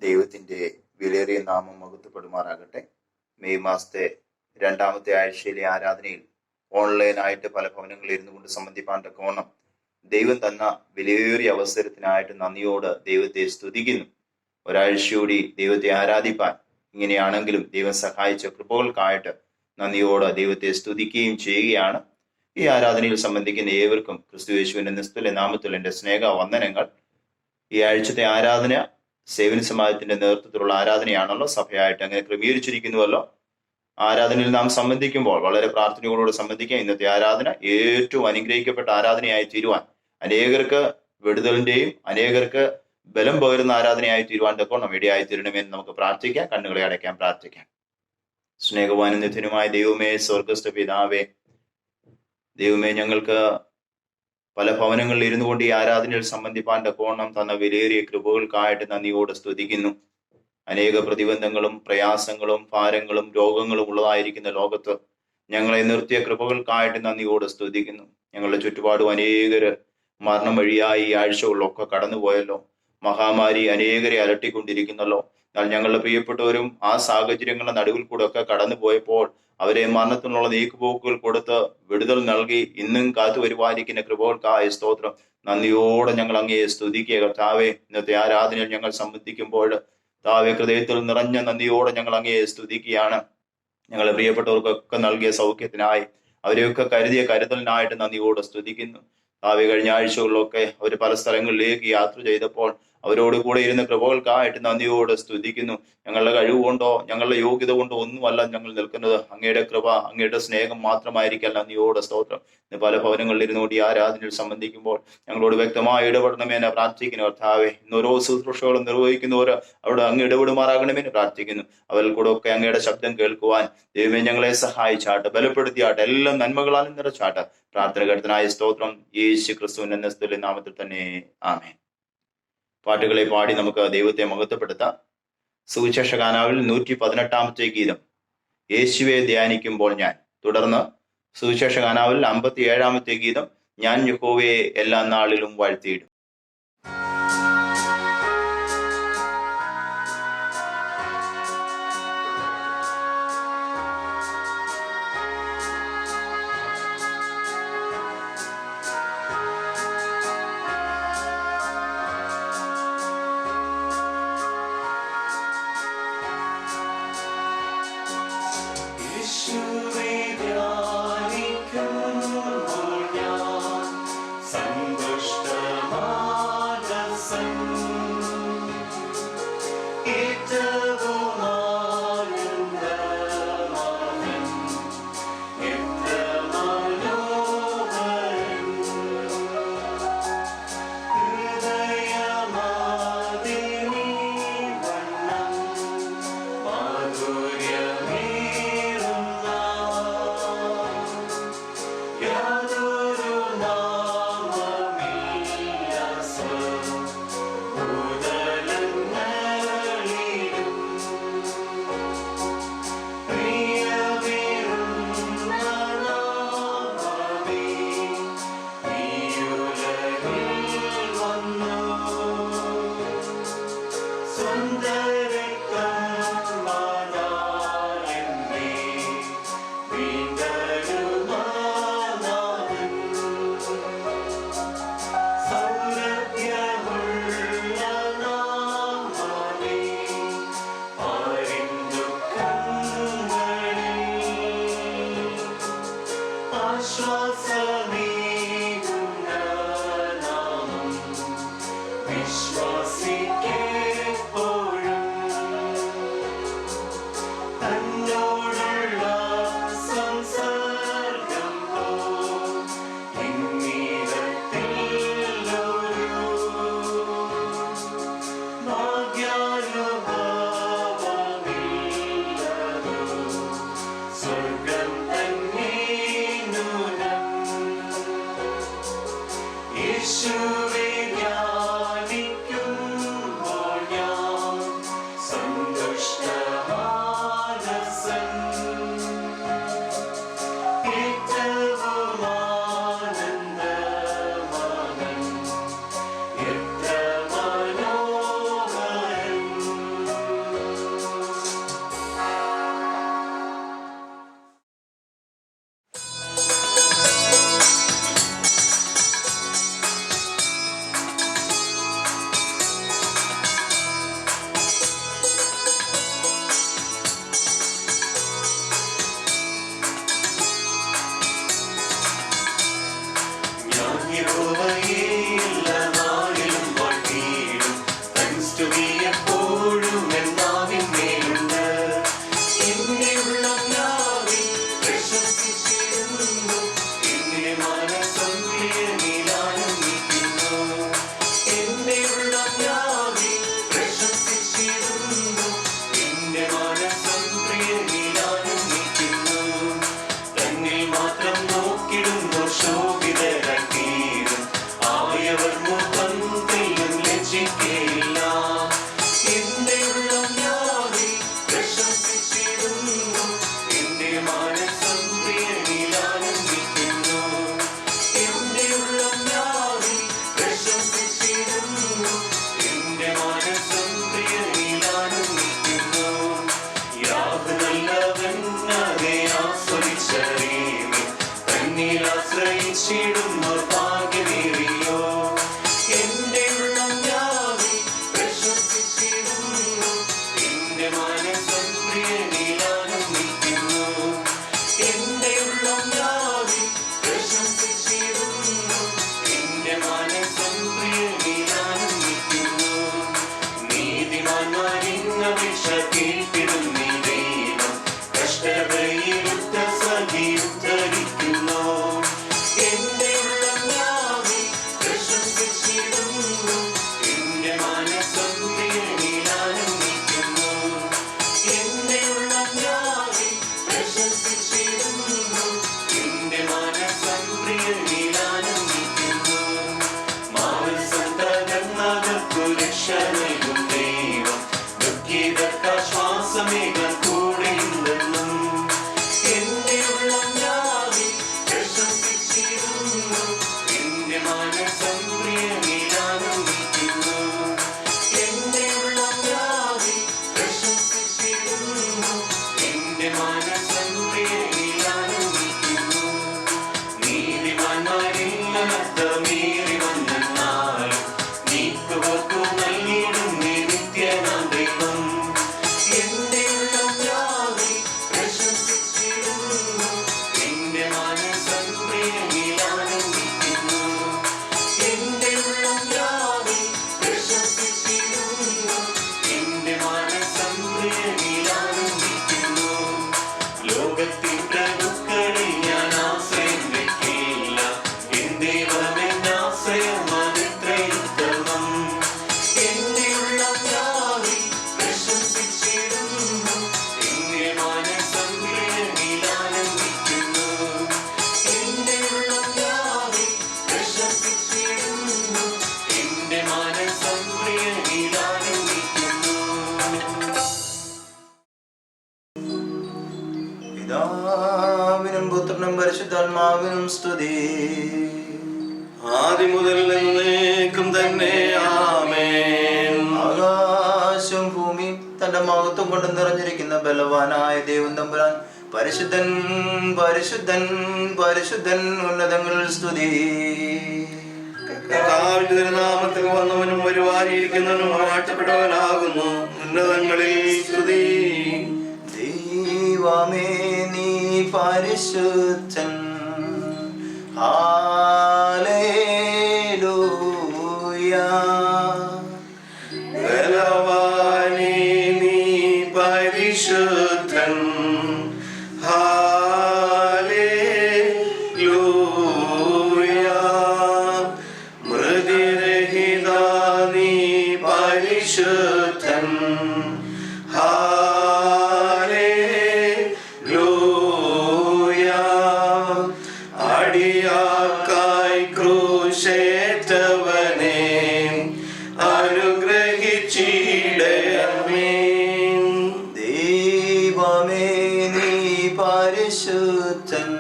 ദൈവത്തിൻ്റെ വിലയേറിയ നാമം മഹത്വപ്പെടുമാറാകട്ടെ. മെയ് മാസത്തെ 2ാമത്തെ ആഴ്ചയിലെ ആരാധനയിൽ ഓൺലൈനായിട്ട് പല ഭവനങ്ങളിൽ ഇരുന്നു കൊണ്ട് സംബന്ധിപ്പാൻ തക്കവണ്ണം ദൈവം തന്ന വിലയേറിയ അവസരത്തിനായിട്ട് നന്ദിയോട് ദൈവത്തെ സ്തുതിക്കുന്നു. ഒരാഴ്ചയോടി ദൈവത്തെ ആരാധിപ്പാൻ ഇങ്ങനെയാണെങ്കിലും ദൈവം സഹായിച്ച കൃപകൾക്കായിട്ട് നന്ദിയോട് ദൈവത്തെ സ്തുതിക്കുകയും ചെയ്യുകയാണ്. ഈ ആരാധനയിൽ സംബന്ധിക്കുന്ന ഏവർക്കും ക്രിസ്തുയേശുവിന്റെ നിസ്തുല്യ നാമത്തിൽ എൻ്റെ സ്നേഹ വന്ദനങ്ങൾ. ഈ ആഴ്ചത്തെ ആരാധന സേവന സമാജത്തിന്റെ നേതൃത്വത്തിലുള്ള ആരാധനയാണല്ലോ, സഭയായിട്ട് അങ്ങനെ ക്രമീകരിച്ചിരിക്കുന്നുവല്ലോ. ആരാധനയിൽ നാം സംബന്ധിക്കുമ്പോൾ വളരെ പ്രാർത്ഥനയോടുകൂടി സംബന്ധിക്കുക. ഇന്നത്തെ ആരാധന ഏറ്റവും അനുഗ്രഹിക്കപ്പെട്ട ആരാധനയായി തീരുവാൻ, അനേകർക്ക് വിടുതലിന്റെയും അനേകർക്ക് ബലം പകരുന്ന ആരാധനയായി തീരുവാൻ തക്കോണം ഇടയായി തീരണമെന്ന് നമുക്ക് പ്രാർത്ഥിക്കാം. കണ്ണുകളെ അടയ്ക്കാൻ പ്രാർത്ഥിക്കാം. സ്നേഹവാനും നിത്യനുമായ ദൈവമേ, സ്വർഗസ്ഥ പിതാവേ, ദൈവമേ, ഞങ്ങൾക്ക് പല ഭവനങ്ങളിൽ ഇരുന്നു കൊണ്ട് ഈ ആരാധനയിൽ സംബന്ധിപ്പാൻ തക്കോണം തന്ന വിലയേറിയ കൃപകൾക്കായിട്ട് നന്ദിയോട് സ്തുതിക്കുന്നു. അനേക പ്രതിബന്ധങ്ങളും പ്രയാസങ്ങളും ഭാരങ്ങളും രോഗങ്ങളും ഉള്ളതായിരിക്കുന്ന ലോകത്ത് ഞങ്ങളെ നിർത്തിയ കൃപകൾക്കായിട്ട് നന്ദിയോട് സ്തുതിക്കുന്നു. ഞങ്ങളുടെ ചുറ്റുപാടും അനേകര് മരണം വഴിയായി ഈ ആഴ്ചകളിലൊക്കെ കടന്നുപോയല്ലോ. മഹാമാരി അനേകരെ അലട്ടിക്കൊണ്ടിരിക്കുന്നല്ലോ. എന്നാൽ ഞങ്ങളുടെ പ്രിയപ്പെട്ടവരും ആ സാഹചര്യങ്ങളുടെ നടുവിൽ കൂടെ ഒക്കെ കടന്നു പോയപ്പോൾ അവരെ മരണത്തിനുള്ള നീക്കുപോക്കുകൾ കൊടുത്ത് വിടുതൽ നൽകി ഇന്നും കാത്തു പരിപാലിക്കുന്ന കൃപകൾക്കായ സ്തോത്രം. നന്ദിയോടെ ഞങ്ങൾ അങ്ങയെ സ്തുതിക്കുക. കർത്താവേ, ഇന്നത്തെ ആരാധനയിൽ ഞങ്ങൾ സംബന്ധിക്കുമ്പോൾ കർത്താവേ, ഹൃദയത്തിൽ നിറഞ്ഞ നന്ദിയോടെ ഞങ്ങൾ അങ്ങയെ സ്തുതിക്കുകയാണ്. ഞങ്ങളെ പ്രിയപ്പെട്ടവർക്കൊക്കെ നൽകിയ സൗഖ്യത്തിനായി, അവരെയൊക്കെ കരുതിയ കരുതലിനായിട്ട് നന്ദിയോടെ സ്തുതിക്കുന്നു. കർത്താവേ, കഴിഞ്ഞ ആഴ്ചകളിലൊക്കെ അവർ പല സ്ഥലങ്ങളിലേക്ക് യാത്ര ചെയ്തപ്പോൾ അവരോട് കൂടെ ഇരുന്ന കൃപകൾക്കായിട്ട് നന്ദിയോട് സ്തുതിക്കുന്നു. ഞങ്ങളുടെ കഴിവ് കൊണ്ടോ ഞങ്ങളുടെ യോഗ്യത കൊണ്ടോ ഒന്നുമല്ല ഞങ്ങൾ നിൽക്കുന്നത്. അങ്ങയുടെ കൃപ, അങ്ങയുടെ സ്നേഹം മാത്രമായിരിക്കാൻ നന്ദിയോട് സ്തോത്രം. ഇന്ന് പല ഭവനങ്ങളിൽ ഇരുന്നുകൊണ്ട് ഈ ആരാധനയിൽ സംബന്ധിക്കുമ്പോൾ ഞങ്ങളോട് വ്യക്തമായി ഇടപെടണമെന്ന് പ്രാർത്ഥിക്കുന്നു. കർത്താവേ, ഇന്ന് ഓരോ ശുശ്രൂഷകളും നിർവഹിക്കുന്നവർ അവിടെ അങ്ങ് ഇടപെടുമാറാകണമെന്ന് പ്രാർത്ഥിക്കുന്നു. അവരിൽ കൂടെ ഒക്കെ അങ്ങയുടെ ശബ്ദം കേൾക്കുവാൻ ദൈവമേ ഞങ്ങളെ സഹായിച്ചാട്ട്, ബലപ്പെടുത്തിയാട്ട്, എല്ലാം നന്മകളാലും നിറച്ചാട്ട്. പ്രാർത്ഥന കേട്ടനായ സ്തോത്രം യേശു ക്രിസ്തുവിന്റെ നിസ്തുല്യ നാമത്തിൽ തന്നെ, ആമേൻ. പാട്ടുകളെ പാടി നമുക്ക് ദൈവത്തെ മഹത്വപ്പെടുത്താം. സുവിശേഷ ഗാനാവിൽ 118ാമത്തെ ഗീതം യേശുവെ ധ്യാനിക്കുമ്പോൾ ഞാൻ. തുടർന്ന് സുവിശേഷ ഗാനാവിൽ 57ാമത്തെ ഗീതം ഞാൻ യഹോവയെ എല്ലാ നാളിലും വാഴ്ത്തിയിടും. വിശ്വാസിക്കെപ്പോഴും നീതിമാന്മാരിന്നപേക്ഷ കേട്ടിടും നീ ദൈവം. കഷ്ടതയിലുറ്റ സഖി ഉദ്ധരിക്കുന്നു. എന്റെ ഉള്ളം യാവിൽ പ്രശംസിച്ചിടുന്നു. എന്റെ മനസ്സും നീതിയിൽ ആനന്ദിക്കുന്നു. എന്റെ ഉള്ളം യാവിൽ പ്രശംസിച്ചിടുന്നു. എന്റെ മനസ്സും നീതിയിൽ ആനന്ദിക്കുന്നു. മാനസം തകർന്നവർക്കു രക്ഷ നൽകും ദൈവം. ദുഃഖിതർക്കാശ്വാസമേകാൻ കൂടെയുണ്ടെന്നും. എന്റെ ഉള്ളം യാവിൽ പ്രശംസിച്ചിടുന്നു. എന്റെ മനസ്സും നീതിയിൽ ആനന്ദിക്കുന്നു. എന്റെ ഉള്ളം യാവിൽ പ്രശംസിച്ചിടുന്നു. എന്റെ മനസ്സും നീതിയിൽ ആനന്ദിക്കുന്നു. നീതിമാന്മാരെല്ലാം അർത്ഥമേറി വന്നെന്നാലും നീക്കുവോർക്കു നൽകിയിടും നീ നിത്യനാം ദൈവം. എന്റെ ഉള്ളം യാവിൽ പ്രശംസിച്ചിടുന്നു. എന്റെ മനസ്സും നീതിയിൽ ആനന്ദിക്കുന്നു. എന്റെ ഉള്ളം യാവിൽ പ്രശംസിച്ചിടുന്നു. എന്റെ മനസ്സും നീതിയിൽ ആനന്ദിക്കുന്നു. ലോകത്തിൻ പ്രഭുക്കളിൽ ഞാൻ ആശ്രയം വെക്കില്ല. എൻ ദൈവമെന്നാശ്രയം അതിത്രയുത്തമം. എന്റെ ഉള്ളം യാവിൽ പ്രശംസിച്ചിടുന്നു. എന്റെ മനസ്സും നീതിയിൽ ആനന്ദിക്കുന്നു. എന്റെ ഉള്ളം യാവിൽ പ്രശംസിച്ചിടുന്നു. എന്റെ മനസ്സും നീതിയിൽ ആനന്ദിക്കുന്നു. പിതാവിനും പുത്രനും പരിശുദ്ധാത്മാവിനും സ്തുതി. ആദ്യം മുതൽ എന്നേക്കും തന്നെ ആമേൻ. ആകാശവും ഭൂമിയും തന്റെ മഹത്വം കൊണ്ട് നിറഞ്ഞിരിക്കുന്ന ബലവാനായ ദൈവം തമ്പുരാൻ പരിശുദ്ധൻ പരിശുദ്ധൻ പരിശുദ്ധൻ ഉന്നതങ്ങളിൽ സ്തുതി. കർത്താവിന്റെ തിരുനാമത്തിൽ വന്നവനും വരുവാനിരിക്കുന്നവനും വാഴ്ത്തപ്പെട്ടവനാകുന്നു. ഉന്നതങ്ങളിൽ സ്തുതി. ദൈവമേ നീ പരിശുദ്ധൻ. ഹല്ലേലൂയ. ബലവാനേ നീ പരിശുദ്ധൻ. ഹല്ലേലൂയ. മൃതിരഹിത നീ പരിശുദ്ധൻ. ഹല്ലേലൂയ. അടിയാക്കായി ക്രൂശേറ്റവനെ അനുഗ്രഹിച്ചിടണമേ. ദൈവമേ നീ പരിശുദ്ധൻ.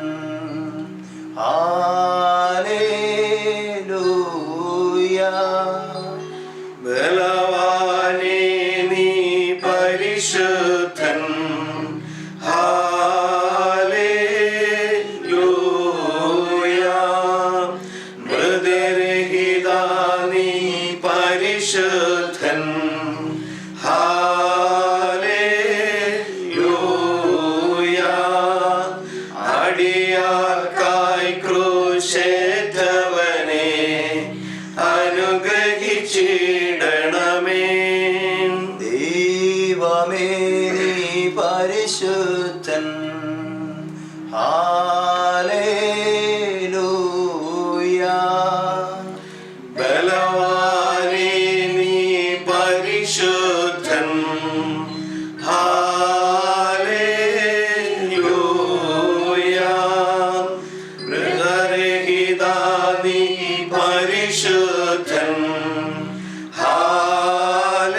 ഹല്ലേലൂയ. ബലവാനേ നീ പരിശുദ്ധൻ. ഹല്ലേലൂയ. മൃതിരഹിത നീ പരിശുദ്ധൻ. ഹല്ലേലൂയ. അടിയാക്കായി ക്രൂശേറ്റവനെ അനുഗ്രഹിച്ചിടണമേ. ദൈവമേ നീ പരിശുദ്ധൻ. ഹല്ലേലൂയ. ബലവാനേ നീ പരിശുദ്ധൻ. ഹല്ലേലൂയ. മൃതരഹിത നീ പരിശുദ്ധൻ. ഹല്ലേലൂയ.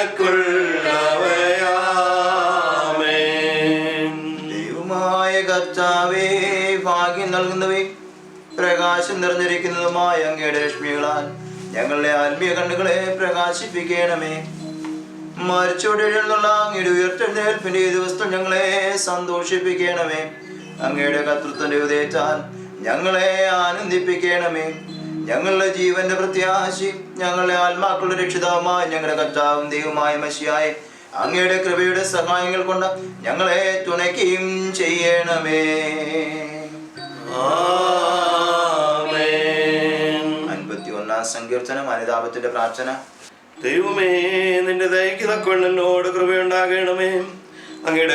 നിനക്കുള്ളവയാമേൻ. ദൈവമായ കർത്താവേ, ഭാഗ്യം നൽകുന്നവേ, പ്രകാശം നിറഞ്ഞിരിക്കുന്നതുമായ അങ്ങയുടെ രശ്മികളാൽ ഞങ്ങളുടെ ആത്മീയ കണ്ണുകളെ പ്രകാശിപ്പിക്കണമേ. മരിച്ചോടെ എഴുന്നുള്ള അങ്ങയുടെ ഉയർത്തെഴുന്നേൽപ്പിന്റെ ഈ ദിവസം ഞങ്ങളെ സന്തോഷിപ്പിക്കണമേ. അങ്ങയുടെ കർത്തൃത്വന്റെ ഉദയത്താൽ ഞങ്ങളെ ആനന്ദിപ്പിക്കണമേ. ഞങ്ങളുടെ ജീവന്റെ പ്രത്യാശി, ഞങ്ങളുടെ ആത്മാക്കളുടെ രക്ഷിതാവുമായ ഞങ്ങളുടെ കർത്താവും ദൈവമായ മശിയായ അങ്ങയുടെ കൃപയുടെ സഹായങ്ങൾ കൊണ്ട് ഞങ്ങളെ തുണയ്ക്കുകയും ചെയ്യണമേ. ആമേൻ. 51-ാം സങ്കീർത്തനം, അനുതാപത്തിന്റെ പ്രാർത്ഥന. ദൈവമേ, നിന്റെ ദയയ്ക്ക് തക്കവണ്ണം എന്നോട് കൃപയുണ്ടാകണമേ. അങ്ങയുടെ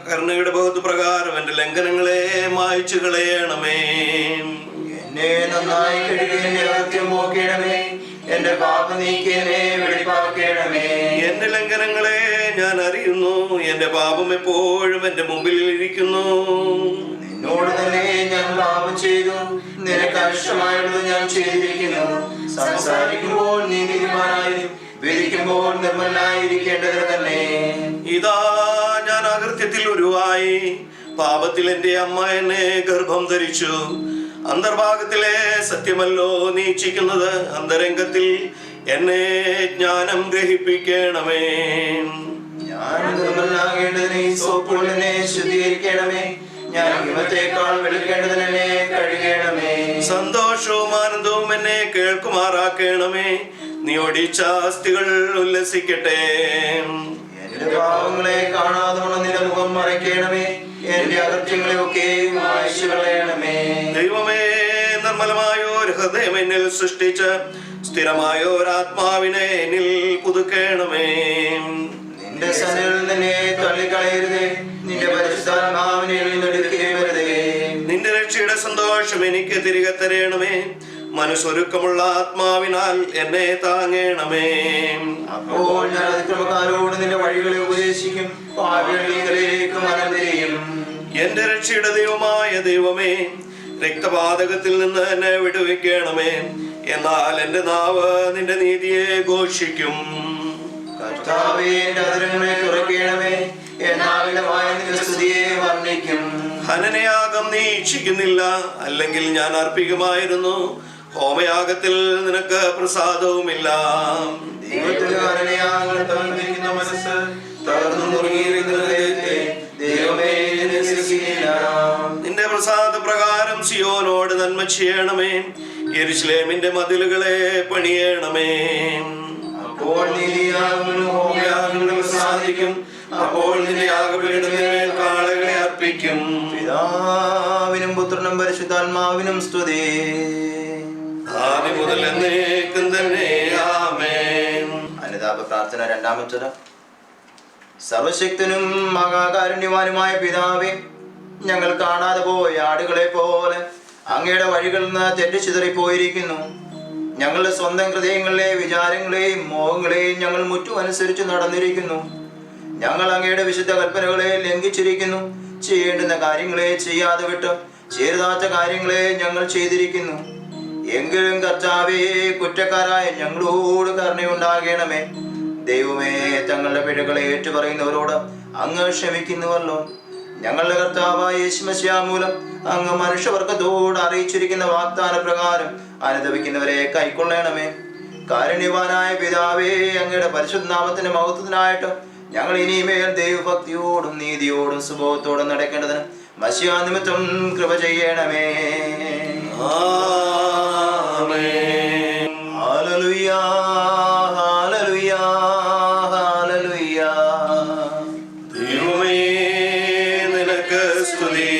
കരുണയുടെ ബഹുത്വ പ്രകാരം എന്റെ ലംഘനങ്ങളെ മായ്ച്ചു കളയണമേ. എന്നെ നന്നായി കഴുകി എന്റെ അകൃത്യം പോക്കണമേ. എന്റെ പാപം നീക്കി എന്നെ വെളിപ്പാക്കണമേ. എന്റെ ലംഘനങ്ങളെ ഞാൻ അറിയുന്നു, എന്റെ പാപം എപ്പോഴും എന്റെ മുമ്പിൽ ഇരിക്കുന്നു. നിന്നോട് തന്നെ ഞാൻ പാപം ചെയ്തു, നിനക്ക് അനിഷ്ടമായുള്ളത് ഞാൻ ചെയ്തിരിക്കുന്നു. സംസാരിക്കുമ്പോൾ നീ നീതിമാനായും വിധിക്കുമ്പോൾ നിർമ്മലനായിരിക്കേണ്ടത് തന്നെ. ഇതാ ഞാൻ അകൃത്യത്തിൽ ഉരുവായി, പാപത്തിൽ എന്റെ അമ്മ എന്നെ ഗർഭം ധരിച്ചു. അന്തർഭാഗത്തിലെ സത്യമല്ലോ നീ ഇച്ഛിക്കുന്നത്, അന്തരംഗത്തിൽ എന്നെ ജ്ഞാനം ഗ്രഹിപ്പിക്കണമേ. ഞാൻ നിർമ്മലനാകേണ്ടതിന് ഈ സോപ്പുകൊണ്ട് എന്നെ ശുദ്ധീകരിക്കണമേ. ഞാൻ ഹിമത്തേക്കാൾ വെളുക്കേണ്ടതിന് എന്നെ കഴുകണമേ. സന്തോഷവും ആനന്ദവും എന്നെ കേൾക്കുമാറാക്കണമേ. നീ ഒടിച്ച അസ്ഥികൾ ഉല്ലസിക്കട്ടെ. എന്റെ പാവങ്ങളെ കാണാതെ നിന്റെ മുഖം മറയ്ക്കണമേ. എന്റെ അകൃത്യങ്ങളെ ഒക്കെ മായ്ച്ചു കളയണമേ. ദൈവമേ, നിർമ്മലമായ ഒരു ഹൃദയം എന്നിൽ സൃഷ്ടിച്ച് സ്ഥിരമായ ഒരു ആത്മാവിനെ എന്നിൽ പുതുക്കണമേ. നിന്റെ സന്നിധിയിൽ നിന്നെ തള്ളിക്കളയരുതേ. നിന്റെ പരിശുദ്ധാത്മാവിനെ എടുക്കരുതേ. നിന്റെ രക്ഷയുടെ സന്തോഷം എനിക്ക് തിരികെ തരണമേ. മനസ്സൊരുക്കമുള്ള ആത്മാവിനാൽ എന്നെ താങ്ങണമേ. അപ്പോൾ ഞാൻ അതിക്രമക്കാരോട് നിന്റെ വഴികളെ ഉപദേശിക്കും, പാപികളിലേക്ക് മനം തിരിയും. എന്റെ രക്ഷയുടെ ദൈവമായ ദൈവമേ, രക്തപാതകത്തിൽ നിന്ന് എന്നെ വിടുവിക്കണമേ. എന്നാൽ എന്റെ നാവ് നിന്റെ നീതിയെ ഘോഷിക്കും. കർത്താവേ, എന്റെ അതിരങ്ങളെ തുറക്കണമേ. എന്നാൽ എന്റെ വായ നിന്റെ സ്തുതിയെ വർണ്ണിക്കും. ഹനനയാഗം നീ ഇച്ഛിക്കുന്നില്ല, അല്ലെങ്കിൽ ഞാൻ അർപ്പിക്കുമായിരുന്നു. ഹോമയാഗത്തിൽ നിനക്ക് പ്രസാദവുമില്ല. ദൈവത്തിന്റെ ഹനനയാഗങ്ങൾ തന്നിരിക്കുന്ന മനസ്സ്, തകർന്നു മുറുകിയിരിക്കുന്ന ഹൃദയത്തെ ദൈവമേ നിരസിക്കുകയില്ല. നിന്റെ പ്രസാദ പ്രകാരം സിയോനോട് നന്മ ചെയ്യണമേ. യെരൂശലേമിന്റെ മതിലുകളെ പണിയണമേ. അപ്പോൾ നീതിയാഗങ്ങളും ഹോമയാഗങ്ങളും സാധിക്കും. അപ്പോൾ നിന്റെ യാഗപീഠത്തിന്മേൽ കാളകളെ അർപ്പിക്കും. പിതാവിനും പുത്രനും പരിശുദ്ധാത്മാവിനും സ്തുതി. ആദി മുതൽ എന്നേക്കും തന്നെ. ആമേൻ. അനുതാപ പ്രാർത്ഥന, രണ്ടാമത്തത്. സർവശക്തനും മഹാകാരുണ്യവാനുമായ പിതാവേ, ഞങ്ങൾ കാണാതെ പോയ ആടുകളെ പോലെ അങ്ങയുടെ വഴികളിൽ നിന്ന് തെറ്റിച്ചിതറിപ്പോയിരിക്കുന്നു. ഞങ്ങളുടെ സ്വന്തം ഹൃദയങ്ങളിലെ വിചാരങ്ങളെയും മോഹങ്ങളെയും ഞങ്ങൾ മുറ്റും അനുസരിച്ച് നടന്നിരിക്കുന്നു. ഞങ്ങൾ അങ്ങയുടെ വിശുദ്ധ കൽപ്പനകളെ ലംഘിച്ചിരിക്കുന്നു. ചെയ്യേണ്ടുന്ന കാര്യങ്ങളെ ചെയ്യാതെ വിട്ട് ചെയ്താത്ത കാര്യങ്ങളെ ഞങ്ങൾ ചെയ്തിരിക്കുന്നു. എങ്കിലും കർത്താവേ, കുറ്റക്കാരായ ഞങ്ങളോട് കരുണയുണ്ടാകണമേ. ദൈവമേ, തങ്ങളുടെ പിഴകളെ ഏറ്റുപറയുന്നവരോട് അങ്ങ് ക്ഷമിക്കുന്നുവല്ലോ. ഞങ്ങളുടെ കർത്താവായ യേശുമശിഹാ മൂലം അങ്ങ് മനുഷ്യവർഗത്തോട് അറിയിച്ചിരിക്കുന്ന വാഗ്ദാന പ്രകാരം അനുദപിക്കുന്നവരെ കൈക്കൊള്ളണമേ. കാരുണ്യവാനായ പിതാവേ, അങ്ങയുടെ പരിശുദ്ധ നാമത്തിന്റെ മഹത്വത്തിനായിട്ട് ഞങ്ങൾ ഇനിമേൽ ദൈവഭക്തിയോടും നീതിയോടും സുബോധത്തോടും നടക്കേണ്ടതിന് മശിഹാ നിമിത്തം കൃപ ചെയ്യണമേ. ആമേൻ. ഹല്ലേലൂയ, ഹല്ലേലൂയ, ഹല്ലേലൂയ. ദൈവമേ, നിനക്ക് സ്തുതി.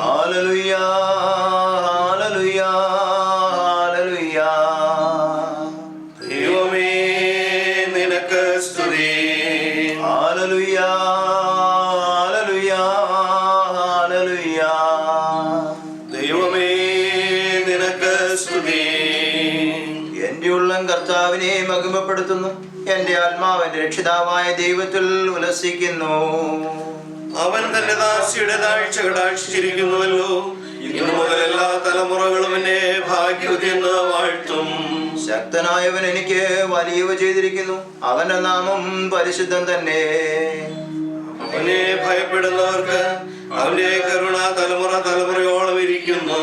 ഹല്ലേലൂയ, ഹല്ലേലൂയ, ഹല്ലേലൂയ. ദൈവമേ, നിനക്ക് സ്തുതി. ഹല്ലേലൂയ, ഹല്ലേലൂയ, ഹല്ലേലൂയ. ദൈവമേ, നിനക്ക് സ്തുതി. എന്റെ ഉള്ളം കർത്താവിനെ മഹിമപ്പെടുത്തുന്നു. എന്റെ ആത്മാവിന്റെ രക്ഷിതാവായ ദൈവത്തിൽ ഉല്ലസിക്കുന്നു. അവൻ തന്റെ ദാസിയുടെ താഴ്ച കടാക്ഷിച്ചിരിക്കുന്നുവല്ലോ. ഇന്നു മുതൽ എല്ലാ തലമുറകളും എന്നെ ഭാഗ്യവതി എന്ന് വാഴ്ത്തും. ശക്തനായവൻ എനിക്ക് വലിയവ ചെയ്തിരിക്കുന്നു, അവന്റെ നാമം പരിശുദ്ധം തന്നെ. അവനെ ഭയപ്പെടുന്നവർക്ക് അവന്റെ കരുണ തലമുറ തലമുറയോളം ഇരിക്കുന്നു.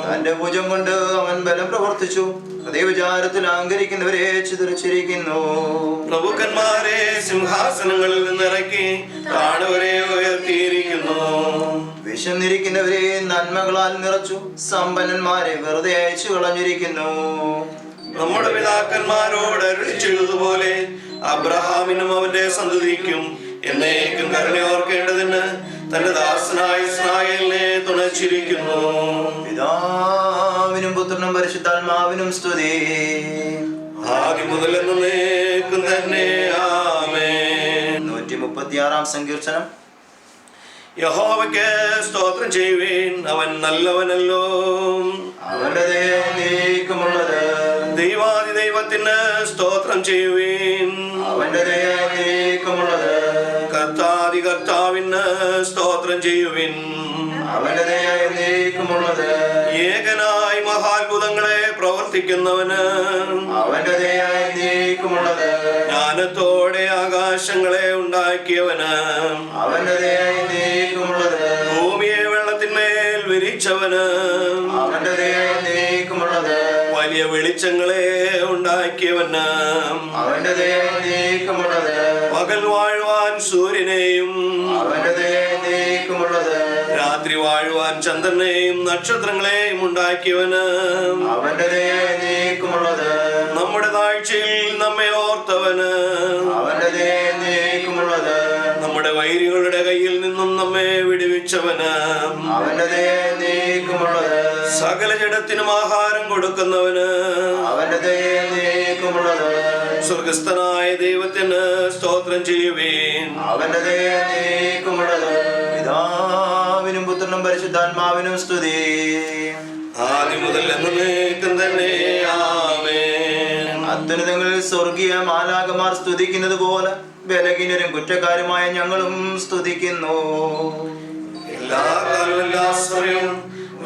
തന്റെ ഭുജം കൊണ്ട് അവൻ ബലം പ്രവർത്തിച്ചു, ഹൃദയവിചാരത്തിൽ അഹങ്കരിക്കുന്നവരെ ചിതറിച്ചിരിക്കുന്നു. പ്രഭുക്കന്മാരെ സിംഹാസനങ്ങളിൽ നിന്നിറക്കി താണവരെ ഉയർത്തിയിരിക്കുന്നു. വിശന്നിരിക്കുന്നവരെ നന്മകളാൽ നിറച്ചു, സമ്പന്നന്മാരെ വെറുതെ അയച്ചു കളഞ്ഞിരിക്കുന്നു. നമ്മുടെ പിതാക്കന്മാരോട് അരുളിച്ചതുപോലെ അബ്രഹാമിനും അവന്റെ സന്തതിക്കും എന്നേക്കും കരുണയോർക്കേണ്ടതിന് തന്റെ ദാസനായ ഇസ്രായേലിനെ തുണച്ചിരിക്കുന്നു. പിതാവിനും പുത്രനും പരിശുദ്ധാത്മാവിനും സ്തുതി, ആദ്യം മുതൽ എന്നേക്കും തന്നെ. ആമേൻ. 136 സങ്കീർത്തനം. യഹോവയ്ക്ക് സ്തോത്രം ചെയ്യുവിൻ, അവൻ നല്ലവനല്ലോ. അവന്റെ ദയ എന്നേക്കുമുള്ളത്. ദൈവാദി ദൈവത്തിന് സ്തോത്രം ചെയ്യുവിൻ, അവന്റെ ദയ എന്നേക്കുമുള്ളത്. കർത്താദി കർത്താവിന് സ്തോത്രം ചെയ്യുവിൻ, അവന്റെ ദയ എന്നേക്കുമുള്ളത്. ഏകനായി മഹാത്ഭുതങ്ങളെ പ്രവർത്തിക്കുന്നവന് അവന്റെ ദയ എന്നേക്കുമുള്ളത്. ജ്ഞാനത്തോടെ ആകാശങ്ങളെ ഉണ്ടാക്കിയവന് അവന്റെ ദയ എന്നേക്കുമുള്ളത്. ഭൂമിയെ വെള്ളത്തിന്മേൽ വിരിച്ചവന് അവന്റെ ദയ എന്നേക്കുമുള്ളത്. വലിയ വെളിച്ചങ്ങളെ ഉണ്ടാക്കിയവന് അവന്റെ ദയ എന്നേക്കുമുള്ളത്. പകൽ വാഴുവാൻ സൂര്യനെയും അവന്റെ ദയ എന്നേക്കുമുള്ളത്. രാത്രി വാഴുവാൻ ചന്ദ്രനെയും നക്ഷത്രങ്ങളെയും ഉണ്ടാക്കിയവന് അവന്റെ ദയ എന്നേക്കുമുള്ളത്. നമ്മുടെ താഴ്ചയിൽ നമ്മെ ഓർത്തവന് അവന്റെ ദയ എന്നേക്കുമുള്ളത്. നമ്മുടെ വൈരികളുടെ കയ്യിൽ നിന്നും നമ്മെ വിടുവിച്ചവന് അവന്റെ ദയ എന്നേക്കുമുള്ളത്. സകല ജഡത്തിനും ആഹാരം കൊടുക്കുന്നവന് അവന്റെ ദയ എന്നേക്കുമുള്ളത്. സ്വർഗസ്ഥനായ ദൈവത്തിന് സ്തോത്രം ചെയ്യുവേൻ, അവന്റെ ദയ എന്നേക്കുമുള്ളത്. പിതാവിനും പുത്രനും പരിശുദ്ധാത്മാവിനും സ്തുതി, ആദ്യം മുതൽ എന്നേക്കും തന്നെ. ആമേൻ. അത്യുന്നതങ്ങളിൽ സ്വർഗീയ മാലാകമാർ സ്തുതിക്കുന്നത് പോലെ ബലഹീനരും കുറ്റക്കാരുമായ ഞങ്ങളും സ്തുതിക്കുന്നു. എല്ലാ കാലവും എല്ലാ സമയവും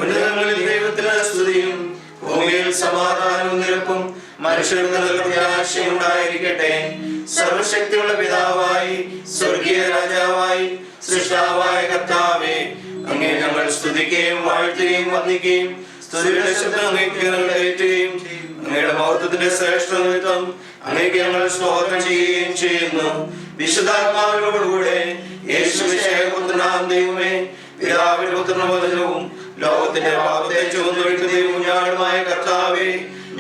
ഉന്നതങ്ങളിൽ ദൈവത്തിന് സ്തുതിയും ഭൂമിയിൽ സമാധാനവും നിരപ്പും മനുഷ്യർക്ക് നല്ല പ്രത്യാശയുണ്ടായിരിക്കട്ടെ. സർവശക്തിയുള്ള പിതാവായി സ്വർഗീയ രാജാവായി സൃഷ്ടാവായ കർത്താവേ, അങ്ങേ ഞങ്ങൾ സ്തുതിക്കുകയും വാഴ്ത്തുകയും വന്ദിക്കുകയും സ്തുതിയുടെ ശബ്ദം അങ്ങേക്ക് ഞങ്ങൾ കയറ്റുകയും അങ്ങയുടെ മഹത്വത്തിന്റെ ശ്രേഷ്ഠ നിമിത്തം അങ്ങേക്ക് ഞങ്ങൾ സ്തോത്രം ചെയ്യുകയും ചെയ്യുന്നു. വിശുദ്ധാത്മാവിനോടുകൂടെ യേശുവിശേഷപുത്രനാം ദൈവമേ, പിതാവിന്റെ പുത്രനവും ലോകത്തിന്റെ പാപത്തെ ചുമന്നൊഴിക്കുന്നതും ഞാനുമായ കർത്താവേ,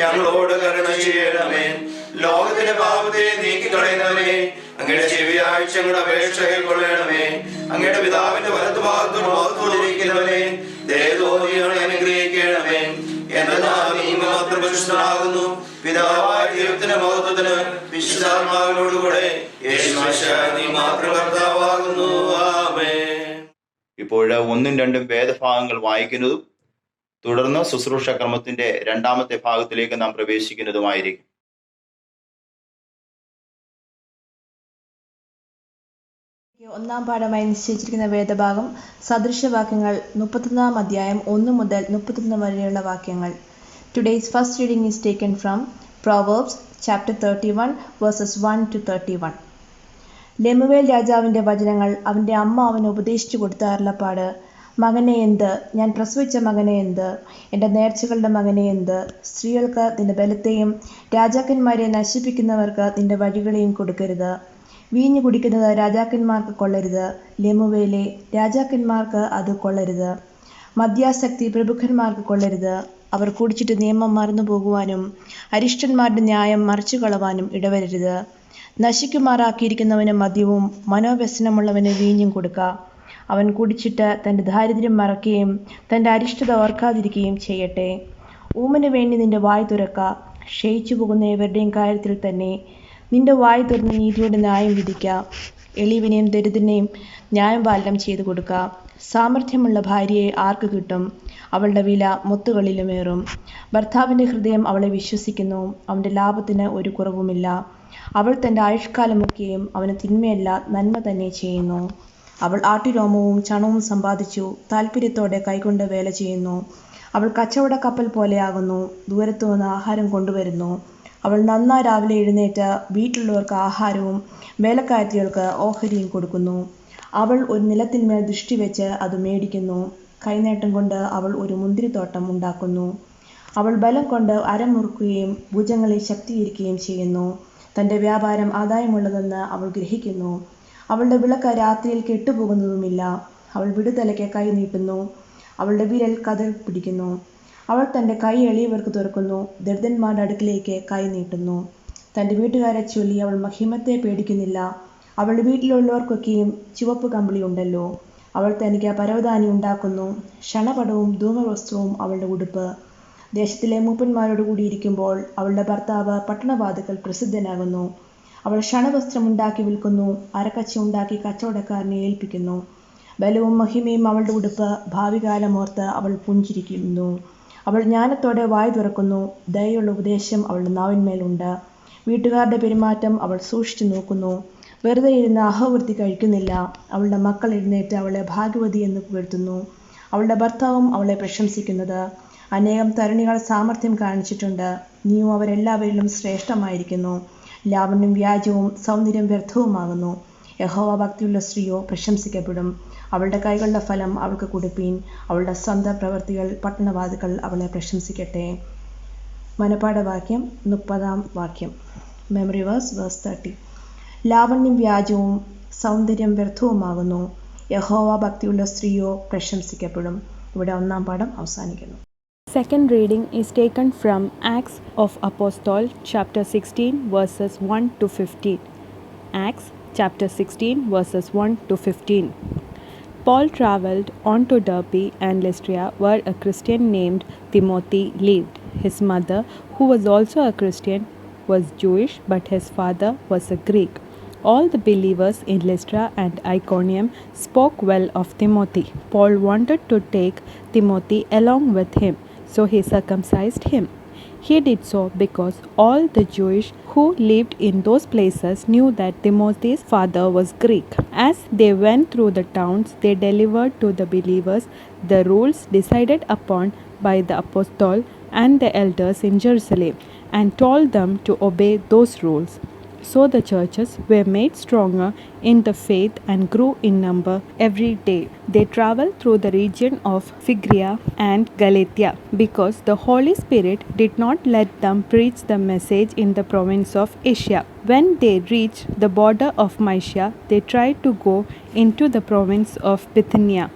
ഞങ്ങളോട് കരുണ ചെയ്യണമേ. ലോകത്തിന്റെ പാപത്തെ നീക്കിക്കളയുന്നവനെ, അങ്ങയുടെ ചെവിയാഴ്ച ഞങ്ങളുടെ അപേക്ഷ കൈക്കൊള്ളണമേ. അങ്ങയുടെ പിതാവിന്റെ വലത്ത് ഭാഗത്തോടിരിക്കുന്നവനെ ദയതോന്നിയാണ് അനുഗ്രഹിക്കണമേ. എന്നാൽ നീ മാത്രം പരിശുദ്ധനാകുന്നു. പിതാവായ ദൈവത്തിന്റെ മഹത്വത്തിന് വിശുദ്ധാത്മാവിനോടുകൂടെ നീ മാത്രം കർത്താവാകുന്നു. ആമേൻ. ഇപ്പോൾ 1ഉം 2ഉം വേദഭാഗങ്ങൾ വായിക്കുന്നതും തുടർന്ന് ശുശ്രൂഷ ക്രമത്തിന്റെ 2ാമത്തെ ഭാഗത്തിലേക്ക് നാം പ്രവേശിക്കുന്നതുമായിരിക്കും. ഒന്നാം പാഠമായി നിശ്ചയിച്ചിരിക്കുന്ന വേദഭാഗം സദൃശവാക്യങ്ങൾ 31-ാം അധ്യായം 1 മുതൽ 31 വരെയുള്ള വാക്യങ്ങൾ. Today's first reading is taken from Proverbs chapter 31 verses 1 to 31. ലെമുവേൽ രാജാവിൻ്റെ വചനങ്ങൾ അവൻ്റെ അമ്മ അവന് ഉപദേശിച്ചു കൊടുത്ത അരുളപ്പാട്. മകനെ എന്ത്, ഞാൻ പ്രസവിച്ച മകനെ എന്ത്, എൻ്റെ നേർച്ചകളുടെ മകനെ എന്ത്. സ്ത്രീകൾക്ക് നിന്റെ ബലത്തെയും രാജാക്കന്മാരെ നശിപ്പിക്കുന്നവർക്ക് നിന്റെ വഴികളെയും കൊടുക്കരുത്. വീഞ്ഞു കുടിക്കുന്നത് രാജാക്കന്മാർക്ക് കൊള്ളരുത്. ലെമുവേലെ, രാജാക്കന്മാർക്ക് അത് കൊള്ളരുത്. മദ്യാസക്തി പ്രഭുക്കന്മാർക്ക് കൊള്ളരുത്. അവർ കുടിച്ചിട്ട് നിയമം മറന്നു പോകുവാനും അരിഷ്ടന്മാരുടെ ന്യായം മറിച്ചു കളവാനും ഇടവരരുത്. നശിക്കുമാറാക്കിയിരിക്കുന്നവന് മദ്യവും മനോവ്യസനമുള്ളവന് വീഞ്ഞും കൊടുക്ക. അവൻ കുടിച്ചിട്ട് തൻ്റെ ദാരിദ്ര്യം മറക്കുകയും തൻ്റെ അരിഷ്ടത ഓർക്കാതിരിക്കുകയും ചെയ്യട്ടെ. ഊമന് വേണ്ടി നിന്റെ വായ് തുറക്ക. ക്ഷയിച്ചു പോകുന്ന ഏവരുടെയും കാര്യത്തിൽ തന്നെ നിന്റെ വായ് തുറന്ന് നീതിയോടെ ന്യായം വിധിക്ക. എളിവിനെയും ദരിദ്രനെയും ന്യായപാലനം ചെയ്തു കൊടുക്ക. സാമർഥ്യമുള്ള ഭാര്യയെ ആർക്ക് കിട്ടും? അവളുടെ വില മുത്തുകളിലുമേറും. ഭർത്താവിൻ്റെ ഹൃദയം അവളെ വിശ്വസിക്കുന്നു, അവൻ്റെ ലാഭത്തിന് ഒരു കുറവുമില്ല. അവൾ തൻ്റെ ആയുഷ്കാലമൊക്കെയും അവന് തിന്മയല്ല നന്മ തന്നെ ചെയ്യുന്നു. അവൾ ആട്ടിരോമവും ചണവും സമ്പാദിച്ചു താല്പര്യത്തോടെ കൈകൊണ്ട് വേല ചെയ്യുന്നു. അവൾ കച്ചവട കപ്പൽ പോലെയാകുന്നു, ദൂരത്തു നിന്ന് ആഹാരം കൊണ്ടുവരുന്നു. അവൾ നന്നായി രാവിലെ എഴുന്നേറ്റ് വീട്ടിലുള്ളവർക്ക് ആഹാരവും വേലക്കാരത്തികൾക്ക് ഓഹരിയും കൊടുക്കുന്നു. അവൾ ഒരു നിലത്തിന്മേൽ ദൃഷ്ടി വെച്ച് അത് മേടിക്കുന്നു. കൈനേട്ടം കൊണ്ട് അവൾ ഒരു മുന്തിരിത്തോട്ടം ഉണ്ടാക്കുന്നു. അവൾ ബലം കൊണ്ട് അരമുറുക്കുകയും ഭുജങ്ങളെ ശക്തീകരിക്കുകയും ചെയ്യുന്നു. തൻ്റെ വ്യാപാരം ആദായമുള്ളതെന്ന് അവൾ ഗ്രഹിക്കുന്നു. അവളുടെ വിളക്ക് രാത്രിയിൽ കെട്ടുപോകുന്നതുമില്ല. അവൾ വിടുതലയ്ക്ക് കൈ നീട്ടുന്നു. അവളുടെ വിരൽ കതൾ പിടിക്കുന്നു. അവൾ തൻ്റെ കൈ എളിയവർക്ക് തുറക്കുന്നു. ദരിദ്രന്മാരുടെ അടുക്കിലേക്ക് കൈ നീട്ടുന്നു. തൻ്റെ വീട്ടുകാരെ ചൊല്ലി അവൾ മഹിമത്തെ പേടിക്കുന്നില്ല. അവളുടെ വീട്ടിലുള്ളവർക്കൊക്കെയും ചുവപ്പ് കമ്പിളി ഉണ്ടല്ലോ. അവൾ തനിക്ക് പരവതാനി ഉണ്ടാക്കുന്നു. ക്ഷണപടവും ധൂമവസ്ത്രവും അവളുടെ ഉടുപ്പ്. ദേശത്തിലെ മൂപ്പന്മാരോട് കൂടിയിരിക്കുമ്പോൾ അവളുടെ ഭർത്താവ് പട്ടണവാതിക്കൽ പ്രസിദ്ധനാകുന്നു. അവൾ ക്ഷണവസ്ത്രം ഉണ്ടാക്കി വിൽക്കുന്നു. അരക്കച്ച ഉണ്ടാക്കി കച്ചവടക്കാരനെ ഏൽപ്പിക്കുന്നു. ബലവും മഹിമയും അവളുടെ ഉടുപ്പ്. ഭാവികാലമോർത്ത് അവൾ പുഞ്ചിരിക്കുന്നു. അവൾ ജ്ഞാനത്തോടെ വായ് തുറക്കുന്നു. ദയയുള്ള ഉപദേശം അവളുടെ നാവിന്മേലുണ്ട്. വീട്ടുകാരുടെ പെരുമാറ്റം അവൾ സൂക്ഷിച്ചു നോക്കുന്നു. വെറുതെ ഇരുന്ന് അഹോവൃത്തി കഴിക്കുന്നില്ല. അവളുടെ മക്കൾ എഴുന്നേറ്റ് അവളെ ഭാഗ്യവതി എന്ന് പുകഴ്ത്തുന്നു. അവളുടെ ഭർത്താവും അവളെ പ്രശംസിക്കുന്നത്. അനേകം തരുണികൾ സാമർഥ്യം കാണിച്ചിട്ടുണ്ട്. നീയും അവരെല്ലാവരിലും ശ്രേഷ്ഠമായിരിക്കുന്നു. ലാവണ്യം വ്യാജവും സൗന്ദര്യം വ്യർത്ഥവുമാകുന്നു. യഹോവ ഭക്തിയുള്ള സ്ത്രീയോ പ്രശംസിക്കപ്പെടും. അവളുടെ കൈകളുടെ ഫലം അവൾക്ക് കൊടുപ്പീൻ. അവളുടെ സ്വന്തം പ്രവൃത്തികൾ പട്ടണവാതികൾ അവളെ പ്രശംസിക്കട്ടെ. മനപാഠവാക്യം 30 വാക്യം. Memory verse 30. ലാവണ്യം വ്യാജവും സൗന്ദര്യം വ്യർത്ഥവുമാകുന്നു. യഹോവ ഭക്തിയുള്ള സ്ത്രീയോ പ്രശംസിക്കപ്പെടും. ഇവിടെ 1-ാം പാഠം അവസാനിക്കുന്നു. Second reading is taken from Acts of Apostles chapter 16 verses 1 to 15. Acts chapter 16 verses 1 to 15. Paul traveled on to Derbe and Lystra where a Christian named Timothy lived. His mother, who was also a Christian, was Jewish, but his father was a Greek. All the believers in Lystra and Iconium spoke well of Timothy. Paul wanted to take Timothy along with him, so he circumcised him. He did so because all the Jewish who lived in those places knew that Timothy's father was Greek. As they went through the towns, they delivered to the believers the rules decided upon by the apostle and the elders in Jerusalem, and told them to obey those rules. So the churches were made stronger in the faith and grew in number every day. They traveled through the region of Phrygia and Galatia because the Holy Spirit did not let them preach the message in the province of Asia. When they reached the border of Mysia, they tried to go into the province of Bithynia,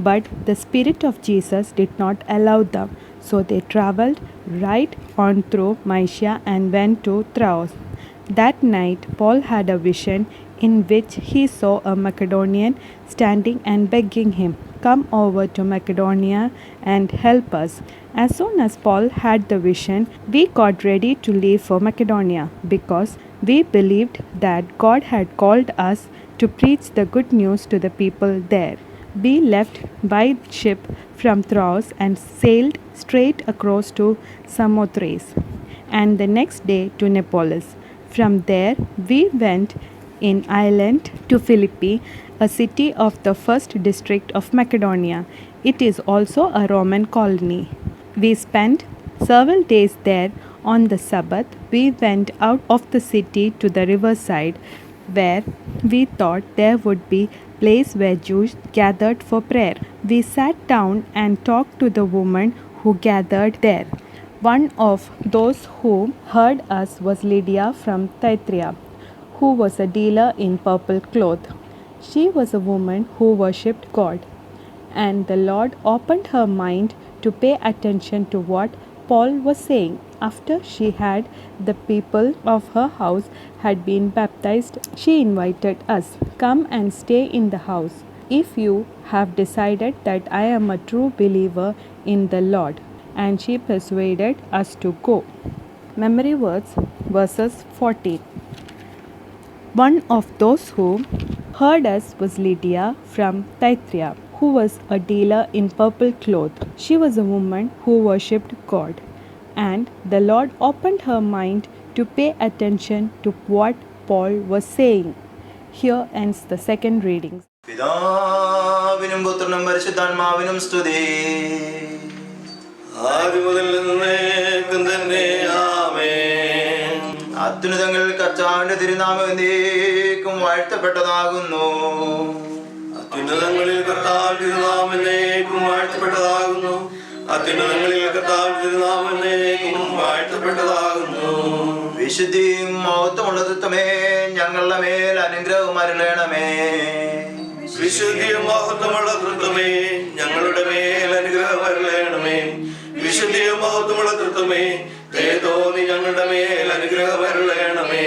but the Spirit of Jesus did not allow them. So they traveled right on through Mysia and went to Troas. That night Paul had a vision in which he saw a Macedonian standing and begging him, "Come over to Macedonia and help us." As soon as Paul had the vision, we got ready to leave for Macedonia because we believed that God had called us to preach the good news to the people there. We left by ship from Troas and sailed straight across to Samothrace, and the next day to Neapolis. From there we went in island to Philippi, a city of the first district of Macedonia. It is also a Roman colony. We spent several days there. On the Sabbath we went out of the city to the riverside, where we thought there would be place where Jews gathered for prayer. We sat down and talked to the women who gathered there. One of those who heard us was Lydia from Thyatira, who was a dealer in purple cloth. She was a woman who worshipped God, and the Lord opened her mind to pay attention to what Paul was saying. After she had the people of her house had been baptized, she invited us, "Come and stay in the house, if you have decided that I am a true believer in the Lord." And she persuaded us to go. Memory words, verses 14. One of those who heard us was Lydia from Thyatira, who was a dealer in purple cloth. She was a woman who worshipped God, and the Lord opened her mind to pay attention to what Paul was saying. Here ends the second reading. പിതാവിനും പുത്രനും പരിശുദ്ധാത്മാവിനും സ്തുതി. ആദ്യം മുതൽ എന്നേക്കും തന്നെ ആമേൻ. അത്യുന്നതങ്ങളിൽ കർത്താവിന്റെ തിരുനാമം എന്നേക്കും വാഴ്ത്തപ്പെട്ടതാകുന്നു. അത്യുന്നതങ്ങളിൽ കർത്താവിന്റെ തിരുനാമം എന്നേക്കും വാഴ്ത്തപ്പെട്ടതാകുന്നു. അത്യുന്നതങ്ങളിൽ കർത്താവിന്റെ തിരുനാമം എന്നേക്കും വാഴ്ത്തപ്പെട്ടതാകുന്നു. വിശുദ്ധിയും മഹത്വമുള്ള തൃത്വമേ ഞങ്ങളുടെ മേൽ അനുഗ്രഹം അരുളണമേ. വിശുദ്ധിയും മഹത്വമുള്ള തൃത്വമേ ഞങ്ങളുടെ മേൽ അനുഗ്രഹം അരുളണമേ. വിശുദ്ധിയും മഹത്വമുള്ള തൃത്വമേ ദയതോന്നി ഞങ്ങളുടെ മേൽ അനുഗ്രഹം അരുളണമേ.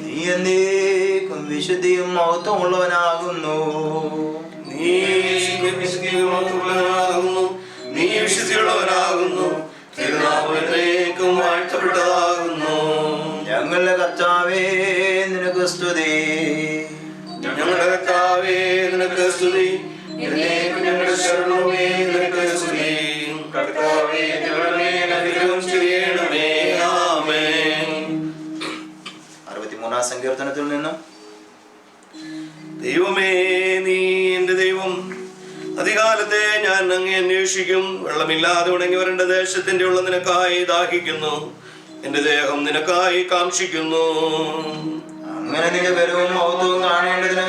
നീ എന്നേക്കും വിശുദ്ധിയും മഹത്വമുള്ളവനാകുന്നു. നീ വിശുദ്ധിയുള്ളവനാകുന്നു. നീ വിശുദ്ധിയുള്ളവനാകുന്നു. തിരുനാമം എന്നേക്കും വാഴ്ത്തപ്പെട്ടതാകുന്നു. ഞങ്ങളുടെ കർത്താവേ നിനക്ക് സ്തുതി. ഞങ്ങളുടെ കർത്താവേ നിനക്ക് സ്തുതി. എന്നേക്കും ഞങ്ങളുടെ ശരണമേ നിനക്ക് സ്തുതി. കർത്താവേ ഞങ്ങളുടെ മേൽ അനുഗ്രഹം ചെയ്യണമേ. ആമേൻ. 63-ാം സങ്കീർത്തനത്തിൽ നിന്നും ദൈവമേ നീ എന്റെ ദൈവം, അധികാലത്തെ ഞാൻ അങ്ങേ അന്വേഷിക്കും. വെള്ളമില്ലാതെ ഉണങ്ങി വരേണ്ട ദേശത്തിന്റെ ഉള്ള നിനക്കായി ദാഹിക്കുന്നു. എന്റെ ദേഹം നിനക്കായി കാംക്ഷിക്കുന്നു. അങ്ങനെ നിന്റെ ബലവും മഹത്വവും കാണേണ്ടതിന്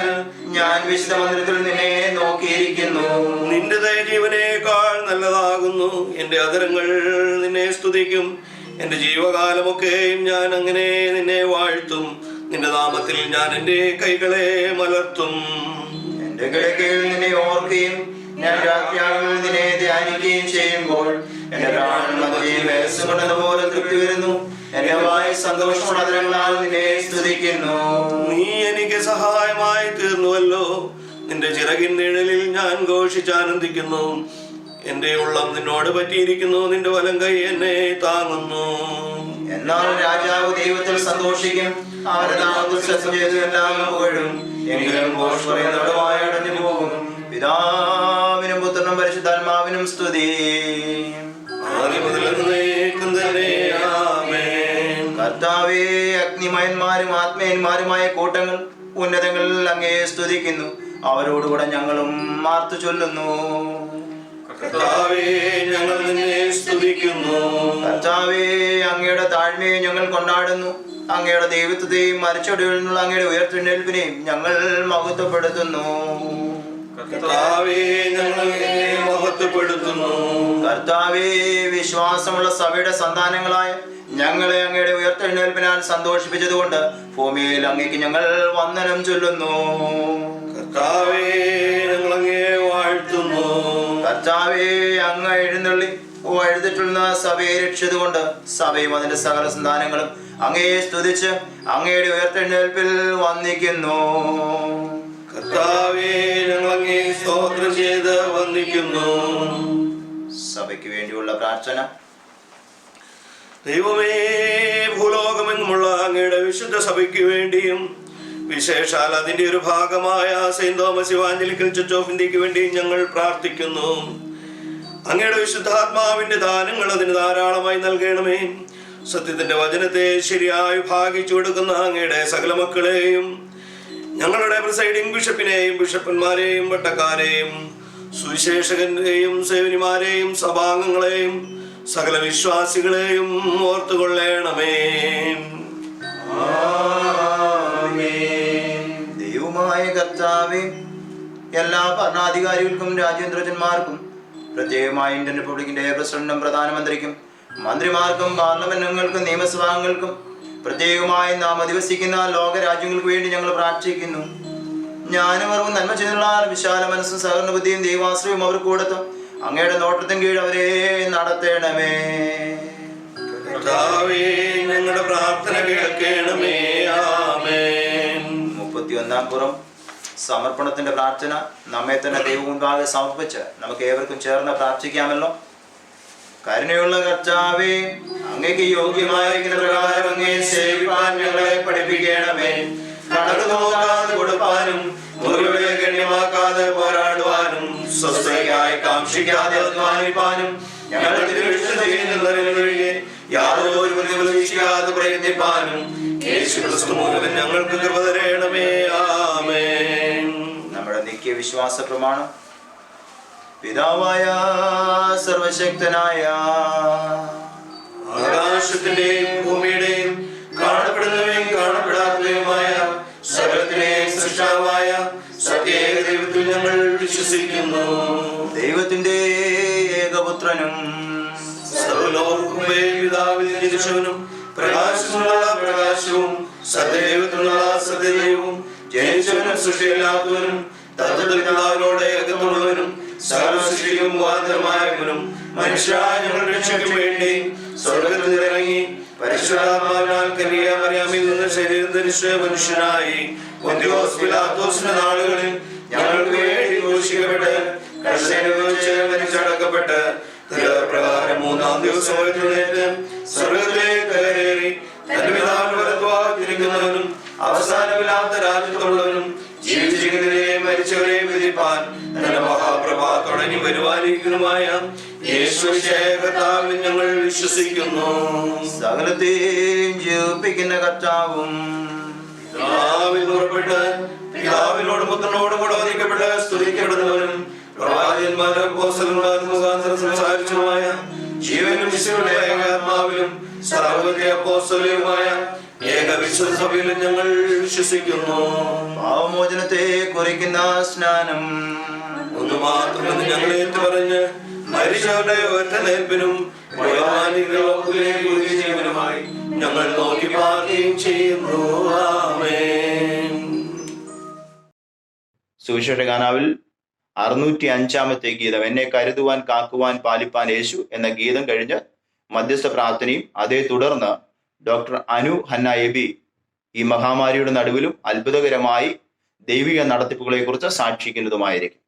ഞാൻ വിശുദ്ധ മന്ദിരത്തിൽ നിന്നെ നോക്കിയിരിക്കുന്നു. നിന്റെ ദയ ജീവനേക്കാൾ നല്ലതാകുന്നു. എന്റെ അധരങ്ങൾ നിന്നെ സ്തുതിക്കും. എന്റെ ജീവകാലമൊക്കെയും ഞാൻ അങ്ങനെ നിന്നെ വാഴ്ത്തും. നിന്റെ നാമത്തിൽ ഞാൻ എന്റെ കൈകളെ മലർത്തും. എന്റെ കിടക്കയിൽ നിന്നെ ഓർക്കുകയും ഞാൻ രാത്രിയാകുമ്പോൾ നിന്നെ ധ്യാനിക്കുകയും ചെയ്യുമ്പോൾ എന്റെ പോലെ തൃപ്തി വരുന്നു. എന്റെ വായി സന്തോഷമുള്ള അധരങ്ങളാൽ നിന്നെ സ്തുതിക്കുന്നു. നീ എനിക്ക് സഹായമായി തീർന്നുവല്ലോ. നിന്റെ ചിറകിൻ നിഴലിൽ ഞാൻ ഘോഷിച്ചാനന്ദിക്കുന്നു. എന്റെ ഉള്ളം നിന്നോട് പറ്റിയിരിക്കുന്നു. നിന്റെ വലം കൈ എന്നെ താങ്ങുന്നു. എന്നാൽ രാജാവ് ദൈവത്തിൽ സന്തോഷിക്കും. അവരുടെ നാമത്തിൽ സത്യം ചെയ്തു എല്ലാം പുകഴും. എങ്കിലും ഘോഷ് പറയുന്നവരുടെ വായടഞ്ഞു പോകും. പിതാവിനും പുത്രനും പരിശുദ്ധാത്മാവിനും സ്തുതി. കർത്താവേ, അഗ്നിമയന്മാരും ആത്മീയന്മാരുമായ കൂട്ടങ്ങൾ ഉന്നതങ്ങളിൽ അങ്ങയെ സ്തുതിക്കുന്നു. അവരോടുകൂടെ ഞങ്ങളും മാർത്തു ചൊല്ലുന്നു. കർത്താവേ, ഞങ്ങൾ നിന്നെ സ്തുതിക്കുന്നു. കർത്താവേ, അങ്ങയുടെ താഴ്മയെ ഞങ്ങൾ കൊണ്ടാടുന്നു. അങ്ങയുടെ ദൈവത്വത്തെയും മരിച്ചൊടിയിൽ നിന്നുള്ള അങ്ങയുടെ ഉയർത്തെഴുന്നേൽപ്പിനെയും ഞങ്ങൾ മഹത്വപ്പെടുത്തുന്നു. കർത്താവേ, ഞങ്ങൾ നിന്നെ മഹത്വപ്പെടുത്തുന്നു. കർത്താവേ, വിശ്വാസമുള്ള സഭയുടെ സന്താനങ്ങളായ ഞങ്ങളെ അങ്ങയുടെ ഉയർത്തെഴുന്നേൽപ്പിനാൽ സന്തോഷിപ്പിച്ചതുകൊണ്ട് ഭൂമിയിൽ അങ്ങേക്ക് ഞങ്ങൾ വന്ദനം ചൊല്ലുന്നു. കർത്താവേ, ഞങ്ങൾ അങ്ങയെ വാഴ്ത്തുന്നു. കർത്താവേ, അങ്ങ് എഴുന്നള്ളി വഴുതിട്ടുള്ള സഭയെ രക്ഷിച്ചതുകൊണ്ട് സഭയും അതിന്റെ സകല സന്താനങ്ങളും അങ്ങയെ സ്തുതിച്ച് അങ്ങയുടെ ഉയർത്തെഴുന്നേൽപ്പിൽ വന്ദിക്കുന്നു. കർത്താവേ, ഞങ്ങൾ അങ്ങയെ സ്തോത്രം ചെയ്ത് വന്ദിക്കുന്നു. സഭയ്ക്ക് വേണ്ടിയുള്ള പ്രാർത്ഥന. ദൈവമേ, ഭൂലോകമെങ്ങുമുള്ള അങ്ങയുടെ വിശുദ്ധ സഭയ്ക്ക് വേണ്ടിയും വിശേഷാൽ അതിന്റെ ഒരു ഭാഗമായ Saint Thomas evangelical church of ഇന്ത്യക്ക് വേണ്ടിയും ഞങ്ങൾ പ്രാർത്ഥിക്കുന്നു. അങ്ങയുടെ വിശുദ്ധാത്മാവിന്റെ ദാനങ്ങൾ അതിന് ധാരാളമായി നൽകണമേ. സത്യത്തിന്റെ വചനത്തെ ശരിയായി ഭാഗിച്ചു കൊടുക്കുന്ന അങ്ങയുടെ സകല മക്കളെയും, ഞങ്ങളുടെ പ്രിസൈഡിംഗ് ബിഷപ്പിനെയും ബിഷപ്പന്മാരെയും വട്ടക്കാരെയും സുവിശേഷകന്റെയും സേവനിമാരെയും സഭാംഗങ്ങളെയും സകല വിശ്വാസികളെയും ഓർത്തുകൊള്ളണമേ. ദൈവമായ കർത്താവേ, എല്ലാ ഭരണാധികാരികൾക്കും രാജ്യാന്തരജന്മാർക്കും പ്രത്യേകമായി ഇന്ത്യൻ റിപ്പബ്ലിക്കിന്റെ പ്രസിഡന്റും പ്രധാനമന്ത്രിക്കും മന്ത്രിമാർക്കും പാർലമെന്റ് അംഗങ്ങൾക്കും നിയമസഭാംഗങ്ങൾക്കും പ്രത്യേകമായി നാം അധിവസിക്കുന്ന ലോകരാജ്യങ്ങൾക്ക് വേണ്ടി ഞങ്ങൾ പ്രാർത്ഥിക്കുന്നു. ജ്ഞാനം അറിവും നന്മ ചെയ്തുള്ള വിശാല മനസ്സും സഹകരണ ബുദ്ധിയും ദൈവാശ്രയവും അവർ കൊടുത്തു അങ്ങയുടെ നോട്ടത്തിന് കീഴ് അവരെ നടത്തണമേ. ഞങ്ങളുടെ പ്രാർത്ഥന കേൾക്കണമേ. ആമേൻ. 31-ാം പുറം സമർപ്പണത്തിന്റെ പ്രാർത്ഥന. നമ്മെ തന്നെ ദൈവം മുൻപാകെ സമർപ്പിച്ച് നമുക്ക് ഏവർക്കും ചേർന്ന് പ്രാർത്ഥിക്കാമല്ലോ. കരുണയുള്ള കർത്താവേ, അങ്ങേക്ക് യോഗ്യമായിരിക്കുന്ന പ്രകാരം അങ്ങേ സേവിപ്പാൻ ഞങ്ങളെ പഠിപ്പിക്കണമേ. കണക്ക് നോക്കാതെ കൊടുപ്പാനും മുറിവുകളെ ഗണ്യമാക്കാതെ പോരാടുവാനും സ്വസ്ഥതയ്ക്കായി കാക്ഷിക്കാതെ അധ്വാനിപ്പാനും ഞങ്ങൾ തിരുവിഷ്ണുവഴിയെ യാതൊരു പ്രതിഫലം പ്രയത്നിപ്പാനും യേശുക്രിസ്തു മൂലം ഞങ്ങൾക്ക് കൃപ തരണമേ. ആമേൻ. നമ്മുടെ നിത്യ വിശ്വാസ പ്രമാണം. പിതാവായ സർവശക്തനായ ആകാശത്തിന്റെയും ഭൂമിയുടെയും കാണപ്പെടുന്ന സൃഷ്ടാവായ സത്യേക ദൈവത്തിൽ ഞങ്ങൾ വിശ്വസിക്കുന്നു. ദൈവത്തിന്റെ ഏകപുത്രനും സർവ്വലോകർക്കും പിതാവിൽ ജനിച്ചവനും പ്രകാശത്തിനുള്ള പ്രകാശവും സത്യദൈവത്തിനുള്ള സത്യദൈവവും ജനിച്ചവനും സൃഷ്ടിയില്ലാത്തവനും തത്വത്തിൽ പിതാവിനോട് ഏകത്വമുള്ളവനും സകല സൃഷ്ടിക്കും മുഖാന്തരമായവനും മനുഷ്യരായ ഞങ്ങളുടെ രക്ഷയ്ക്ക് വേണ്ടി സ്വർഗ്ഗത്തിൽ ഇറങ്ങി പരിശുദ്ധാത്മാവിനാൽ കന്യകാമറിയാമിൽ നിന്ന് ശരീരം ധരിച്ച് മനുഷ്യനായി പൊന്തിയോസ് പിലാത്തോസിന്റെ നാളുകളിൽ ഞങ്ങൾക്ക് വേണ്ടി ക്രൂശിക്കപ്പെട്ട് കഷ്ടമനുഭവിച്ച് മരിച്ചടക്കപ്പെട്ട് പ്രകാരം മൂന്നാം ദിവസം ഉയർത്തെഴുന്നേറ്റ് സ്വർഗ്ഗത്തിലേക്ക് കയറി തന്റെ പിതാവിന്റെ വലത്തുഭാഗത്തിരിക്കുന്നവനും അവസാനമില്ലാത്ത രാജ്യത്തുള്ളവനും ജീവിച്ചിരിക്കുന്നവരെയും മരിച്ചവരെയും വിധിപ്പാൻ തന്റെ മഹാപ്രഭാതത്തോടെ ഇനി വരുവാനിരിക്കുന്നതുമായ യേശുവിന്റെ കർത്താവിൽ ഞങ്ങൾ വിശ്വസിക്കുന്നു. സകലത്തെയും ജീവിപ്പിക്കുന്ന കർത്താവും പിതാവിൽ പുറപ്പെട്ട് പിതാവിനോടും പുത്രനോടും കൂടെ വധിക്കപ്പെട്ട് സ്തുതിക്കപ്പെടുന്നവനും പ്രവാചകന്മാരും അപ്പോസ്തലന്മാരും മുഖാന്തരം സംസാരിച്ചതുമായ ജീവനും വിശുദ്ധ ആത്മാവിലും സർവ്വത്യ അപ്പോസ്തലനുമായ ഏകവിശുദ്ധ സഭയിലും ഞങ്ങൾ വിശ്വസിക്കുന്നു. പാവമോചനത്തെ കുറിക്കുന്ന സ്നാനം ഒന്ന് മാത്രമെന്ന് ഞങ്ങൾ ഏറ്റുപറഞ്ഞ് മരിച്ചവരുടെ ഒറ്റനേൽപ്പിനും ജീവനുമായി ഞങ്ങൾ നോക്കി പാർക്കുകയും ചെയ്യുന്നു. ആമേൻ. സുവിശേഷ ഗാനാവിൽ 605 ഗീതം, എന്നെ കരുതുവാൻ കാക്കുവാൻ പാലിപ്പാൻ യേശു എന്ന ഗീതം കഴിഞ്ഞ് മധ്യസ്ഥ പ്രാർത്ഥനയും അതേ തുടർന്ന് ഡോക്ടർ അനു ഹന്ന എബി ഈ മഹാമാരിയുടെ നടുവിലും അത്ഭുതകരമായി ദൈവിക നടത്തിപ്പുകളെ കുറിച്ച് സാക്ഷിക്കുന്നതുമായിരിക്കും.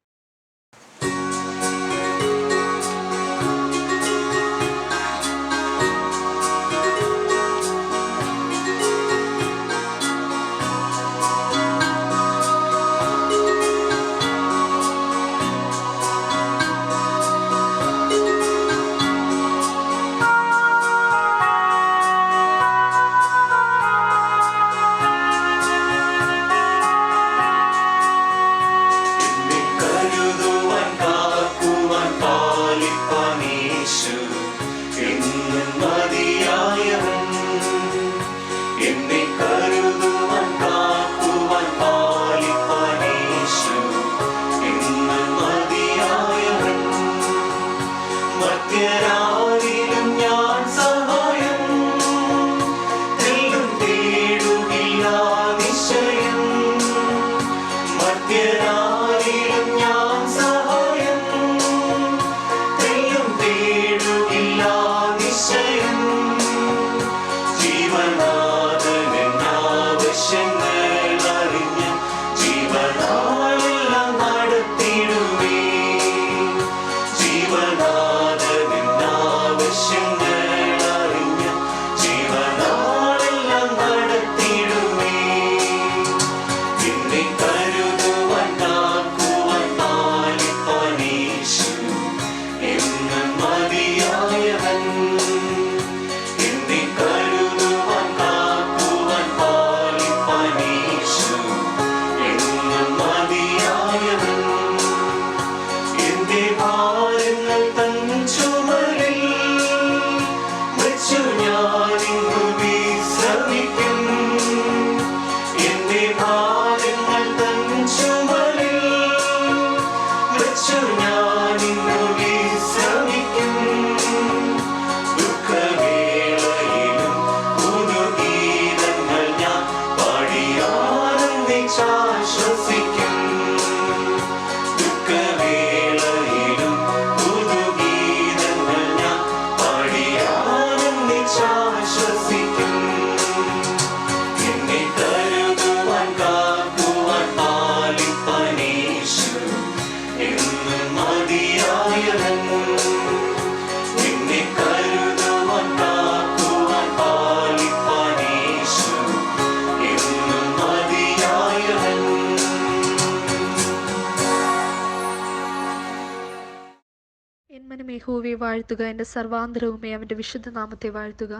യഹോവയെ വാഴ്ത്തുക, എൻ്റെ സർവാന്തരവുമേ അവൻ്റെ വിശുദ്ധ നാമത്തെ വാഴ്ത്തുക.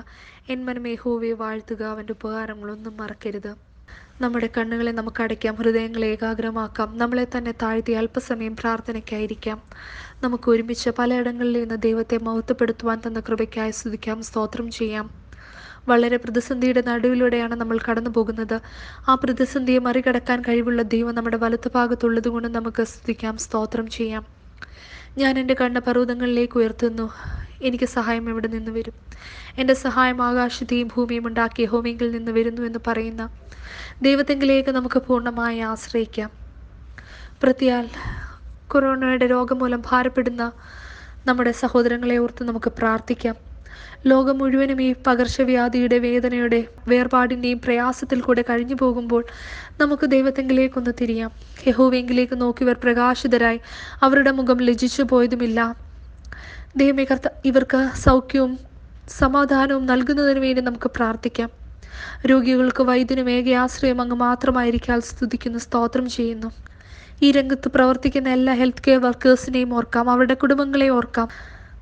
എൻ മനമേ യഹോവയെ വാഴ്ത്തുക, അവൻ്റെ ഉപകാരങ്ങളൊന്നും മറക്കരുത്. നമ്മുടെ കണ്ണുകളെ നമുക്ക് അടയ്ക്കാം, ഹൃദയങ്ങളെ ഏകാഗ്രമാക്കാം, നമ്മളെ തന്നെ താഴ്ത്തി അല്പസമയം പ്രാർത്ഥനയ്ക്കായിരിക്കാം. നമുക്ക് ഒരുമിച്ച് പലയിടങ്ങളിൽ നിന്ന് ദൈവത്തെ മഹത്വപ്പെടുത്തുവാൻ തന്ന കൃപയ്ക്കായി സ്തുതിക്കാം, സ്തോത്രം ചെയ്യാം. വളരെ പ്രതിസന്ധിയുടെ നടുവിലൂടെയാണ് നമ്മൾ കടന്നു പോകുന്നത്. ആ പ്രതിസന്ധിയെ മറികടക്കാൻ കഴിവുള്ള ദൈവം നമ്മുടെ വലത്ത് ഭാഗത്തുള്ളത് കൊണ്ട് നമുക്ക് സ്തുതിക്കാം, സ്തോത്രം ചെയ്യാം. ഞാൻ എൻ്റെ കണ്ണ് പർവ്വതങ്ങളിലേക്ക് ഉയർത്തുന്നു, എനിക്ക് സഹായം എവിടെ നിന്ന് വരും? എൻ്റെ സഹായം ആകാശത്തെയും ഭൂമിയും ഉണ്ടാക്കിയ യഹോവയിൽ നിന്ന് വരുന്നു എന്ന് പറയുന്ന ദൈവത്തെങ്കിലേക്ക് നമുക്ക് പൂർണ്ണമായി ആശ്രയിക്കാം. പ്രതിയാൽ കൊറോണയുടെ രോഗം മൂലം ഭാരപ്പെടുന്ന നമ്മുടെ സഹോദരങ്ങളെ ഓർത്ത് നമുക്ക് പ്രാർത്ഥിക്കാം. ലോകം മുഴുവനും ഈ പകർച്ചവ്യാധിയുടെ വേദനയുടെ വേർപാടിൻ്റെയും പ്രയാസത്തിൽ കൂടെ കഴിഞ്ഞു പോകുമ്പോൾ നമുക്ക് ദൈവത്തെങ്കിലേക്കൊന്ന് തിരിയാം. യഹോവയെങ്കിലേക്ക് നോക്കിയവർ പ്രകാശിതരായി, അവരുടെ മുഖം ലജ്ജിച്ചു പോയതുമില്ല. ദൈവമേ ഇവർക്ക് സൗഖ്യവും സമാധാനവും നൽകുന്നതിന് വേണ്ടി നമുക്ക് പ്രാർത്ഥിക്കാം. രോഗികൾക്ക് വൈദ്യനും ഏക ആശ്രയം അങ്ങ് മാത്രമായിരിക്കാൻ സ്തുതിക്കുന്നു, സ്തോത്രം ചെയ്യുന്നു. ഈ രംഗത്ത് പ്രവർത്തിക്കുന്ന എല്ലാ ഹെൽത്ത് കെയർ വർക്കേഴ്സിനെയും ഓർക്കാം, അവരുടെ കുടുംബങ്ങളെ ഓർക്കാം.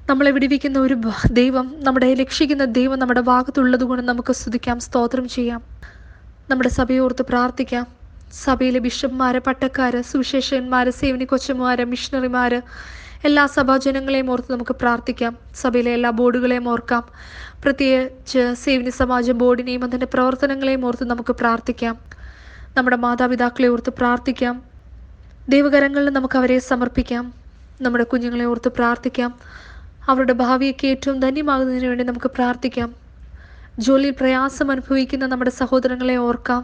നമ്മളെ വിടിവിക്കുന്ന ഒരു ദൈവം, നമ്മുടെ രക്ഷിക്കുന്ന ദൈവം നമ്മുടെ ഭാഗത്തുള്ളത് കൊണ്ട് നമുക്ക് സ്തുതിക്കാം, സ്തോത്രം ചെയ്യാം. നമ്മുടെ സഭയോർത്ത് പ്രാർത്ഥിക്കാം. സഭയിലെ ബിഷപ്പ്മാര്, പട്ടക്കാര്, സുവിശേഷകന്മാര്, സേവനി കൊച്ചന്മാര്, മിഷണറിമാര്, എല്ലാ സഭാജനങ്ങളെയും ഓർത്ത് നമുക്ക് പ്രാർത്ഥിക്കാം. സഭയിലെ എല്ലാ ബോർഡുകളെയും ഓർക്കാം. പ്രത്യേകിച്ച് സേവനി സമാജം ബോർഡിനെയും അതിൻ്റെ പ്രവർത്തനങ്ങളെയും ഓർത്ത് നമുക്ക് പ്രാർത്ഥിക്കാം. നമ്മുടെ മാതാപിതാക്കളെ ഓർത്ത് പ്രാർത്ഥിക്കാം. ദൈവകരങ്ങളിൽ നമുക്ക് അവരെ സമർപ്പിക്കാം. നമ്മുടെ കുഞ്ഞുങ്ങളെ ഓർത്ത് പ്രാർത്ഥിക്കാം. അവരുടെ ഭാവിയൊക്കെ ഏറ്റവും ധന്യമാകുന്നതിന് വേണ്ടി നമുക്ക് പ്രാർത്ഥിക്കാം. ജോലിയിൽ പ്രയാസം അനുഭവിക്കുന്ന നമ്മുടെ സഹോദരങ്ങളെ ഓർക്കാം.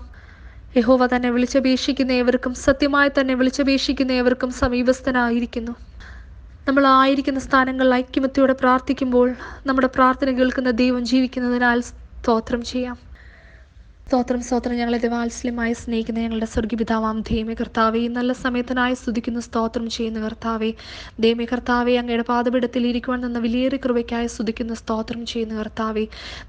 യഹോവ തന്നെ വിളിച്ചപേക്ഷിക്കുന്ന ഏവർക്കും, സത്യമായി തന്നെ വിളിച്ചപേക്ഷിക്കുന്ന ഏവർക്കും സമീപസ്ഥനായിരിക്കുന്നു. നമ്മൾ ആയിരിക്കുന്ന സ്ഥാനങ്ങളിൽ ഐക്യമത്യയോടെ പ്രാർത്ഥിക്കുമ്പോൾ നമ്മുടെ പ്രാർത്ഥന കേൾക്കുന്ന ദൈവം ജീവിക്കുന്നതിനാൽ സ്തോത്രം ചെയ്യാം. സ്തോത്രം, സ്തോത്രം. ഞങ്ങളെ വാത്സല്യമായി സ്നേഹിക്കുന്ന ഞങ്ങളുടെ സ്വർഗീയപിതാവാം ദൈവമേ കർത്താവേ, ഈ നല്ല സമയത്തിനായി സ്തുതിക്കുന്നു, സ്തോത്രം ചെയ്യുന്ന കർത്താവേ. ദൈവമേ കർത്താവേ, അങ്ങയുടെ പാദപീഠത്തിൽ ഇരിക്കുവാൻ തന്ന വിലയേറിയ കൃപയ്ക്കായി സ്തുതിക്കുന്നു, സ്തോത്രം ചെയ്യുന്ന കർത്താവേ.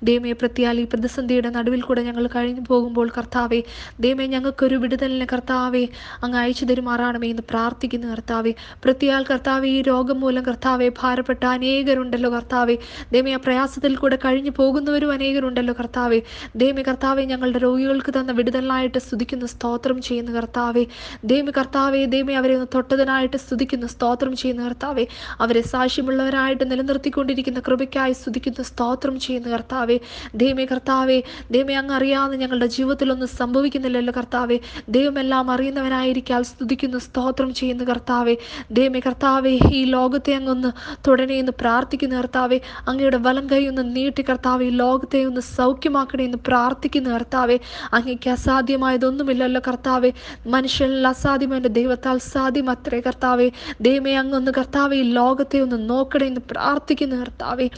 ദൈവമേ പ്രത്യാൽ ഈ പ്രതിസന്ധിയുടെ നടുവിൽ കൂടെ ഞങ്ങൾ കഴിഞ്ഞു പോകുമ്പോൾ കർത്താവേ, ദൈവമേ ഞങ്ങൾക്കൊരു വിടുതലിനെ കർത്താവേ അങ്ങ് അയച്ചു തരുമാറാണമേ എന്ന് പ്രാർത്ഥിക്കുന്ന കർത്താവേ. പ്രത്യാൽ കർത്താവേ, ഈ രോഗം മൂലം കർത്താവേ ഭാരപ്പെട്ട അനേകരുണ്ടല്ലോ കർത്താവേ. ദൈവമേ ആ പ്രയാസത്തിൽ കൂടെ കഴിഞ്ഞു പോകുന്നവരും അനേകരുണ്ടല്ലോ കർത്താവേ. ദൈവമേ കർത്താവേ, ഞങ്ങളുടെ രോഗികൾക്ക് തന്ന വിടുതലായിട്ട് സ്തുതിക്കുന്നു, സ്തോത്രം ചെയ്യുന്ന കർത്താവേ. ദൈവമേ കർത്താവേ, ദൈവമേ അവരെ ഒന്ന് തൊട്ടതിനായിട്ട് സ്തുതിക്കുന്നു, സ്തോത്രം ചെയ്യുന്ന കർത്താവേ. അവരെ സാക്ഷ്യമുള്ളവരായിട്ട് നിലനിർത്തിക്കൊണ്ടിരിക്കുന്ന കൃപയ്ക്കായി സ്തുതിക്കുന്നു, സ്തോത്രം ചെയ്യുന്ന കർത്താവേ. ദൈവമേ കർത്താവേ, ദൈവമേ അങ്ങ് അറിയാതെ ഞങ്ങളുടെ ജീവിതത്തിലൊന്നും സംഭവിക്കുന്നില്ലല്ലോ കർത്താവേ. ദൈവമെല്ലാം അറിയുന്നവനായിരിക്കാൻ സ്തുതിക്കുന്നു, സ്തോത്രം ചെയ്യുന്ന കർത്താവേ. ദൈവമേ കർത്താവേ, ഈ ലോകത്തെ അങ്ങൊന്ന് തൊടണേന്ന് പ്രാർത്ഥിക്കുന്ന കർത്താവേ. അങ്ങയുടെ വലം കൈ ഒന്ന് നീട്ടി കർത്താവേ, ഈ ലോകത്തെ ഒന്ന് സൗഖ്യമാക്കണേ എന്ന് പ്രാർത്ഥിക്കുന്ന കർത്താവേ. അങ്ങേക്ക് അസാധ്യമായതൊന്നുമില്ലല്ലോ കർത്താവേ. മനുഷ്യനിൽ അസാധ്യമായ ദൈവത്താൽ സാധ്യമത്രേ കർത്താവേ. ദൈവമേ അങ്ങൊന്ന് കർത്താവേ, ഈ ലോകത്തെ ഒന്ന് നോക്കണേ എന്ന് പ്രാർത്ഥിക്കുന്ന കർത്താവേ.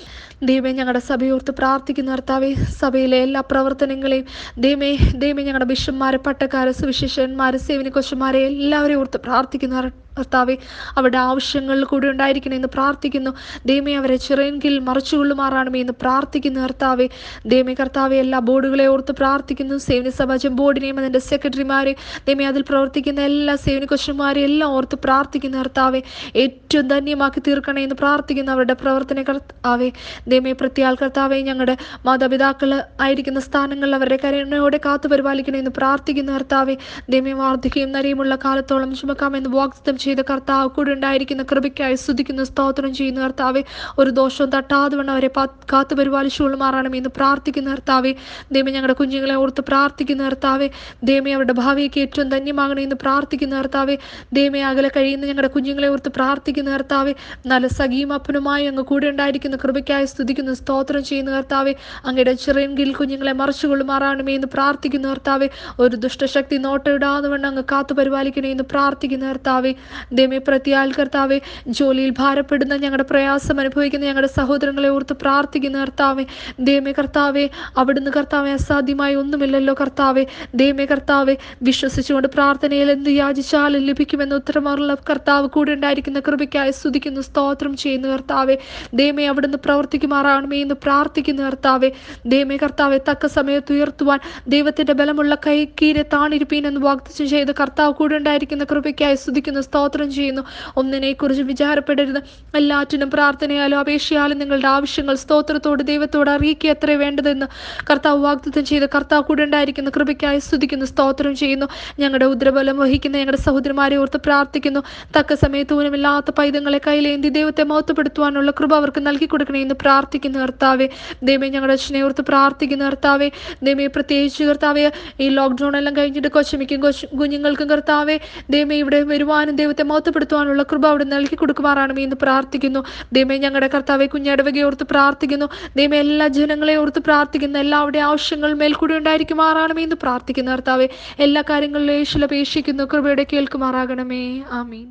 ദൈവമേ ഞങ്ങളുടെ സഭയോർത്ത് പ്രാർത്ഥിക്കുന്ന കർത്താവേ. സഭയിലെ എല്ലാ പ്രവർത്തനങ്ങളെയും ദൈവമേ ഞങ്ങളുടെ ബിഷപ്പ്മാരെ, പട്ടക്കാരെ, സുവിശേഷന്മാരെ, സേവനി കൊച്ചന്മാരെ എല്ലാവരെയും ഓർത്ത് പ്രാർത്ഥിക്കുന്ന കർത്താവേ. അവരുടെ ആവശ്യങ്ങളിൽ കൂടെ ഉണ്ടായിരിക്കണേ എന്ന് പ്രാർത്ഥിക്കുന്നു. ദൈവമേ അവരെ ചിറയിൽ മറച്ചുകൊള്ളുമാറാണമേ എന്ന് പ്രാർത്ഥിക്കുന്ന കർത്താവേ. ദൈവമേ കർത്താവേ, എല്ലാ ബോർഡുകളെ ഓർത്ത് പ്രാർത്ഥിക്കുന്നു. സേവനി സമാജം ബോർഡിനെയും അതിൻ്റെ സെക്രട്ടറിമാരെ, ദൈവമേ അതിൽ പ്രവർത്തിക്കുന്ന എല്ലാ സേവനി കൊച്ചന്മാരെ എല്ലാം ഓർത്ത് പ്രാർത്ഥിക്കുന്ന കർത്താവേ. ഏറ്റവും ധന്യമാക്കി തീർക്കണേ എന്ന് പ്രാർത്ഥിക്കുന്ന അവരുടെ പ്രവർത്തന കർത്താവേ. ദൈവമേ പ്രത്യാൽ കർത്താവേ, ഞങ്ങളുടെ മാതാപിതാക്കൾ ആയിരിക്കുന്ന സ്ഥാനങ്ങളിൽ അവരുടെ കരുണയോടെ കാത്തു പരിപാലിക്കണേ എന്ന് പ്രാർത്ഥിക്കുന്ന കർത്താവേ. ദൈവമേ വാർദ്ധക്യം നരയുമുള്ള കാലത്തോളം ചുമക്കാമെന്ന് വാഗ്ദത്തം ചെയ്ത കർത്താവ് കൂടെ ഉണ്ടായിരിക്കുന്ന കൃപയ്ക്കായി സ്തുതിക്കുന്നു, സ്തോത്രം ചെയ്യുന്ന കർത്താവേ. ഒരു ദോഷവും തട്ടാതെ വണ്ണം അവരെ കാത്തു പരിപാലിച്ചുകൊള്ളുമാറാണമേ എന്ന് പ്രാർത്ഥിക്കുന്ന കർത്താവേ. ദൈവമേ ഞങ്ങളുടെ കുഞ്ഞുങ്ങളെ ഓർത്ത് പ്രാർത്ഥിക്കുന്ന കർത്താവേ. ദൈവമേ അവരുടെ ഭാവിയൊക്കെ ഏറ്റവും ധന്യമാകണേ എന്ന് പ്രാർത്ഥിക്കുന്ന കർത്താവേ. ദൈവമേ അകലെ കഴിയുന്ന ഞങ്ങളുടെ കുഞ്ഞുങ്ങളെ ഓർത്ത് പ്രാർത്ഥിക്കുന്ന കർത്താവേ. നല്ല സഖിയും അപ്പനുമായി അങ്ങ് കൂടെ ഉണ്ടായിരിക്കുന്ന കൃപയ്ക്കായി സ്തുതിക്കുന്നു, സ്തോത്രം ചെയ്യുന്ന കർത്താവേ. അങ്ങയുടെ ചിറയിൽ കുഞ്ഞുങ്ങളെ മറച്ചുകൊള്ളുമാറാണമേ എന്ന് പ്രാർത്ഥിക്കുന്ന കർത്താവേ. ഒരു ദുഷ്ടശക്തി നോട്ടയിടാതെ വണ്ണം അങ്ങ് കാത്തു പരിപാലിക്കണേ എന്ന് പ്രാർത്ഥിക്കുന്ന കർത്താവേ. ദൈവമേ പ്രത്യാൽ കർത്താവേ, ജോലിയിൽ ഭാരപ്പെടുന്ന ഞങ്ങളുടെ പ്രയാസം അനുഭവിക്കുന്ന ഞങ്ങളുടെ സഹോദരങ്ങളെ ഓർത്ത് പ്രാർത്ഥിക്കുന്ന കർത്താവേ. ദൈവമേ കർത്താവേ, അവിടുന്ന് കർത്താവേ അസാധ്യമായി ഒന്നുമില്ലല്ലോ കർത്താവേ. ദൈവമേ കർത്താവേ, വിശ്വസിച്ചുകൊണ്ട് പ്രാർത്ഥനയിൽ എന്ത് യാചിച്ചാലും ലഭിക്കുമെന്ന് ഉത്തരമുള്ള കർത്താവ് കൂടെ ഉണ്ടായിരിക്കുന്ന കൃപയ്ക്കായി സ്തുതിക്കുന്നു, സ്തോത്രം ചെയ്യുന്ന കർത്താവേ. ദൈവമേ അവിടുന്ന് പ്രവർത്തിക്കുമാറാണമേ എന്ന് പ്രാർത്ഥിക്കുന്ന കർത്താവേ. ദൈവമേ കർത്താവെ, തക്ക സമയത്ത് ഉയർത്തുവാൻ ദൈവത്തിന്റെ ബലമുള്ള കൈ കീരെ താണിരിപ്പീൻ എന്ന് വാഗ്ദത്തം ചെയ്ത് കർത്താവ് കൂടെ ഉണ്ടായിരിക്കുന്ന കൃപയ്ക്കായി സ്തുതിക്കുന്നു, സ്തോത്രം ചെയ്യുന്നു. ഒന്നിനെക്കുറിച്ച് വിചാരപ്പെടരുത്, എല്ലാറ്റിനും പ്രാർത്ഥനയാലും അപേക്ഷയാലും നിങ്ങളുടെ ആവശ്യങ്ങൾ സ്തോത്രത്തോട് ദൈവത്തോട് അറിയിക്കുക അത്രേ വേണ്ടതെന്ന് കർത്താവ് വാഗ്ദത്തം ചെയ്ത് കർത്താവ് കൂടെ ഉണ്ടായിരിക്കുന്ന കൃപയ്ക്കായി സ്തുതിക്കുന്നു, സ്തോത്രം ചെയ്യുന്നു. ഞങ്ങളുടെ ഉദരബലം വഹിക്കുന്ന ഞങ്ങളുടെ സഹോദരന്മാരെ ഓർത്ത് പ്രാർത്ഥിക്കുന്നു. തക്ക സമയത്ത് ഊനമില്ലാത്ത പൈതങ്ങളെ കയ്യിലേന്തി ദൈവത്തെ മഹത്വപ്പെടുത്തുവാനുള്ള കൃപ അവർക്ക് നൽകി കൊടുക്കണമെന്ന് പ്രാർത്ഥിക്കുന്നു കർത്താവെ. ദൈവമേ, ഞങ്ങളുടെ അച്ഛനെ ഓർത്ത് പ്രാർത്ഥിക്കുന്നു കർത്താവെ. ദൈവമേ, പ്രത്യേകിച്ച് കർത്താവെ ഈ ലോക്ക്ഡൗൺ എല്ലാം കഴിഞ്ഞിട്ട് കൊച്ചമ്മയ്ക്കും കുഞ്ഞുങ്ങൾക്കും കർത്താവെ ദൈവമേ ഇവിടെ വരുവാനും ദൈവത്തെ മഹത്വപ്പെടുത്തുവാനുള്ള കൃപ അവിടെ നൽകി കൊടുക്കുമാറാണമേ എന്ന് പ്രാർത്ഥിക്കുന്നു. ദൈവമേ, ഞങ്ങളുടെ കർത്താവെ കുഞ്ഞിടവകയെ ഓർത്ത് പ്രാർത്ഥിക്കുന്നു. ദൈവമേ, എല്ലാ ജനങ്ങളെ ഓർത്ത് പ്രാർത്ഥിക്കുന്നു. എല്ലാവരുടെ ആവശ്യങ്ങൾ മേൽക്കൂടി ഉണ്ടായിരിക്കുമാറാണമേ എന്ന് പ്രാർത്ഥിക്കുന്നു കർത്താവെ. എല്ലാ കാര്യങ്ങളിലും യേശുവിൽ അപേക്ഷിക്കുന്നു, കൃപയുടെ കേൾക്കുമാറാകണമേ. ആമീൻ.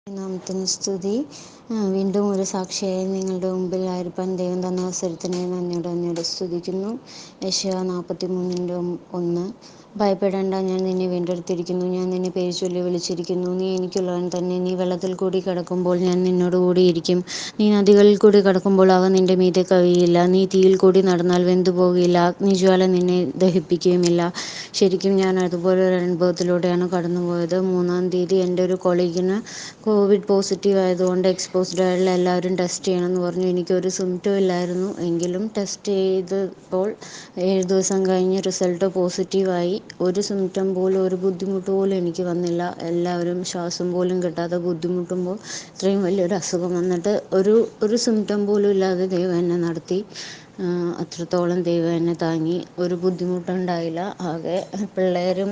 നാമത്തിന് സ്തുതി. വീണ്ടും ഒരു സാക്ഷിയായി നിങ്ങളുടെ മുമ്പിലായിരിക്കാൻ ദൈവം തന്ന അവസരത്തിനെ നന്ദിയോടെ സ്തുതിക്കുന്നു. യെശയ്യാ 43:1. ഭയപ്പെടേണ്ട, ഞാൻ നിന്നെ വീണ്ടെടുത്തിരിക്കുന്നു, ഞാൻ നിന്നെ പേര് ചൊല്ലി വിളിച്ചിരിക്കുന്നു, നീ എനിക്കുള്ളവൻ തന്നെ. നീ വെള്ളത്തിൽ കൂടി കടക്കുമ്പോൾ ഞാൻ നിന്നോട് കൂടിയിരിക്കും, നീ നദികളിൽ കൂടി കടക്കുമ്പോൾ അവ നിന്റെ മീതെ കവിയില്ല, നീ തീയിൽ കൂടി നടന്നാൽ വെന്തുപോകില്ല, അഗ്നിജ്വാല നിന്നെ ദഹിപ്പിക്കുകയുമില്ല. ശരിക്കും ഞാൻ അതുപോലൊരു അനുഭവത്തിലൂടെയാണ് കടന്നുപോയത്. 3-ാം തീയതി എൻ്റെ ഒരു കൊളീഗിന് കോവിഡ് പോസിറ്റീവ് ആയതുകൊണ്ട് എക്സ്പോസ്ഡ് ആയുള്ള എല്ലാവരും ടെസ്റ്റ് ചെയ്യണമെന്ന് പറഞ്ഞു. എനിക്കൊരു സിംറ്റം ഇല്ലായിരുന്നു, എങ്കിലും ടെസ്റ്റ് ചെയ്തപ്പോൾ 7 ദിവസം കഴിഞ്ഞ് റിസൾട്ട് പോസിറ്റീവായി. ഒരു സിംറ്റം പോലും, ഒരു ബുദ്ധിമുട്ട് പോലും എനിക്ക് വന്നില്ല. എല്ലാവരും ശ്വാസം പോലും കിട്ടാതെ ബുദ്ധിമുട്ടുമ്പോൾ ഇത്രയും വലിയൊരു അസുഖം വന്നിട്ട് ഒരു സിംറ്റം പോലും ഇല്ലാതെ ദൈവം എന്നെ നടത്തി. അത്രത്തോളം ദൈവം എന്നെ താങ്ങി. ഒരു ബുദ്ധിമുട്ടുണ്ടായില്ല. ആകെ പിള്ളേരും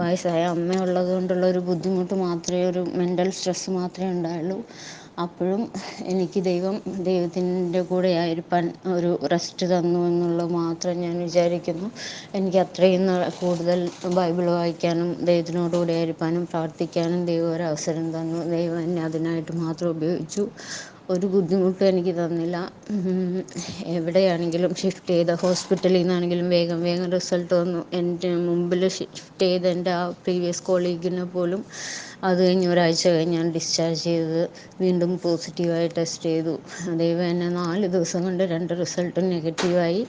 വയസ്സായ അമ്മയുള്ളത് കൊണ്ടുള്ള ഒരു ബുദ്ധിമുട്ട് മാത്രമേ, ഒരു മെൻ്റൽ സ്ട്രെസ് മാത്രമേ ഉണ്ടായുള്ളൂ. അപ്പോഴും എനിക്ക് ദൈവത്തിൻ്റെ കൂടെ ആയിരിക്കാൻ ഒരു റെസ്റ്റ് തന്നു എന്നുള്ളത് മാത്രം ഞാൻ വിചാരിക്കുന്നു. എനിക്ക് അത്രയും കൂടുതൽ ബൈബിൾ വായിക്കാനും ദൈവത്തിനോടുകൂടി ആയിരിക്കാനും പ്രാർത്ഥിക്കാനും ദൈവം ഒരു അവസരം തന്നു. ദൈവം എന്നെ അതിനായിട്ട് മാത്രം ഉപയോഗിച്ചു. ഒരു ബുദ്ധിമുട്ടും എനിക്ക് തന്നില്ല. എവിടെയാണെങ്കിലും ഷിഫ്റ്റ് ചെയ്ത ഹോസ്പിറ്റലിൽ നിന്നാണെങ്കിലും വേഗം റിസൾട്ട് വന്നു. എൻ്റെ മുമ്പിൽ ഷിഫ്റ്റ് ചെയ്ത എൻ്റെ ആ പ്രീവിയസ് കൊളീഗിനെ പോലും അത് കഴിഞ്ഞ് ഒരാഴ്ച കഴിഞ്ഞാണ് ഡിസ്ചാർജ് ചെയ്തത്. വീണ്ടും പോസിറ്റീവായി ടെസ്റ്റ് ചെയ്തു. ദൈവം എന്നെ 4 ദിവസം കൊണ്ട് 2 റിസൾട്ടും നെഗറ്റീവായി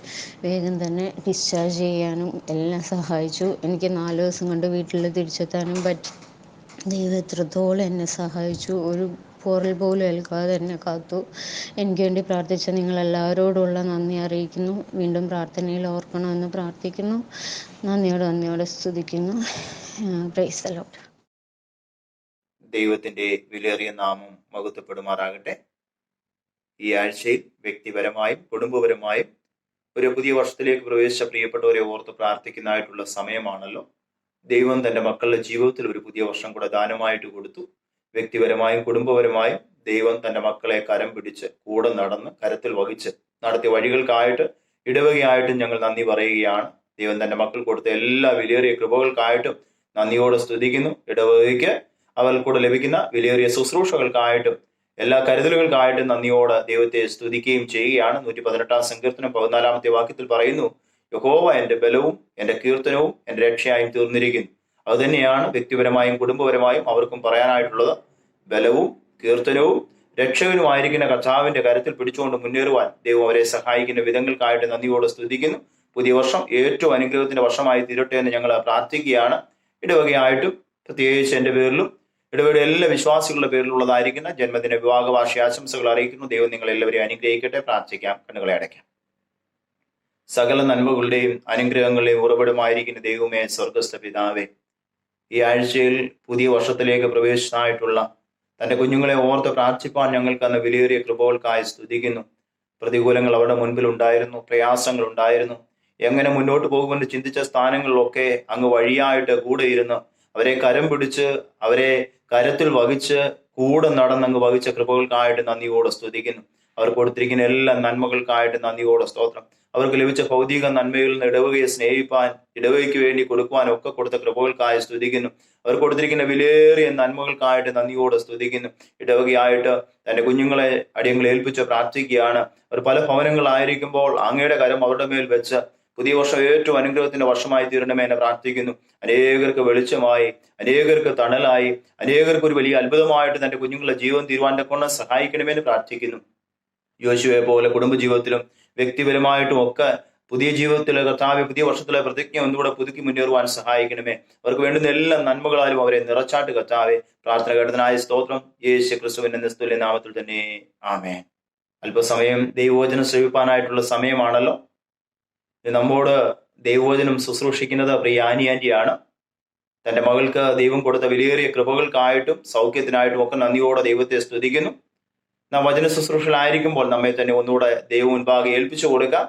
വേഗം തന്നെ ഡിസ്ചാർജ് ചെയ്യാനും എല്ലാം സഹായിച്ചു. എനിക്ക് 4 ദിവസം കൊണ്ട് വീട്ടിൽ തിരിച്ചെത്താനും പറ്റി. ദൈവം എത്രത്തോളം എന്നെ സഹായിച്ചു. ഒരു പോറൽ പോലും ഏൽക്കാതെ എന്നെ കാത്തു. എനിക്ക് വേണ്ടി പ്രാർത്ഥിച്ച നിങ്ങളെല്ലാവരോടുമുള്ള നന്ദി അറിയിക്കുന്നു. വീണ്ടും പ്രാർത്ഥനയിൽ ഓർക്കണമെന്ന് പ്രാർത്ഥിക്കുന്നു. നന്ദിയോടെ സ്തുതിക്കുന്നു. Praise the Lord. ദൈവത്തിന്റെ വിലയേറിയ നാമം മഹത്വപ്പെടുമാറാകട്ടെ. ഈ ആഴ്ചയിൽ വ്യക്തിപരമായും കുടുംബപരമായും ഒരു പുതിയ വർഷത്തിലേക്ക് പ്രവേശിച്ച പ്രിയപ്പെട്ടവരെ ഓർത്ത് പ്രാർത്ഥിക്കുന്നതായിട്ടുള്ള സമയമാണല്ലോ. ദൈവം തന്റെ മക്കളുടെ ജീവിതത്തിൽ ഒരു പുതിയ വർഷം കൂടെ ദാനമായിട്ട് കൊടുത്തു. വ്യക്തിപരമായും കുടുംബപരമായും ദൈവം തന്റെ മക്കളെ കരം പിടിച്ച് കൂടെ നടന്ന് കരത്തിൽ വഹിച്ച് നടത്തിയ വഴികൾക്കായിട്ട് ഇടവകയായിട്ടും ഞങ്ങൾ നന്ദി പറയുകയാണ്. ദൈവം തന്റെ മക്കൾ കൊടുത്ത എല്ലാ വിലയേറിയ കൃപകൾക്കായിട്ടും നന്ദിയോടെ സ്തുതിക്കുന്നു. ഇടവകയ്ക്ക് അവൾക്കൂടെ ലഭിക്കുന്ന വിലയേറിയ ശുശ്രൂഷകൾക്കായിട്ടും എല്ലാ കരുതലുകൾക്കായിട്ടും നന്ദിയോടെ ദൈവത്തെ സ്തുതിക്കുകയും ചെയ്യുകയാണ്. 118-ാം സങ്കീർത്തനം 14-ാമത്തെ വാക്യത്തിൽ പറയുന്നു, യഹോവ എൻ്റെ ബലവും എൻ്റെ കീർത്തനവും എൻ്റെ രക്ഷയായും തീർന്നിരിക്കുന്നു. അതുതന്നെയാണ് വ്യക്തിപരമായും കുടുംബപരമായും അവർക്കും പറയാനായിട്ടുള്ളത്. ബലവും കീർത്തനവും രക്ഷകനുമായിരിക്കുന്ന കർത്താവിന്റെ കരത്തിൽ പിടിച്ചുകൊണ്ട് മുന്നേറുവാൻ ദൈവം അവരെ സഹായിക്കുന്ന വിധങ്ങൾക്കായിട്ട് നന്ദിയോടെ സ്തുതിക്കുന്നു. പുതിയ വർഷം ഏറ്റവും അനുഗ്രഹത്തിന്റെ വർഷമായി തീരട്ടെ എന്ന് ഞങ്ങൾ പ്രാർത്ഥിക്കുകയാണ്. ഇടവകയായിട്ടും പ്രത്യേകിച്ച് എൻ്റെ പേരിലും ഇടവകയുടെ എല്ലാ വിശ്വാസികളുടെ പേരിലുള്ളതായിരിക്കുന്ന ജന്മദിന വിവാഹ വാർഷിക ആശംസകൾ അറിയിക്കുന്നു. ദൈവം നിങ്ങളെല്ലാവരെയും അനുഗ്രഹിക്കട്ടെ. പ്രാർത്ഥിക്കാം. കണ്ണുകളെ അടയ്ക്കാം. സകല നന്മകളുടെയും അനുഗ്രഹങ്ങളുടെയും ഉറവിടമായിരിക്കുന്ന ദൈവമേ, സ്വർഗസ്ഥ പിതാവേ, ഈ ആഴ്ചയിൽ പുതിയ വർഷത്തിലേക്ക് പ്രവേശിച്ചതായിട്ടുള്ള തന്റെ കുഞ്ഞുങ്ങളെ ഓർത്ത് പ്രാർത്ഥിപ്പാൻ ഞങ്ങൾക്ക് അന്ന് വിലയേറിയ കൃപകൾക്കായി സ്തുതിക്കുന്നു. പ്രതികൂലങ്ങൾ അവരുടെ മുൻപിൽ ഉണ്ടായിരുന്നു, പ്രയാസങ്ങൾ ഉണ്ടായിരുന്നു. എങ്ങനെ മുന്നോട്ട് പോകുമെന്ന് ചിന്തിച്ച സ്ഥാനങ്ങളിലൊക്കെ അങ്ങ് വഴിയായിട്ട് കൂടെ ഇരുന്ന് അവരെ കരം പിടിച്ച് അവരെ കരത്തിൽ വഹിച്ച് കൂടെ നടന്ന് അങ്ങ് വഹിച്ച കൃപകൾക്കായിട്ട് നന്ദിയോടെ സ്തുതിക്കുന്നു. അവർ കൊടുത്തിരിക്കുന്ന എല്ലാ നന്മകൾക്കായിട്ട് നന്ദിയോടെ സ്തോത്രം. അവർക്ക് ലഭിച്ച ഭൗതിക നന്മയിൽ നിന്ന് ഇടവകയെ സ്നേഹിപ്പാൻ, ഇടവകയ്ക്ക് വേണ്ടി കൊടുക്കുവാനും ഒക്കെ കൊടുത്ത കൃപകൾക്കായി സ്തുതിക്കുന്നു. അവർ കൊടുത്തിരിക്കുന്ന വിലയേറിയ നന്മകൾക്കായിട്ട് നന്ദിയോടെ സ്തുതിക്കുന്നു. ഇടവകയായിട്ട് തന്റെ കുഞ്ഞുങ്ങളെ അടിയങ്ങളെ ഏൽപ്പിച്ച് പ്രാർത്ഥിക്കുകയാണ്. അവർ പല ഭവനങ്ങളായിരിക്കുമ്പോൾ അങ്ങയുടെ കരം അവരുടെ മേൽ വെച്ച് പുതിയ വർഷം ഏറ്റവും അനുഗ്രഹത്തിന്റെ വർഷമായി തീരണമേ എന്ന് പ്രാർത്ഥിക്കുന്നു. അനേകർക്ക് വെളിച്ചമായി, അനേകർക്ക് തണലായി, അനേകർക്ക് ഒരു വലിയ അത്ഭുതമായിട്ട് തന്റെ കുഞ്ഞുങ്ങളുടെ ജീവൻ തീരുവാൻ കൊണ്ട് സഹായിക്കണമെന്ന് പ്രാർത്ഥിക്കുന്നു. യോശുവയെ പോലെ കുടുംബജീവിതത്തിലും വ്യക്തിപരമായിട്ടും ഒക്കെ പുതിയ ജീവിതത്തിലെ കർത്താവെ, പുതിയ വർഷത്തിലെ പ്രതിജ്ഞ ഒന്നുകൂടെ പുതുക്കി മുന്നേറുവാൻ സഹായിക്കണമേ. അവർക്ക് വേണ്ടുന്ന എല്ലാ നന്മകളാലും അവരെ നിറച്ചാട്ട് കർത്താവെ. പ്രാർത്ഥന കേട്ടതിനായ സ്തോത്രം. യേശു ക്രിസ്തുവിന്റെ നിസ്തുല്യ നാമത്തിൽ തന്നെ ആമേൻ. അല്പസമയം ദൈവവചനം ശ്രവിപ്പാനായിട്ടുള്ള സമയമാണല്ലോ. നമ്മോട് ദൈവവചനം ശുശ്രൂഷിക്കുന്നത് പ്രിയ ആനിയാന്റിയാണ്. തന്റെ മകൾക്ക് ദൈവം കൊടുത്ത വിലയേറിയ കൃപകൾക്കായിട്ടും സൗഖ്യത്തിനായിട്ടും ഒക്കെ നന്ദിയോടെ ദൈവത്തെ സ്തുതിക്കുന്നു. നാം വചന ശുശ്രൂഷയിലായിരിക്കുമ്പോൾ നമ്മെ തന്നെ ഒന്നുകൂടെ ദൈവം മുൻപാകെ ഏൽപ്പിച്ചു കൊടുക്കാം.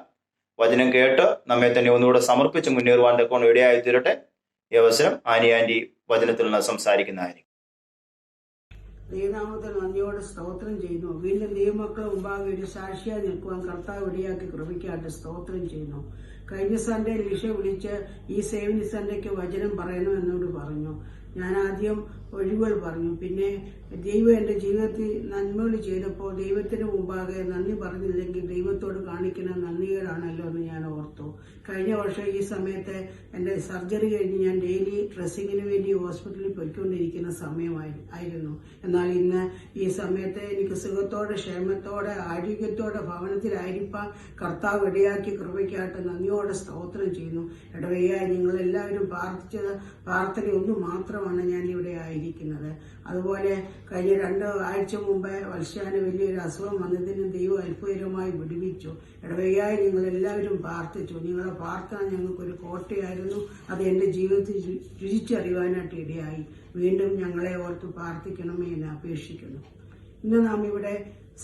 വചനം കേട്ട് നമ്മെ തന്നെ ഒന്നുകൂടെ സമർപ്പിച്ച് മുന്നേറുവാൻ തക്കോണം ഇടയായി തീരട്ടെ. ഈ അവസരം ആനിയാന്റി വചനത്തിൽ നിന്ന് സംസാരിക്കുന്നതായിരിക്കും. ദൈവനാമത്തിൽ നന്ദിയോടെ സ്തോത്രം ചെയ്യുന്നു. വീണ്ടും ദൈവമക്കളെ മുമ്പാകെ ഒരു സാക്ഷിയായി നിൽക്കുവാൻ കർത്താവ് ഇടയാക്കി കൃപയ്ക്കായിട്ട് സ്തോത്രം ചെയ്യുന്നു. കഴിഞ്ഞ സൺഡേ ലിഷ വിളിച്ച് ഈ സേവന സൺഡേക്ക് വചനം പറയണമെന്നോട് പറഞ്ഞു. ഞാൻ ആദ്യം ഒഴിവുകൾ പറഞ്ഞു. പിന്നെ ദൈവം എൻ്റെ ജീവിതത്തിൽ നന്മകൾ ചെയ്തപ്പോൾ ദൈവത്തിന് മുമ്പാകെ നന്ദി പറഞ്ഞില്ലെങ്കിൽ ദൈവത്തോട് കാണിക്കുന്ന നന്ദികേടാണല്ലോ എന്ന് ഞാൻ ഓർത്തു. കഴിഞ്ഞ വർഷം ഈ സമയത്ത് എൻ്റെ സർജറി കഴിഞ്ഞ് ഞാൻ ഡെയിലി ഡ്രസ്സിങ്ങിന് വേണ്ടി ഹോസ്പിറ്റലിൽ പോയിക്കൊണ്ടിരിക്കുന്ന സമയമായിരുന്നു. എന്നാൽ ഇന്ന് ഈ സമയത്ത് എനിക്ക് സുഖത്തോടെ ക്ഷേമത്തോടെ ആരോഗ്യത്തോടെ ഭവനത്തിലായിരിക്കാൻ കർത്താവ് ഇടയാക്കി കൃപയ്ക്കായിട്ട് നന്ദിയോടെ സ്തോത്രം ചെയ്യുന്നു. ഇടവയ്യായി നിങ്ങളെല്ലാവരും പ്രാർത്ഥിച്ചത് പ്രാർത്ഥന ഒന്ന് മാത്രമാണ് ഞാൻ ഇവിടെ ആയിരിക്കുന്നത്. അതുപോലെ കഴിഞ്ഞ 2 ആഴ്ച മുമ്പ് വത്സ്യാന് വലിയൊരു അസുഖം വന്നതിന് ദൈവം അത്ഭുതകരമായി വിടുവിച്ചു. ഇടവയ്യായി നിങ്ങളെല്ലാവരും പ്രാർത്ഥിച്ചു. നിങ്ങളുടെ പ്രാർത്ഥന ഞങ്ങൾക്കൊരു കോട്ടയായിരുന്നു. അത് എൻ്റെ ജീവിതത്തിൽ രുചിച്ചറിയുവാനായിട്ട് ഇടയായി. വീണ്ടും ഞങ്ങളെ ഓർത്ത് പ്രാർത്ഥിക്കണമേ എന്ന് അപേക്ഷിക്കുന്നു. ഇന്ന് നാം ഇവിടെ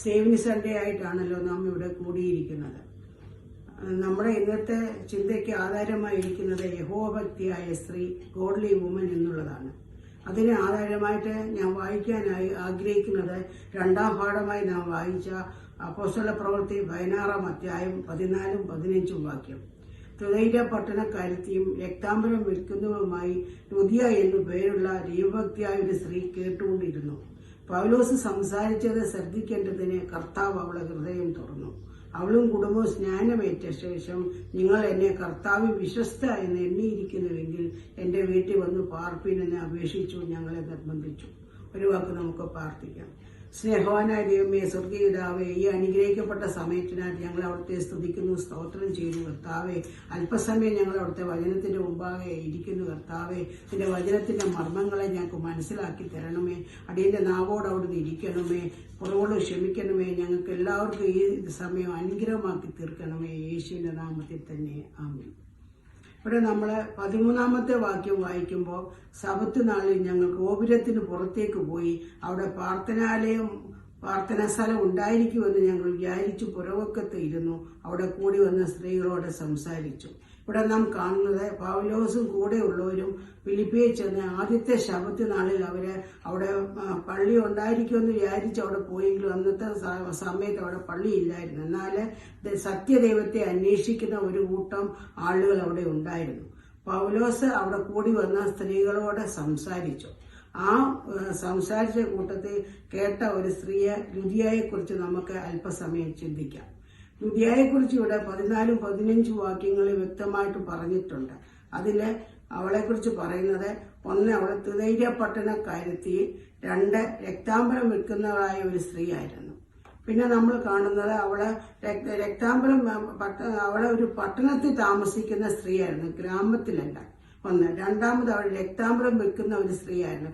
സേവന സൺഡേ ആയിട്ടാണല്ലോ നാം ഇവിടെ കൂടിയിരിക്കുന്നത്. നമ്മുടെ ഇന്നത്തെ ചിന്തയ്ക്ക് ആധാരമായിരിക്കുന്നത് യഹോഭക്തിയായ സ്ത്രീ, ഗോഡ്ലി വുമൻ എന്നുള്ളതാണ്. അതിന് ആധാരമായിട്ട് ഞാൻ വായിക്കാനായി ആഗ്രഹിക്കുന്നത് 2ാം പാഠമായി നാം വായിച്ച അപ്പോസ്തല പ്രവൃത്തി 16-ാം അധ്യായം 14-15 വാക്യം. തുയൈര പട്ടണക്കാരത്തിയും രക്താംബരം വിൽക്കുന്നവരുമായി ലുദിയ എന്നു പേരുള്ള ദൈവഭക്തിയായ ഒരു സ്ത്രീ കേട്ടുകൊണ്ടിരുന്നു. പൗലോസ് സംസാരിച്ചത് ശ്രദ്ധിക്കേണ്ടതിന് കർത്താവ് അവളുടെ ഹൃദയം തുറന്നു. അവളും കുടുംബവും സ്നാനമേറ്റ ശേഷം, നിങ്ങൾ എന്നെ കർത്താവ് വിശ്വസ്ത എന്ന് എണ്ണിയിരിക്കുന്നുവെങ്കിൽ എന്റെ വീട്ടിൽ വന്ന് പാർപ്പീനെന്ന് അപേക്ഷിച്ചു. ഞങ്ങളെ നിർബന്ധിച്ചു. ഒരു വാക്ക് നമുക്ക് പ്രാർത്ഥിക്കാം. സ്നേഹവാനായ ദൈവമേ, സ്വർഗീയ പിതാവേ, ഈ അനുഗ്രഹിക്കപ്പെട്ട സമയത്തിനായിട്ട് ഞങ്ങൾ അവിടുത്തെ സ്തുതിക്കുന്നു, സ്തോത്രം ചെയ്യുന്നു. കർത്താവെ, അല്പസമയം ഞങ്ങൾ അവിടുത്തെ വചനത്തിന്റെ മുമ്പാകെ ഇരിക്കുന്നു. കർത്താവെ, നിന്റെ വചനത്തിന്റെ മർമ്മങ്ങളെ ഞങ്ങൾക്ക് മനസ്സിലാക്കി തരണമേ. അടിയന്റെ നാവോട് അവിടുന്ന് ഇരിക്കണമേ. കുറവോട് ക്ഷമിക്കണമേ. ഞങ്ങൾക്ക് എല്ലാവർക്കും ഈ സമയം അനുഗ്രഹമാക്കി തീർക്കണമേ. യേശുവിന്റെ നാമത്തിൽ തന്നെ ആമേൻ. ഇവിടെ നമ്മൾ 13-ാമത്തെ വാക്യം വായിക്കുമ്പോൾ, സബത്ത് നാളിൽ ഞങ്ങൾ ഗോപുരത്തിന് പുറത്തേക്ക് പോയി അവിടെ പ്രാർത്ഥനാ സ്ഥലം ഉണ്ടായിരിക്കുമെന്ന് ഞങ്ങൾ വിചാരിച്ചു പുറവക്കത്ത് ഇരുന്നു. അവിടെ കൂടി വന്ന സ്ത്രീകളോട് സംസാരിച്ചു. ഇവിടെ നാം കാണുന്നത് പൗലോസും കൂടെ ഉള്ളവരും ഫിലിപ്പിയിൽ ചെന്ന് ആദ്യത്തെ ശബത്ത് നാളിൽ അവിടെ പള്ളി ഉണ്ടായിരിക്കുമെന്ന് വിചാരിച്ച് അവിടെ പോയെങ്കിലും അന്നത്തെ സമയത്ത് അവിടെ പള്ളിയില്ലായിരുന്നു. എന്നാൽ സത്യദൈവത്തെ അന്വേഷിക്കുന്ന ഒരു കൂട്ടം ആളുകൾ അവിടെ ഉണ്ടായിരുന്നു. പൗലോസ് അവിടെ കൂടി വന്ന സ്ത്രീകളോട് സംസാരിച്ചു. ആ സംസാരിച്ച കൂട്ടത്തിൽ കേട്ട ഒരു സ്ത്രീയെ, ലുദിയയെക്കുറിച്ച് നമുക്ക് അല്പസമയം ചിന്തിക്കാം. ലുദിയയെക്കുറിച്ച് ഇവിടെ 14-15 വാക്യങ്ങളിൽ വ്യക്തമായിട്ട് പറഞ്ഞിട്ടുണ്ട്. അതിൽ അവളെക്കുറിച്ച് പറയുന്നത്, 1 അവൾ തുയൈര പട്ടണക്കാരത്തി, 2 രക്താംബരം വിൽക്കുന്നവരായ ഒരു സ്ത്രീ ആയിരുന്നു. പിന്നെ നമ്മൾ കാണുന്നത് അവളെ ഒരു പട്ടണത്തിൽ താമസിക്കുന്ന സ്ത്രീയായിരുന്നു, ഗ്രാമത്തിലല്ല. 1. രണ്ടാമത് അവൾ രക്താംബരം വെക്കുന്ന ഒരു സ്ത്രീയായിരുന്നു.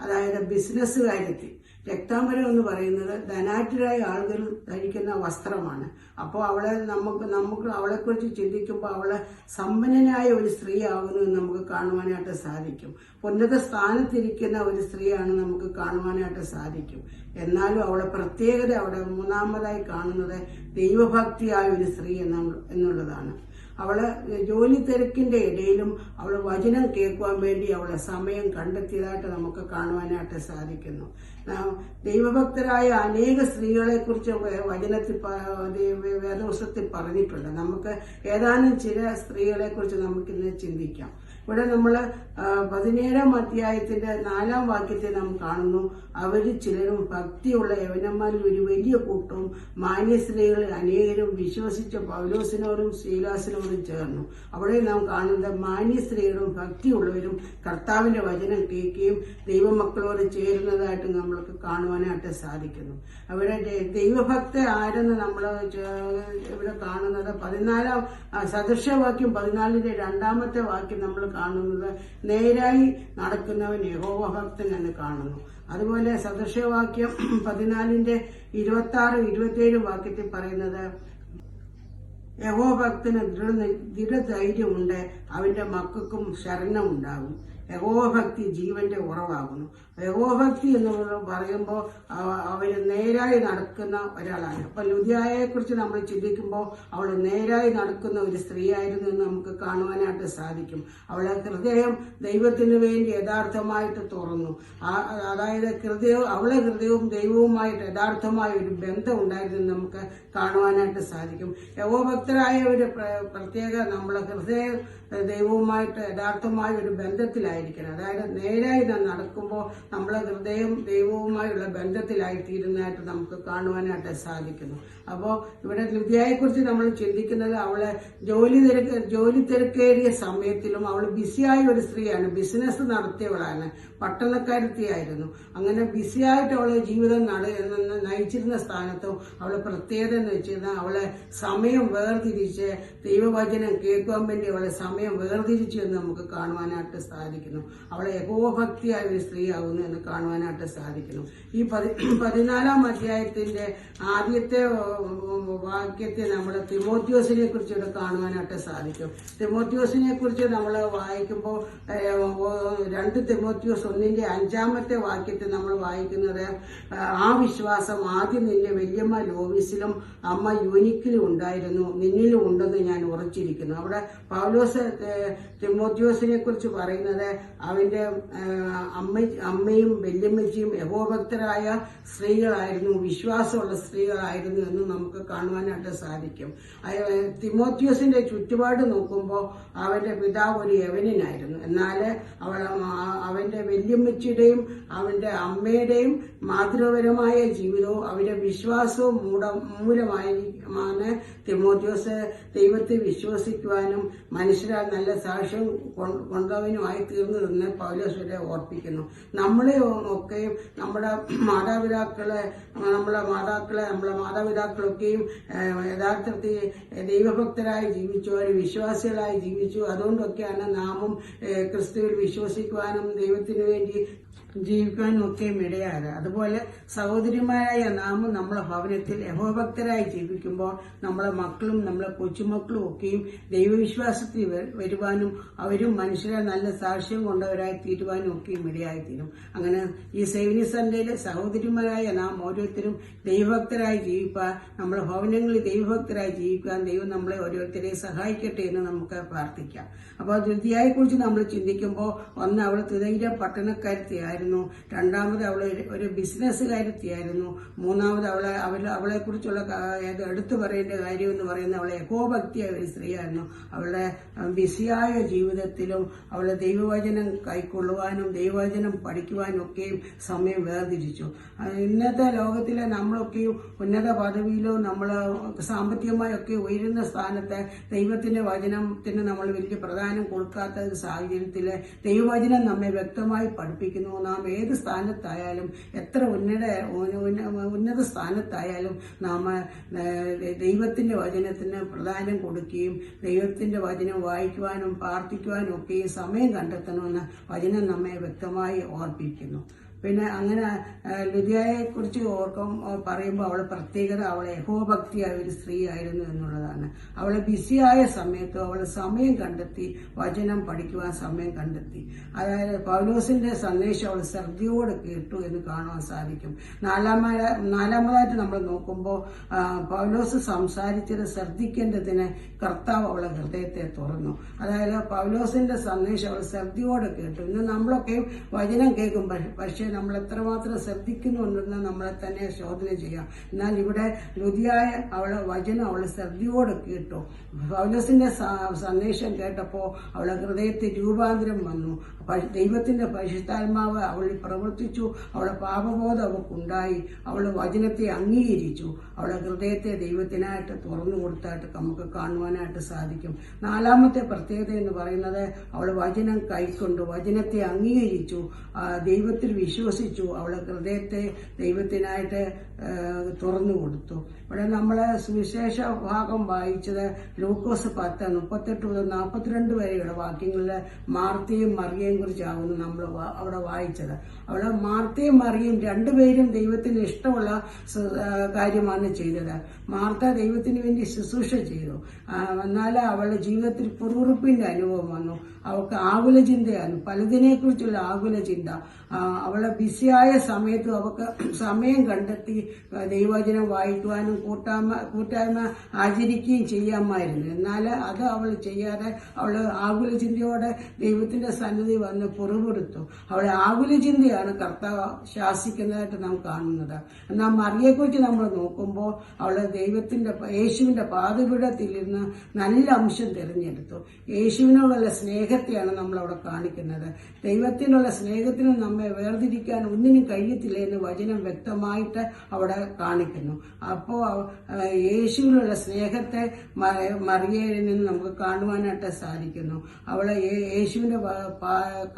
അതായത് ബിസിനസ്സുകാരത്തി. രക്താംബരം എന്ന് പറയുന്നത് ധനാഢ്യരായ ആളുകൾ ധരിക്കുന്ന വസ്ത്രമാണ്. അപ്പോൾ നമുക്ക് അവളെക്കുറിച്ച് ചിന്തിക്കുമ്പോൾ അവള് സമ്പന്നനായ ഒരു സ്ത്രീ ആകുന്നു നമുക്ക് കാണുവാനായിട്ട് സാധിക്കും. ഉന്നത സ്ഥാനത്തിരിക്കുന്ന ഒരു സ്ത്രീയാണ് നമുക്ക് കാണുവാനായിട്ട് സാധിക്കും. എന്നാലും അവളെ പ്രത്യേകത അവിടെ 3-ാമതായി കാണുന്നത് ദൈവഭക്തിയായ ഒരു സ്ത്രീ എന്നുള്ളതാണ്. അവള് ജോലി തിരക്കിന്റെ ഇടയിലും അവൾ വചനം കേൾക്കുവാൻ വേണ്ടി അവളെ സമയം കണ്ടെത്തിയതായിട്ട് നമുക്ക് കാണുവാനായിട്ട് സാധിക്കുന്നു. ദൈവഭക്തരായ അനേക സ്ത്രീകളെ കുറിച്ച് വചനത്തിൽ വേദപുസ്തകത്തിൽ പറഞ്ഞിട്ടുണ്ട്. നമുക്ക് ഏതാനും ചില സ്ത്രീകളെ കുറിച്ച് നമുക്കിന്ന് ചിന്തിക്കാം. ഇവിടെ നമ്മൾ 17-ാം അധ്യായത്തിന്റെ 4-ാം വാക്യത്തിൽ നാം കാണുന്നു, അവരിൽ ചിലരും ഭക്തിയുള്ള യവനന്മാരിൽ ഒരു വലിയ കൂട്ടവും മാന്യസ്ത്രീകളിൽ അനേകരും വിശ്വസിച്ച പൗലോസിനോടും ശീലാസിനോടും ചേർന്നു. അവിടെ നാം കാണുന്നത് മാന്യസ്ത്രീകളും ഭക്തിയുള്ളവരും കർത്താവിന്റെ വചനം കേൾക്കുകയും ദൈവമക്കളോട് ചേരുന്നതായിട്ട് നമ്മൾക്ക് കാണുവാനായിട്ട് സാധിക്കുന്നു. അവിടെ ദൈവഭക്ത ആരെന്ന് നമ്മൾ ഇവിടെ കാണുന്നത് 14-ാം സദൃശവാക്യം 14-ന്റെ 2-ാമത്തെ വാക്യം നമ്മൾ കാണുന്നത് നേരായി നടക്കുന്നവൻ യഹോവ ഭക്തൻ എന്ന് കാണുന്നു. അതുപോലെ സദൃശവാക്യം 14-ന്റെ 26-27 വാക്യത്തിൽ പറയുന്നത് യഹോഭക്തന് ദൃഢധൈര്യമുണ്ട്, അവന്റെ മക്കൾക്കും ശരണം ഉണ്ടാകും. യഹോഭക്തി ജീവന്റെ ഉറവാകുന്നു. യഹോഭക്തി എന്ന് പറയുമ്പോൾ അവര് നേരായി നടക്കുന്ന ഒരാളാണ്. അപ്പൊ ലുദിയായെ കുറിച്ച് നമ്മൾ ചിന്തിക്കുമ്പോൾ അവൾ നേരായി നടക്കുന്ന ഒരു സ്ത്രീയായിരുന്നു എന്ന് നമുക്ക് കാണുവാനായിട്ട് സാധിക്കും. അവളെ ഹൃദയം ദൈവത്തിന് വേണ്ടി യഥാർത്ഥമായിട്ട് തുറന്നു. അതായത് അവളെ ഹൃദയവും ദൈവവുമായിട്ട് യഥാർത്ഥമായ ഒരു ബന്ധം ഉണ്ടായിരുന്നു നമുക്ക് കാണുവാനായിട്ട് സാധിക്കും. യഹോഭക്തരായ ഒരു പ്രത്യേക നമ്മളെ ഹൃദയ ദൈവവുമായിട്ട് യഥാർത്ഥമായ ഒരു ബന്ധത്തിലായിരിക്കണം. അതായത് നേരായി നടക്കുമ്പോൾ നമ്മളെ ഹൃദയം ദൈവവുമായുള്ള ബന്ധത്തിലായിത്തീരുന്നതായിട്ട് നമുക്ക് കാണുവാനായിട്ട് സാധിക്കുന്നു. അപ്പോൾ ഇവിടെ ലുദിയായെ കുറിച്ച് നമ്മൾ ചിന്തിക്കുന്നത് അവളെ ജോലി തിരക്കേറിയ സമയത്തിലും അവൾ ബിസിയായ ഒരു സ്ത്രീയാണ്, ബിസിനസ് നടത്തിയവളാണ്, പട്ടണക്കാരത്തിയായിരുന്നു. അങ്ങനെ ബിസിയായിട്ട് അവളെ ജീവിതം നയിച്ചിരുന്ന സ്ഥാനത്തും അവളെ പ്രത്യേകത എന്ന് വെച്ചിരുന്നാൽ അവളെ സമയം വേർതിരിച്ച് ദൈവവചനം കേൾക്കുവാൻ വേണ്ടി അവളെ സമയം വേർതിരിച്ചു എന്ന് നമുക്ക് കാണുവാനായിട്ട് സാധിക്കുന്നു. അവളെ യഹോഭക്തിയായ ഒരു സ്ത്രീയാകുന്നു എന്ന് കാണുവാനായിട്ട് സാധിക്കുന്നു. ഈ 14-ാം അധ്യായത്തിന്റെ ആദ്യത്തെ വാക്യത്തെ നമ്മൾ തിമോത്തിയോസിനെ കുറിച്ച് ഇവിടെ കാണുവാനായിട്ട് സാധിക്കും. തിമോത്തിയോസിനെ കുറിച്ച് നമ്മൾ വായിക്കുമ്പോൾ 2 തിമോത്തിയോസ് 1-ന്റെ 5-ാമത്തെ വാക്യത്തിൽ നമ്മൾ വായിക്കുന്നത്, ആ വിശ്വാസം ആദ്യം നിന്റെ വല്യമ്മ ലോവിസിലും അമ്മ യൂനിക്കിലും ഉണ്ടായിരുന്നു, നിന്നിലും ഉണ്ടെന്ന് ഞാൻ ഉറച്ചിരിക്കുന്നു. അവിടെ പൗലോസ് തിമോത്തിയോസിനെ കുറിച്ച് പറയുന്നത് അവന്റെ അമ്മയും വല്യമ്മച്ചിയും യഹോഭക്തരായ സ്ത്രീകളായിരുന്നു, വിശ്വാസമുള്ള സ്ത്രീകളായിരുന്നു എന്ന് നമുക്ക് കാണുവാനായിട്ട് സാധിക്കും. തിമോത്തിയോസിന്റെ ചുറ്റുപാട് നോക്കുമ്പോൾ അവന്റെ പിതാവ് ഒരു യവനനായിരുന്നു. എന്നാൽ അവന്റെ വല്യമ്മച്ചിയുടെയും അവന്റെ അമ്മയുടെയും മാതൃപരമായ ജീവിതവും അവരുടെ വിശ്വാസവും മൂലമാണ് തിമോത്തിയോസ് ദൈവത്തെ വിശ്വസിക്കുവാനും മനുഷ്യരാൽ നല്ല സാക്ഷ്യം കൊണ്ടവനുമായി തീർന്നതെന്ന് പൗലോസ് ഓർപ്പിക്കുന്നു. നമ്മളെ ഒക്കെയും നമ്മുടെ മാതാപിതാക്കളൊക്കെയും യഥാർത്ഥത്തിൽ ദൈവഭക്തരായി ജീവിച്ചു, അവർ വിശ്വാസികളായി ജീവിച്ചു. അതുകൊണ്ടൊക്കെയാണ് നാമും ക്രിസ്തുവിൽ വിശ്വസിക്കുവാനും ദൈവത്തിന് വേണ്ടി ജീവിക്കാനും ഒക്കെയും ഇടയാകുക. അതുപോലെ സഹോദരിമാരായ നാമും നമ്മളെ ഭവനത്തിൽ യഹോഭക്തരായി ജീവിക്കുമ്പോൾ നമ്മളെ മക്കളും നമ്മളെ കൊച്ചുമക്കളും ഒക്കെയും ദൈവവിശ്വാസത്തിൽ വരുവാനും അവരും മനുഷ്യരെ നല്ല സാക്ഷ്യം കൊണ്ടവരായി തീരുവാനും ഒക്കെയും ഇടയായിത്തീരും. അങ്ങനെ ഈ സേവനി സൺഡേയിലെ സഹോദരിമാരായ നാം ഓരോരുത്തരും ദൈവഭക്തരായി ജീവിക്കാൻ, നമ്മളെ ഭവനങ്ങളിൽ ദൈവഭക്തരായി ജീവിക്കാൻ ദൈവം നമ്മളെ ഓരോരുത്തരെ സഹായിക്കട്ടെ എന്ന് നമുക്ക് പ്രാർത്ഥിക്കാം. അപ്പോൾ ദ്വിതീയയെക്കുറിച്ച് നമ്മൾ ചിന്തിക്കുമ്പോൾ ഒന്ന്, അവൾ തികഞ്ഞ പട്ടണക്കാരത്തിയായിരുന്നു. രണ്ടാമത് അവൾ ഒരു ബിസിനസ്സുകാരത്തിയായിരുന്നു. മൂന്നാമത് അവളെ കുറിച്ചുള്ള എടുത്തു പറയേണ്ട കാര്യം എന്ന് പറയുന്നത് അവളെ യഹോഭക്തിയായ ഒരു സ്ത്രീയായിരുന്നു. അവളുടെ ബിസിയായ ജീവിതത്തിലും അവളെ ദൈവവചനം കൈക്കൊള്ളുവാനും ദൈവവചനം പഠിക്കുവാനും ഒക്കെയും സമയം വേർതിരിച്ചു. ഇന്നത്തെ ലോകത്തിലെ നമ്മളൊക്കെയും ഉന്നത പദവിയിലോ നമ്മൾ സാമ്പത്തികമായൊക്കെ ഉയരുന്ന സ്ഥാനത്ത് ദൈവത്തിന്റെ വചനത്തിന് നമ്മൾ വലിയ പ്രാധാന്യം കൊടുക്കാത്ത സാഹചര്യത്തിൽ ദൈവവചനം നമ്മെ വ്യക്തമായി പഠിപ്പിക്കുന്നു. നാം ഏത് സ്ഥാനത്തായാലും, എത്ര ഉന്നത സ്ഥാനത്തായാലും നാം ദൈവത്തിന്റെ വചനത്തിന് പ്രാധാന്യം കൊടുക്കുകയും ദൈവത്തിന്റെ വചനം വായിക്കുവാനും പ്രാർത്ഥിക്കുവാനും ഒക്കെ സമയം കണ്ടെത്തണമെന്ന് വചനം നമ്മെ വ്യക്തമായി ഓർപ്പിക്കുന്നു. പിന്നെ അങ്ങനെ ലുദിയായെ കുറിച്ച് പറയുമ്പോൾ അവളെ പ്രത്യേകത അവളെ യഹോഭക്തിയായ ഒരു സ്ത്രീ ആയിരുന്നു എന്നുള്ളതാണ്. അവളെ ബിസിയായ സമയത്തും അവൾ സമയം കണ്ടെത്തി വചനം പഠിക്കുവാൻ സമയം കണ്ടെത്തി. അതായത് പൗലോസിന്റെ സന്ദേശം അവൾ ശ്രദ്ധയോടെ കേട്ടു എന്ന് കാണുവാൻ സാധിക്കും. നാലാമതായിട്ട് നമ്മൾ നോക്കുമ്പോൾ പൗലോസ് സംസാരിച്ചത് ശ്രദ്ധിക്കേണ്ടതിന് കർത്താവ് അവളെ ഹൃദയത്തെ തുറന്നു. അതായത് പൗലോസിന്റെ സന്ദേശം അവൾ ശ്രദ്ധയോടെ കേട്ടു. ഇന്ന് നമ്മളൊക്കെ വചനം കേൾക്കും, പക്ഷേ നമ്മൾ എത്രമാത്രം ശ്രദ്ധിക്കുന്നുണ്ടെന്ന് നമ്മളെ തന്നെ ശോധന ചെയ്യാം. എന്നാൽ ഇവിടെ ലുദിയായ അവളെ വചനം അവൾ ശ്രദ്ധയോടെ കേട്ടു. പൗലോസിന്റെ സന്ദേശം കേട്ടപ്പോൾ അവളെ ഹൃദയത്തിൽ രൂപാന്തരം വന്നു. ദൈവത്തിന്റെ പരിശുദ്ധാത്മാവ് അവളിൽ പ്രവർത്തിച്ചു. അവളെ പാപബോധം അവൾക്കുണ്ടായി. അവളുടെ വചനത്തെ അംഗീകരിച്ചു. അവളുടെ ഹൃദയത്തെ ദൈവത്തിനായിട്ട് തുറന്നു കൊടുത്തായിട്ട് നമുക്ക് കാണുവാനായിട്ട് സാധിക്കും. നാലാമത്തെ പ്രത്യേകത എന്ന് പറയുന്നത് അവൾ വചനം കൈക്കൊണ്ടു, വചനത്തെ അംഗീകരിച്ചു, ദൈവത്തിൽ വിശ്വസിച്ചു, അവളുടെ ഹൃദയത്തെ ദൈവത്തിനായിട്ട് തുറന്നു കൊടുത്തു. ഇവിടെ നമ്മൾ സുവിശേഷ ഭാഗം വായിച്ചത് ലൂക്കോസ് 10:38 മുതൽ 42 വരെയുള്ള വാക്യങ്ങളിൽ മാർത്തയും മറിയയും കുറിച്ചാകുന്നു നമ്മൾ അവിടെ വായിച്ചത്. അവിടെ മാർത്തയും മറിയയും രണ്ടുപേരും ദൈവത്തിന് ഇഷ്ടമുള്ള കാര്യമാണ് ചെയ്തത്. മാർത്ത ദൈവത്തിന് വേണ്ടി ശുശ്രൂഷ ചെയ്തു. എന്നാൽ അവളുടെ ജീവിതത്തിൽ പുറകുറുപ്പിന്റെ അനുഭവം വന്നു. അവൾക്ക് ആകുല ചിന്തയാണ്, പലതിനെക്കുറിച്ചുള്ള ആകുല ചിന്ത. അവളെ ബിസിയായ സമയത്തും അവൾക്ക് സമയം കണ്ടെത്തി ദൈവവചനം വായിക്കുവാനും കൂട്ടായ്മ ആചരിക്കുകയും ചെയ്യാമായിരുന്നു. എന്നാൽ അത് അവൾ ചെയ്യാതെ അവൾ ആകുല ചിന്തയോടെ ദൈവത്തിന്റെ സന്നിധി വന്ന് പുറപ്പെടുത്തു. അവളെ ആകുല ചിന്തയാണ് കർത്താവ് ശാസിക്കുന്നതായിട്ട് നാം കാണുന്നത്. എന്നാൽ മറിയെക്കുറിച്ച് നമ്മൾ നോക്കുമ്പോൾ അവള് യേശുവിന്റെ പാദപീഠത്തിൽ നിന്ന് നല്ല അംശം തിരഞ്ഞെടുത്തു. യേശുവിനോടുള്ള സ്നേഹത്തെയാണ് നമ്മൾ അവിടെ കാണിക്കുന്നത്. ദൈവത്തിനുള്ള സ്നേഹത്തിന് നമ്മെ വേർതിരിക്കാൻ ഒന്നിനും കഴിയത്തില്ല എന്ന് വചനം വ്യക്തമായിട്ട് അവിടെ കാണിക്കുന്നു. അപ്പോൾ യേശുവിനുള്ള സ്നേഹത്തെ മറിയയിൽ നിന്ന് നമുക്ക് കാണുവാനായിട്ട് സാധിക്കുന്നു. അവളെ യേശുവിന്റെ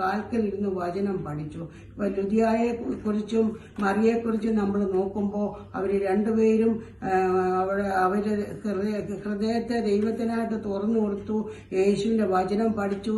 കാൽക്കൽ ഇരുന്ന് വചനം പഠിച്ചു. ഇപ്പൊ ലുദിയായെ കുറിച്ചും മറിയെക്കുറിച്ചും നമ്മൾ നോക്കുമ്പോൾ അവര് രണ്ടുപേരും അവര് ഹൃദയത്തെ ദൈവത്തിനായിട്ട് തുറന്നു കൊടുത്തു. യേശുവിന്റെ വചനം പഠിച്ചു.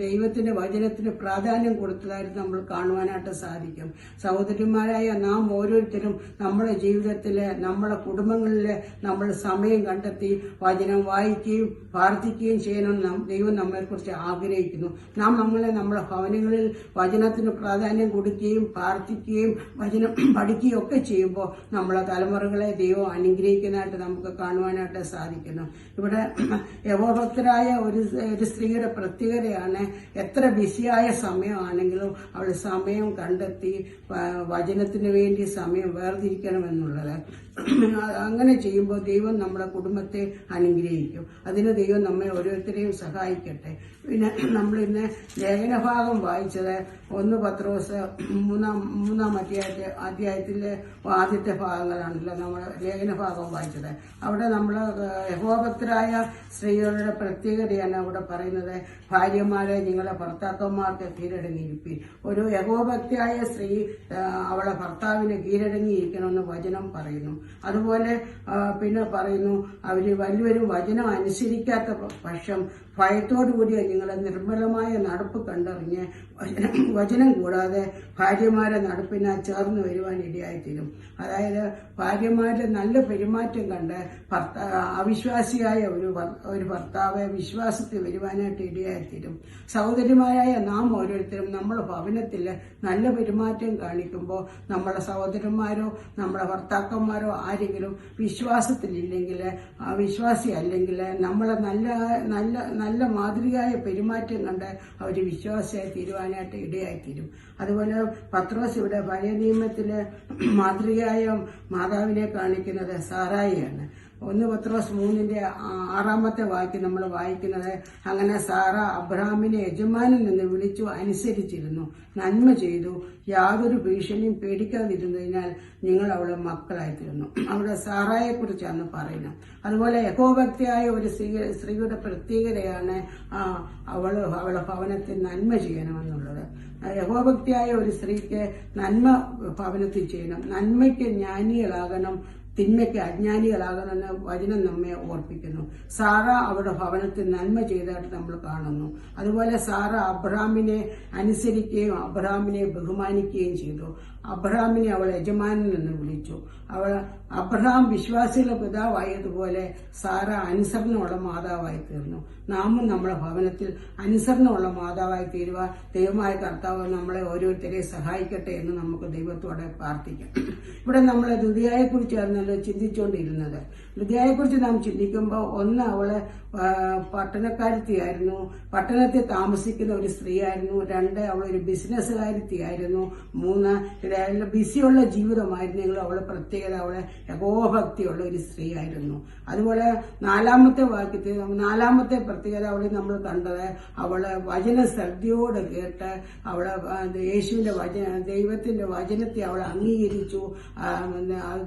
ദൈവത്തിന്റെ വചനത്തിന് പ്രാധാന്യം കൊടുത്തതായിട്ട് നമ്മൾ കാണുവാനായിട്ട് സാധിക്കും. സഹോദരിമാരായ നാം ഓരോരുത്തരും നമ്മുടെ ജീവിതത്തില്, നമ്മുടെ കുടുംബങ്ങളില് നമ്മൾ സമയം കണ്ടെത്തി വചനം വായിക്കുകയും പ്രാർത്ഥിക്കുകയും ചെയ്യണമെന്ന് ദൈവം നമ്മളെക്കുറിച്ച് ആഗ്രഹിക്കുന്നു. നാം നമ്മുടെ ഭവനങ്ങളിൽ വചനത്തിന് പ്രാധാന്യം കൊടുക്കുകയും പ്രാർത്ഥിക്കുകയും വചനം പഠിക്കുകയും ഒക്കെ ചെയ്യുമ്പോൾ നമ്മളെ തലമുറകളെ ദൈവം അനുഗ്രഹിക്കുന്നതായിട്ട് നമുക്ക് കാണുവാനായിട്ട് സാധിക്കുന്നു. ഇവിടെ യഹോഭക്തരായ ഒരു സ്ത്രീയുടെ പ്രത്യേകതയാണ് എത്ര ബിസിയായ സമയമാണെങ്കിലും അവൾ സമയം കണ്ടെത്തി വചനത്തിന് വേണ്ടി സമയം വേർതിരിക്കണമെന്നുള്ളത്. അങ്ങനെ ചെയ്യുമ്പോൾ ദൈവം നമ്മുടെ കുടുംബത്തെ അനുഗ്രഹിക്കും. അതിന് ദൈവം നമ്മെ ഓരോരുത്തരെയും സഹായിക്കട്ടെ. പിന്നെ നമ്മൾ ഇന്ന് ലേഖനഭാഗം വായിച്ചത് 1 പത്രോസ് 3-ാം അധ്യായത്തിലെ ആദ്യത്തെ ഭാഗങ്ങളാണല്ലോ നമ്മൾ ലേഖനഭാഗം വായിച്ചത്. അവിടെ നമ്മൾ യഹോഭക്തരായ സ്ത്രീകളുടെ പ്രത്യേകതയാണ് അവിടെ പറയുന്നത്. ഭാര്യമാരെ നിങ്ങളുടെ ഭർത്താക്കന്മാർക്ക് കീഴടങ്ങിയിരിപ്പീൻ. ഒരു യഹോഭക്തിയായ സ്ത്രീ അവളെ ഭർത്താവിന് കീഴടങ്ങിയിരിക്കണമെന്ന് വചനം പറയുന്നു. അതുപോലെ പിന്നെ പറയുന്നു, അവര് വലിയൊരു വചനം അനുസരിക്കാത്ത പക്ഷം ഭയത്തോടുകൂടിയ നിങ്ങളെ നിർമ്മലമായ നടപ്പ് കണ്ടറിഞ്ഞ് വചനം കൂടാതെ ഭാര്യമാരെ നടപ്പിനാൽ ചേർന്ന് വരുവാൻ ഇടയായിത്തീരും. അതായത് ഭാര്യമാരുടെ നല്ല പെരുമാറ്റം കണ്ട് അവിശ്വാസിയായ ഒരു ഭർത്താവ് വിശ്വാസത്തിൽ വരുവാനായിട്ട് ഇടയായിത്തീരും. സഹോദരിമാരായ നാം ഓരോരുത്തരും നമ്മുടെ ഭവനത്തിൽ നല്ല പെരുമാറ്റം കാണിക്കുമ്പോൾ നമ്മുടെ സഹോദരന്മാരോ നമ്മുടെ ഭർത്താക്കന്മാരോ ആരെങ്കിലും വിശ്വാസത്തിലില്ലെങ്കിൽ, വിശ്വാസി അല്ലെങ്കിൽ നമ്മളെ നല്ല മാതൃകയായ പെരുമാറ്റം കണ്ട് അവർ വിശ്വാസിയായി തീരുവാനായിട്ട് ഇടയായിത്തീരും. അതുപോലെ പത്രോസ് ഇവിടെ പഴയ നിയമത്തില് മാതൃകയായ മാതാവിനെ കാണിക്കുന്നത് സാറായിയാണ്. 1 പത്രോസ് 3-ന്റെ 6 നമ്മൾ വായിക്കുന്നത്, അങ്ങനെ സാറ അബ്രഹാമിനെ യജമാനിൽ നിന്ന് വിളിച്ചു അനുസരിച്ചിരുന്നു, നന്മ ചെയ്തു, യാതൊരു ഭീഷണിയും പേടിക്കാതിരുന്നതിനാൽ നിങ്ങൾ അവളെ മക്കളായിത്തീർന്നു. അവിടെ സാറായെ കുറിച്ചാണ് പറയുന്നത്. അതുപോലെ യഹോഭക്തിയായ ഒരു സ്ത്രീയുടെ പ്രത്യേകതയാണ് അവളെ ഭവനത്തിൽ നന്മ ചെയ്യണമെന്നുള്ളത്. യഹോഭക്തിയായ ഒരു സ്ത്രീക്ക് നന്മ ഭവനത്തിൽ ചെയ്യണം. നന്മയ്ക്ക് ജ്ഞാനികളാകണം, തിന്മയ്ക്ക് അജ്ഞാനികളാകണമെന്ന് വചനം നമ്മെ ഓർപ്പിക്കുന്നു. സാറ അവരുടെ ഭവനത്തിൽ നന്മ ചെയ്തതായിട്ട് നമ്മൾ കാണുന്നു. അതുപോലെ സാറ അബ്രഹാമിനെ അനുസരിക്കുകയും അബ്രഹാമിനെ ബഹുമാനിക്കുകയും ചെയ്തു. അബ്രഹാമിനെ അവൾ യജമാനിൽ നിന്ന് വിളിച്ചു. അബ്രഹാം വിശ്വാസികളുടെ പിതാവായതുപോലെ സാറ അനുസരണമുള്ള മാതാവായി തീർന്നു. നാമും നമ്മുടെ ഭവനത്തിൽ അനുസരണമുള്ള മാതാവായി തീരുവാൻ ദൈവമായ കർത്താവ് നമ്മളെ ഓരോരുത്തരെയും സഹായിക്കട്ടെ എന്ന് നമുക്ക് ദൈവത്തോടെ പ്രാർത്ഥിക്കാം. ഇവിടെ നമ്മളെ ദ്വിതീയയെക്കുറിച്ചാണ് ചിന്തിച്ചുകൊണ്ടിരുന്നത്. ലുദിയയെക്കുറിച്ച് നാം ചിന്തിക്കുമ്പോൾ ഒന്ന്, അവള് പട്ടണക്കാരത്തിയായിരുന്നു, പട്ടണത്തിൽ താമസിക്കുന്ന ഒരു സ്ത്രീയായിരുന്നു. 2, അവളൊരു ബിസിനസ്സുകാരത്തിയായിരുന്നു. 3, ബിസിയുള്ള ജീവിതമായിരുന്നെങ്കിലും അവളെ പ്രത്യേകത അവളെ യഹോഭക്തിയുള്ള ഒരു സ്ത്രീയായിരുന്നു. അതുപോലെ 4-ാമത്തെ പ്രത്യേകത അവളെ നമ്മൾ കണ്ടത്, അവള് വചന ശ്രദ്ധയോടെ കേട്ട് അവള് യേശുവിന്റെ ദൈവത്തിന്റെ വചനത്തെ അവൾ അംഗീകരിച്ചു,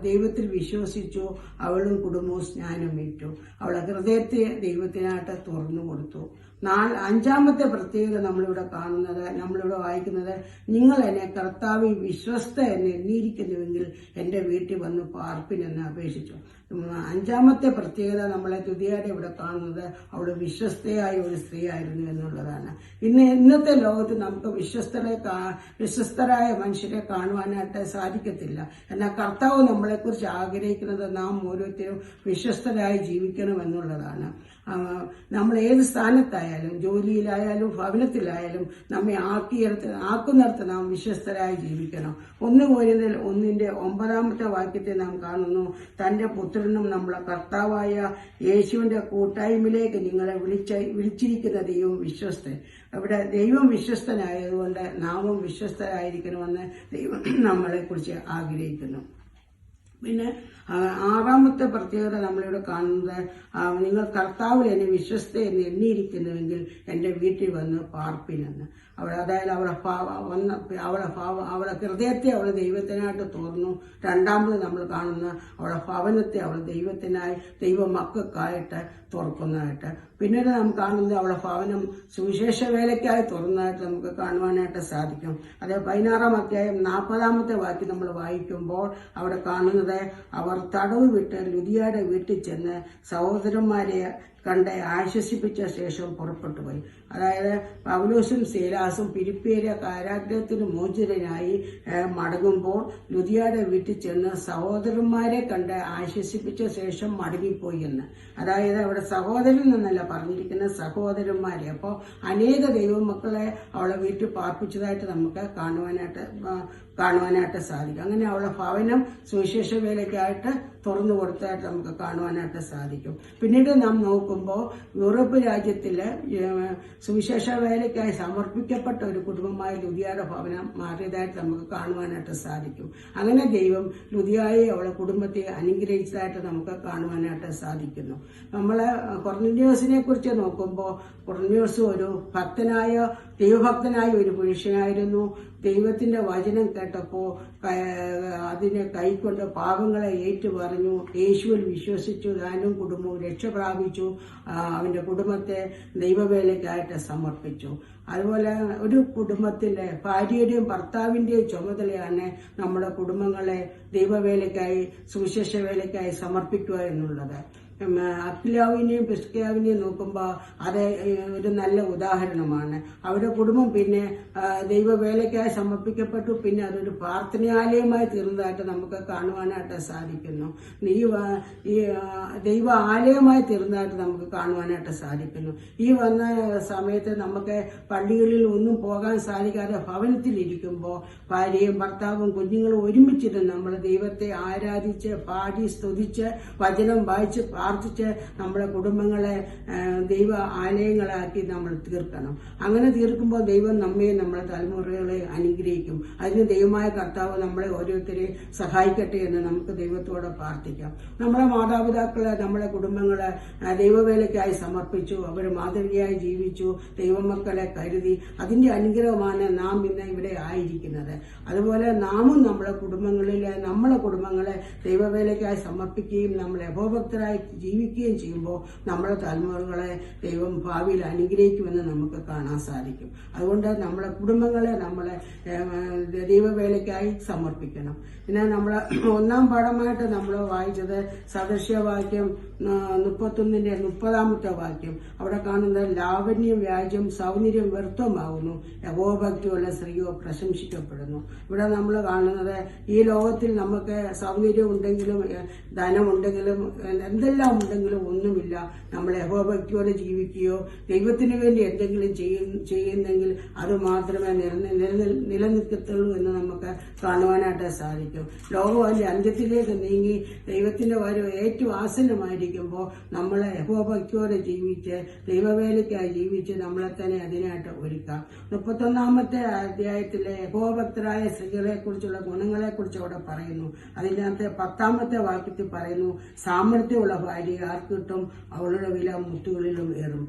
ദൈവത്തിൽ വിശ്വസിച്ചു, അവളും കുടുംബവും സ്നാനമേറ്റു, അവളെ ഹൃദയത്തെ ദൈവത്തിനായിട്ട് തുറന്നു കൊടുത്തു. 5-ാമത്തെ പ്രത്യേകത നമ്മളിവിടെ കാണുന്നത്, നമ്മളിവിടെ വായിക്കുന്നത്, നിങ്ങൾ എന്നെ കർത്താവിൽ വിശ്വസ്ത എന്ന് എണ്ണിയിരിക്കുന്നുവെങ്കിൽ എന്റെ വീട്ടിൽ വന്ന് പാർപ്പിനെന്ന് അപേക്ഷിച്ചു. 5-ാമത്തെ പ്രത്യേകത നമ്മളെ തുതിയാടെ ഇവിടെ കാണുന്നത്, അവള് വിശ്വസ്തയായ ഒരു സ്ത്രീ ആയിരുന്നു എന്നുള്ളതാണ്. ഇന്നത്തെ ലോകത്ത് നമുക്ക് വിശ്വസ്തരായ മനുഷ്യരെ കാണുവാനായിട്ട് സാധിക്കത്തില്ല. എന്നാൽ കർത്താവ് നമ്മളെക്കുറിച്ച് ആഗ്രഹിക്കുന്നത് നാം ഓരോരുത്തരും വിശ്വസ്തരായി ജീവിക്കണം എന്നുള്ളതാണ്. നമ്മൾ ഏത് സ്ഥാനത്തായാലും, ജോലിയിലായാലും ഭവനത്തിലായാലും, നമ്മെ ആക്കുന്നിടത്ത് നാം വിശ്വസ്തരായി ജീവിക്കണം. 1 കൊരിന്ത്യർ 1:9 വാക്യത്തെ നാം കാണുന്നു, തന്റെ പുത്രനും നമ്മളെ കർത്താവായ യേശുവിന്റെ കൂട്ടായ്മയിലേക്ക് നിങ്ങളെ വിളിച്ചിരിക്കുന്ന ദൈവം വിശ്വസ്തൻ. അവിടെ ദൈവം വിശ്വസ്തനായതുകൊണ്ട് നാമും വിശ്വസ്തരായിരിക്കണമെന്ന് ദൈവം നമ്മളെക്കുറിച്ച് ആഗ്രഹിക്കുന്നു. പിന്നെ 6-ാമത്തെ പ്രത്യേകത നമ്മളിവിടെ കാണുന്നത്, നിങ്ങൾ കർത്താവിൽ എന്നെ വിശ്വസ്ത എന്ന് എണ്ണിയിരിക്കുന്നുവെങ്കിൽ എന്റെ വീട്ടിൽ വന്ന് പാർപ്പിനെന്ന്. അതായത് അവളെ ഹൃദയത്തെ അവൾ ദൈവത്തിനായിട്ട് തുറന്നു. 2-ാമത് നമ്മൾ കാണുന്ന അവളെ ഭവനത്തെ അവൾ ദൈവത്തിനായി, ദൈവമക്കൾക്കായിട്ട് തുറക്കുന്നതായിട്ട്. പിന്നീട് നാം കാണുന്നത് അവളെ ഭവനം സുവിശേഷ വേലയ്ക്കായി തുറന്നതായിട്ട് നമുക്ക് കാണുവാനായിട്ട് സാധിക്കും. അത് 16-ാം അധ്യായം 40-ാമത്തെ വാക്യം നമ്മൾ വായിക്കുമ്പോൾ അവിടെ കാണുന്നത്, അവർ തടവ് വിട്ട് ലുദിയയുടെ വീട്ടിൽ ചെന്ന് സഹോദരന്മാരെ കണ്ട് ആശ്വസിപ്പിച്ച ശേഷം പുറപ്പെട്ടു പോയി. അതായത് പൗലോസും സീലാസും ഫിലിപ്പിയിലെ കാരാഗ്രഹത്തിന് മോചിതനായി മടങ്ങുമ്പോൾ ലുദിയയുടെ വീട്ടിൽ ചെന്ന് സഹോദരന്മാരെ കണ്ട് ആശ്വസിപ്പിച്ച ശേഷം മടങ്ങിപ്പോയി എന്ന്. അതായത് അവിടെ സഹോദരൻ എന്നല്ല പറഞ്ഞിരിക്കുന്ന, സഹോദരന്മാരെ. അപ്പോൾ അനേക ദൈവമക്കളെ അവളെ വീട്ടിൽ പാർപ്പിച്ചതായിട്ട് നമുക്ക് കാണുവാനായിട്ട് സാധിക്കും. അങ്ങനെ അവളെ ഭവനം സുവിശേഷ വേലയ്ക്കായിട്ട് തുറന്നു കൊടുത്തതായിട്ട് നമുക്ക് കാണുവാനായിട്ട് സാധിക്കും. പിന്നീട് നാം നോക്കുമ്പോൾ യൂറോപ്പ് രാജ്യത്തില് സുവിശേഷ വേലയ്ക്കായി സമർപ്പിക്കപ്പെട്ട ഒരു കുടുംബമായ ലുദിയയുടെ ഭവനം മാറിയതായിട്ട് നമുക്ക് കാണുവാനായിട്ട് സാധിക്കും. അങ്ങനെ ദൈവം ലുദിയയെ അവളെ കുടുംബത്തെ അനുഗ്രഹിച്ചതായിട്ട് നമുക്ക് കാണുവാനായിട്ട് സാധിക്കുന്നു. നമ്മള് കൊർന്നേലിയോസിനെ കുറിച്ച് നോക്കുമ്പോൾ, കൊർന്നേലിയോസ് ഒരു ദൈവഭക്തനായ ഒരു പുരുഷനായിരുന്നു. ദൈവത്തിന്റെ വചനം കേട്ടപ്പോൾ അതിനെ കൈക്കൊണ്ട് പാപങ്ങളെ ഏറ്റുപറഞ്ഞു, യേശുവിൽ വിശ്വസിച്ചു, താനും കുടുംബവും രക്ഷ പ്രാപിച്ചു, അവന്റെ കുടുംബത്തെ ദൈവവേലയ്ക്കായിട്ട് സമർപ്പിച്ചു. അതുപോലെ ഒരു കുടുംബത്തിന്റെ ഭാര്യയുടെയും ഭർത്താവിന്റെയും ചുമതലയാണ് നമ്മുടെ കുടുംബങ്ങളെ ദൈവവേലയ്ക്കായി, സുവിശേഷ വേലയ്ക്കായി സമർപ്പിക്കുക എന്നുള്ളത്. അക്വിലാവിനെയും പ്രിസ്കിലാവിനെയും നോക്കുമ്പോൾ അത് ഒരു നല്ല ഉദാഹരണമാണ്. അവരുടെ കുടുംബം പിന്നെ ദൈവവേലയ്ക്കായി സമർപ്പിക്കപ്പെട്ടു. പിന്നെ അതൊരു പ്രാർത്ഥനാലയമായി തീർന്നതായിട്ട് നമുക്ക് കാണുവാനായിട്ട് സാധിക്കുന്നു. ഈ ദൈവ ആലയമായി തീർന്നതായിട്ട് നമുക്ക് കാണുവാനായിട്ട് സാധിക്കുന്നു. ഈ വന്ന സമയത്ത് നമുക്ക് പള്ളികളിൽ ഒന്നും പോകാൻ സാധിക്കാതെ ഭവനത്തിലിരിക്കുമ്പോൾ ഭാര്യയും ഭർത്താവും കുഞ്ഞുങ്ങളും ഒരുമിച്ചിരുന്ന് നമ്മൾ ദൈവത്തെ ആരാധിച്ച്, പാടി, സ്തുതിച്ച്, വചനം വായിച്ച്, പ്രാർത്ഥിച്ച് നമ്മുടെ കുടുംബങ്ങളെ ദൈവ ആലയങ്ങളാക്കി നമ്മൾ തീർക്കണം. അങ്ങനെ തീർക്കുമ്പോൾ ദൈവം നമ്മയും നമ്മുടെ തലമുറകളെ അനുഗ്രഹിക്കും. അതിന് ദൈവമായ കർത്താവ് നമ്മളെ ഓരോരുത്തരെയും സഹായിക്കട്ടെ എന്ന് നമുക്ക് ദൈവത്തോട് പ്രാർത്ഥിക്കാം. നമ്മുടെ മാതാപിതാക്കളെ, നമ്മുടെ കുടുംബങ്ങളെ ദൈവവേലയ്ക്കായി സമർപ്പിച്ചു, അവർ മാതൃകയായി ജീവിച്ചു, ദൈവമക്കളെ കരുതി. അതിന്റെ അനുഗ്രഹമാണ് നാം ഇന്ന് ഇവിടെ ആയിരിക്കുന്നത്. അതുപോലെ നാമും നമ്മളെ കുടുംബങ്ങളെ ദൈവവേലയ്ക്കായി സമർപ്പിക്കുകയും നമ്മൾ യഹോഭക്തരായി ജീവിക്കുകയും ചെയ്യുമ്പോൾ നമ്മുടെ തലമുറകളെ ദൈവം ഭാവിയിൽ അനുഗ്രഹിക്കുമെന്ന് നമുക്ക് കാണാൻ സാധിക്കും. അതുകൊണ്ട് നമ്മളെ കുടുംബങ്ങളെ നമ്മളെ ദൈവവേലയ്ക്കായി സമർപ്പിക്കണം. പിന്നെ നമ്മൾ 1-ാം പാഠമായിട്ട് നമ്മൾ വായിച്ചത് സദൃശ്യവാക്യം 31:30 വാക്യം. അവിടെ കാണുന്നത്, ലാവണ്യം വ്യാജം, സൗന്ദര്യം വ്യർത്ഥമാകുന്നു, യഹോഭക്തിയുള്ള സ്ത്രീയോ പ്രശംസിക്കപ്പെടുന്നു. ഇവിടെ നമ്മൾ കാണുന്നത്, ഈ ലോകത്തിൽ നമുക്ക് സൗന്ദര്യം ഉണ്ടെങ്കിലും ധനമുണ്ടെങ്കിലും എന്തെല്ലാം എന്തെല്ലാം ഉണ്ടെങ്കിലും ഒന്നുമില്ല. നമ്മൾ യഹോഭക്തിയോടെ ജീവിക്കുകയോ ദൈവത്തിന് വേണ്ടി എന്തെങ്കിലും ചെയ്യുന്നെങ്കിൽ അത് മാത്രമേ നിലനിൽക്കത്തുള്ളൂ എന്ന് നമുക്ക് കാണുവാനായിട്ട് സാധിക്കും. ലോകം അതിന്റെ അന്ത്യത്തിലേക്ക് നീങ്ങി ദൈവത്തിന്റെ വരവ് ഏറ്റവും ആസന്നമായിരിക്കുമ്പോൾ നമ്മൾ യഹോഭക്തിയോടെ ജീവിച്ച് ദൈവവേലയ്ക്കായി ജീവിച്ച് നമ്മളെ തന്നെ അതിനായിട്ട് ഒരുക്കാം. 31-ാമത്തെ അധ്യായത്തിലെ യഹോഭക്തരായ സ്ത്രീകളെ കുറിച്ചുള്ള ഗുണങ്ങളെ കുറിച്ച് അവിടെ പറയുന്നു. അതിനകത്ത് 10-ാമത്തെ വാക്യത്തിൽ പറയുന്നു, സാമർത്ഥ്യമുള്ള ഭാര്യ ആർക്ക് കിട്ടും, അവളുടെ വില മുത്തുകളിലും ഏറും.